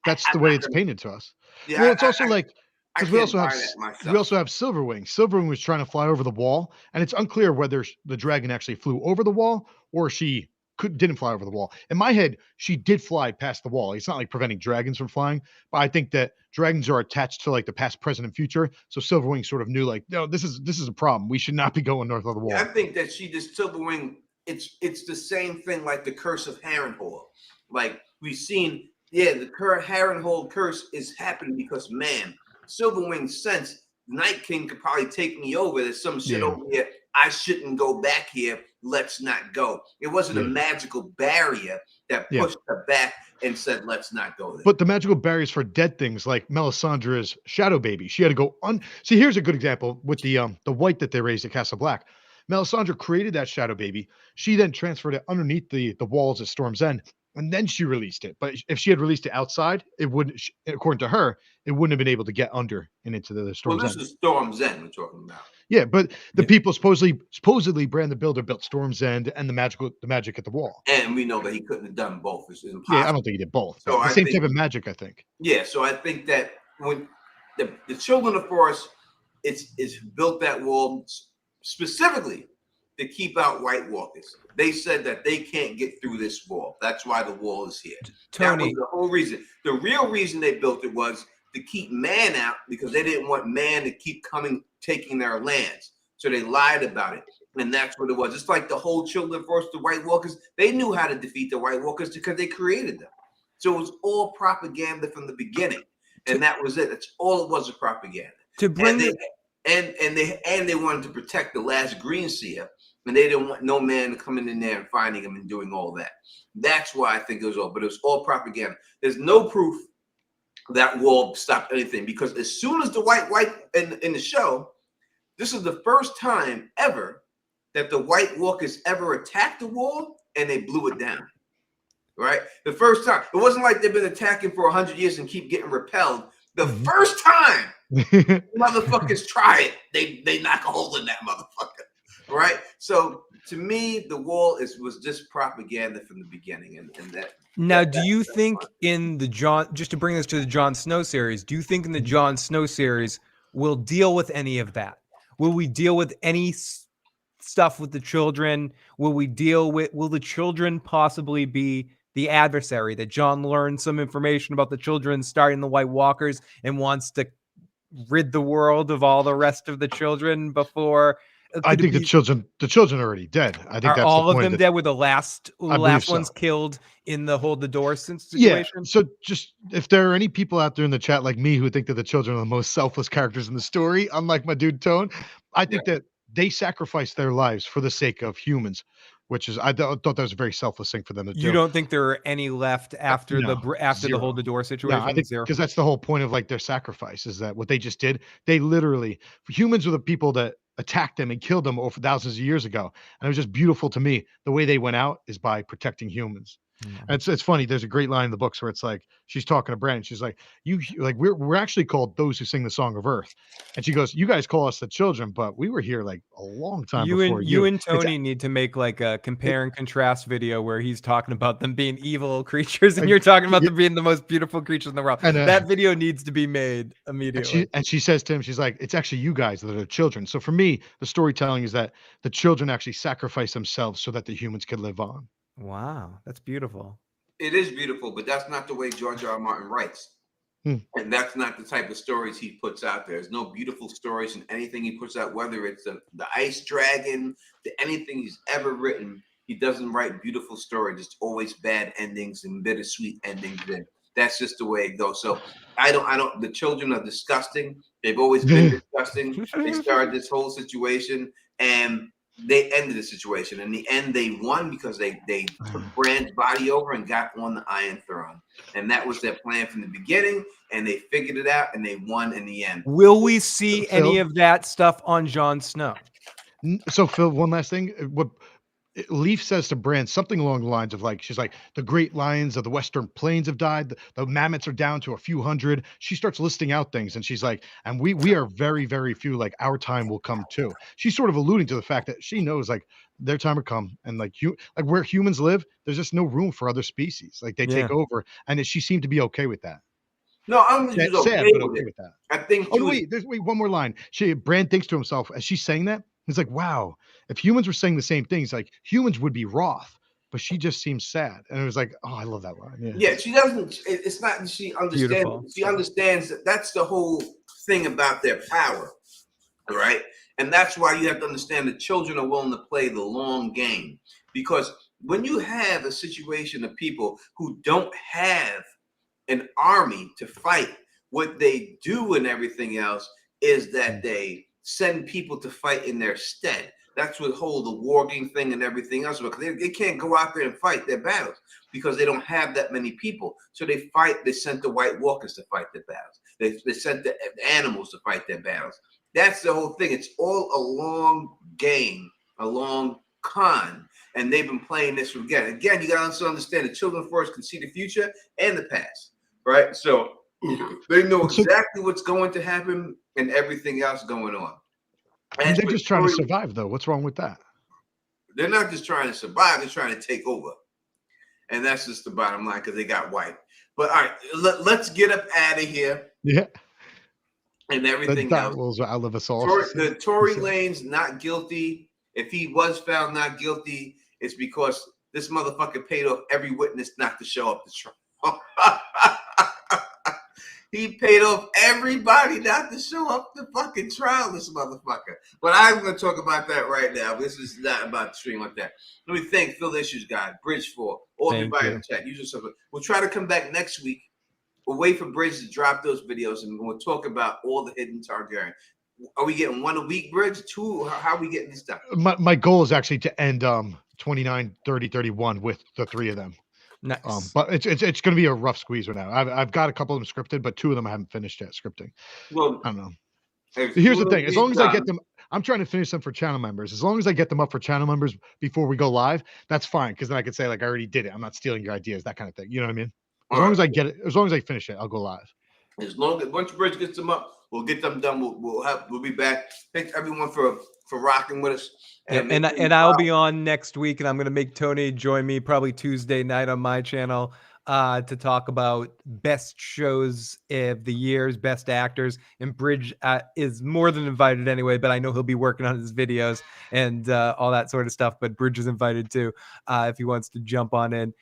That's the way it's painted to us. Yeah, well, it's also like because we also have Silverwing. Silverwing was trying to fly over the wall, and it's unclear whether the dragon actually flew over the wall or she didn't fly over the wall. In my head, she did fly past the wall. It's not like preventing dragons from flying, but I think that dragons are attached to like the past, present, and future. So Silverwing sort of knew like, no, this is a problem. We should not be going north of the wall. Yeah, I think that Silverwing. It's the same thing like the curse of Harrenhal. Like we've seen. Yeah, the Harrenhal curse is happening because, man, Silverwing sense Night King could probably take me over. There's some shit over here. I shouldn't go back here. Let's not go. It wasn't a magical barrier that pushed her back and said, let's not go there. But the magical barriers for dead things like Melisandre's shadow baby, she had to go See, here's a good example with the white that they raised at Castle Black. Melisandre created that shadow baby. She then transferred it underneath the walls at Storm's End. And then she released it. But if she had released it outside, it wouldn't, according to her, it wouldn't have been able to get under and into the Storm's End. Well, this is Storm's End we're talking about. Yeah, but the people supposedly Bran the Builder built Storm's End and the magic at the wall. And we know that he couldn't have done both. It's impossible. Yeah, I don't think he did both. So the same type of magic, I think. Yeah, so I think that when the Children of the Forest, it's built that wall specifically to keep out White Walkers. They said that they can't get through this wall. That's why the wall is here. That was the whole reason. The real reason they built it was to keep man out because they didn't want man to keep coming, taking their lands. So they lied about it. And that's what it was. It's like the whole Children of the Forest, the White Walkers, they knew how to defeat the White Walkers because they created them. So it was all propaganda from the beginning. And that was it. That's all it was, propaganda. To bring and they wanted to protect the last green seer, and they didn't want no man coming in there and finding him and doing all that. That's why I think it was all, but it was all propaganda. There's no proof that wall stopped anything, because as soon as the white in the show, this is the first time ever that the White Walkers ever attacked the wall and they blew it down. Right? The first time. It wasn't like they've been attacking for 100 years and keep getting repelled. The first time motherfuckers try it, they knock a hole in that motherfucker. Right? So to me, the wall was just propaganda from the beginning. And that. Now, do you think in the just to bring this to the Jon Snow series, do you think in the Jon Snow series we'll deal with any of that? Will we deal with any stuff with the children? Will the children possibly be the adversary, that Jon learned some information about the children starting the White Walkers and wants to rid the world of all the rest of the children before? I think the children are already dead. I think that's all the of point them dead. Were the last ones killed in the hold the door situation? Yeah. So just if there are any people out there in the chat like me who think that the children are the most selfless characters in the story, unlike my dude Tone, I think that they sacrificed their lives for the sake of humans, which is I thought that was a very selfless thing for them to do. You don't think there are any left after No, the hold the door situation? No, I think because that's the whole point of like their sacrifice, is that what they just did. They literally, humans were the people that attacked them and killed them over thousands of years ago, and it was just beautiful to me. The way they went out is by protecting humans. And it's funny. There's a great line in the books where it's like she's talking to Bran. She's like, we're actually called those who sing the Song of Earth," and she goes, "You guys call us the children, but we were here like a long time before you." You and Tony need to make like a compare and contrast video where he's talking about them being evil creatures and you're talking about them being the most beautiful creatures in the world. And that video needs to be made immediately. And she says to him, she's like, "It's actually you guys that are children." So for me, the storytelling is that the children actually sacrifice themselves so that the humans could live on. Wow, that's beautiful. It is beautiful, but that's not the way George R. R. Martin writes. And that's not the type of stories he puts out there. There's no beautiful stories in anything he puts out, whether it's the Ice Dragon, anything he's ever written. He doesn't write beautiful stories. It's always bad endings and bittersweet endings. And that's just the way it goes. So the children are disgusting. They've always been disgusting. They started this whole situation and they ended the situation. In the end, they won because they took Bran's body over and got on the Iron Throne. And that was their plan from the beginning. And they figured it out and they won in the end. Will we see any of that stuff on Jon Snow? So Phil, one last thing. What Leaf says to Bran something along the lines of like, she's like, the great lions of the Western Plains have died. The mammoths are down to a few hundred. She starts listing out things and she's like, and we are very, very few, like our time will come too. She's sort of alluding to the fact that she knows like their time will come and like where humans live, there's just no room for other species. Like they take over, and she seemed to be okay with that. No, I'm just okay with that. I think. Oh wait, there's one more line. Bran thinks to himself as she's saying that. He's like, wow, if humans were saying the same things, like humans would be wroth, but she just seems sad. And it was like, oh, I love that line. Yeah, she doesn't, it's not, she understands. Beautiful. She understands that that's the whole thing about their power, right? And that's why you have to understand the children are willing to play the long game. Because when you have a situation of people who don't have an army to fight, what they do and everything else is that they send people to fight in their stead. That's what hold the warging thing and everything else, because they can't go out there and fight their battles because they don't have that many people. So they fight. They sent the White Walkers to fight their battles. They sent the animals to fight their battles. That's the whole thing. It's all a long game, a long con, and they've been playing this from again. Again, you got to also understand the children first can see the future and the past, right? So they know exactly what's going to happen and everything else going on. And they're just trying to survive, though. What's wrong with that? They're not just trying to survive; they're trying to take over, and that's just the bottom line because they got wiped. But all right, let's get up out of here. Yeah, and everything else. Will outlive us all. The Tory Lane's not guilty. If he was found not guilty, it's because this motherfucker paid off every witness not to show up to trial. He paid off everybody not to show up to fucking trial, this motherfucker. But I'm going to talk about that right now. This is not about the stream like that. Let me thank Phil Issues Guy, Bridge 4, all everybody in the chat. We'll try to come back next week we'll wait for Bridge to drop those videos, and we'll talk about all the hidden Targaryen. Are we getting 1 a week, Bridge? 2? How are we getting this done? My goal is actually to end 29, 30, 31 with the 3 of them. Nice. But it's going to be a rough squeeze right now. I've got a couple of them scripted, but 2 of them I haven't finished yet scripting. Well, I don't know. Here's the thing: as long as I get them, I'm trying to finish them for channel members. As long as I get them up for channel members before we go live, that's fine. Because then I could say like I already did it. I'm not stealing your ideas, that kind of thing. You know what I mean? As long as I get it, as long as I finish it, I'll go live. As long as once Bridge gets them up, we'll get them done. We'll be back. Thanks everyone for rocking with us. And I'll be on next week, and I'm going to make Tony join me probably Tuesday night on my channel to talk about best shows of the year's best actors. And Bridge is more than invited anyway, but I know he'll be working on his videos and all that sort of stuff. But Bridge is invited too if he wants to jump on in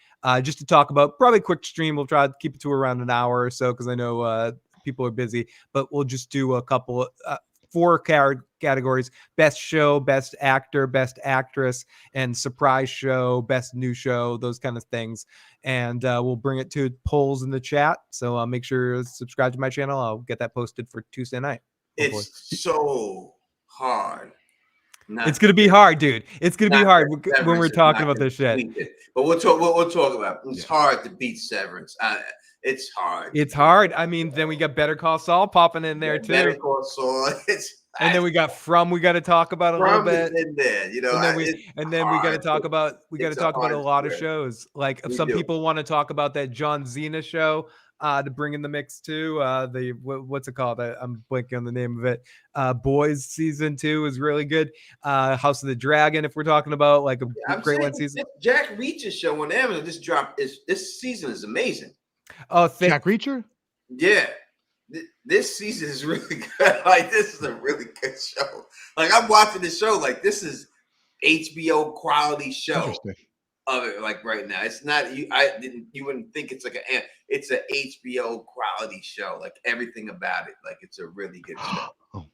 just to talk about probably a quick stream. We'll try to keep it to around an hour or so because I know people are busy, but we'll just do a couple 4 categories: best show, best actor, best actress, and surprise show, best new show, those kind of things. And we'll bring it to polls in the chat. So make sure you subscribe to my channel. I'll get that posted for Tuesday night. Hopefully. It's so hard. It's gonna be hard, dude. It's gonna be hard when we're talking about this shit. But we'll talk about it. It's hard to beat Severance. It's hard. It's hard. I mean, then we got Better Call Saul popping in there too. Better Call Saul. And then we got From. We got to talk about a little bit. In there, you know. And then we got to talk about a lot of shows. Like if some people want to talk about that John Cena show to bring in the mix too. What's it called? I'm blanking on the name of it. Boys season 2 is really good. House of the Dragon, if we're talking about like a great one season. Jack Reacher's show on Amazon just dropped. This season is amazing. Oh, Jack Reacher? Yeah. This season is really good. Like, this is a really good show. Like, I'm watching this show. Like, this is HBO quality show of it. Like right now, it's not. You wouldn't think it's like it's an HBO quality show. Like everything about it. Like it's a really good show.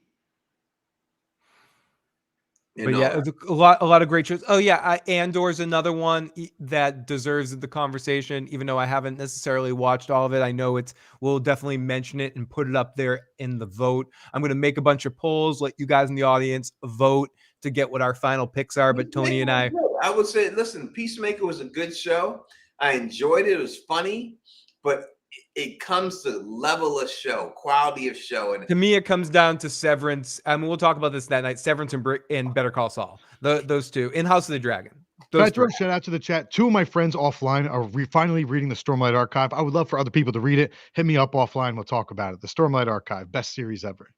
But yeah, a lot of great shows. Oh yeah, Andor's another one that deserves the conversation, even though I haven't necessarily watched all of it. I know we'll definitely mention it and put it up there in the vote. I'm going to make a bunch of polls, let you guys in the audience vote to get what our final picks are. But Tony and I would say, listen, Peacemaker was a good show. I enjoyed it. It was funny, but it comes to level of show, quality of show. And to me, it comes down to Severance. I mean, we'll talk about this that night. Severance and Better Call Saul. Those two. In House of the Dragon. Can I throw a shout out to the chat? 2 of my friends offline are finally reading the Stormlight Archive. I would love for other people to read it. Hit me up offline. We'll talk about it. The Stormlight Archive. Best series ever.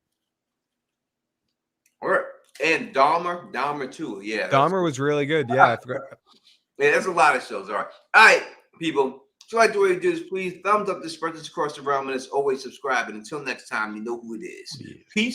All right. And Dahmer too. Yeah. Dahmer was really good. Yeah. I forgot. Yeah, there's a lot of shows. All right, people. If you like the way you do this, please thumbs up this, spread this across the realm, and as always, subscribe. And until next time, you know who it is. Peace.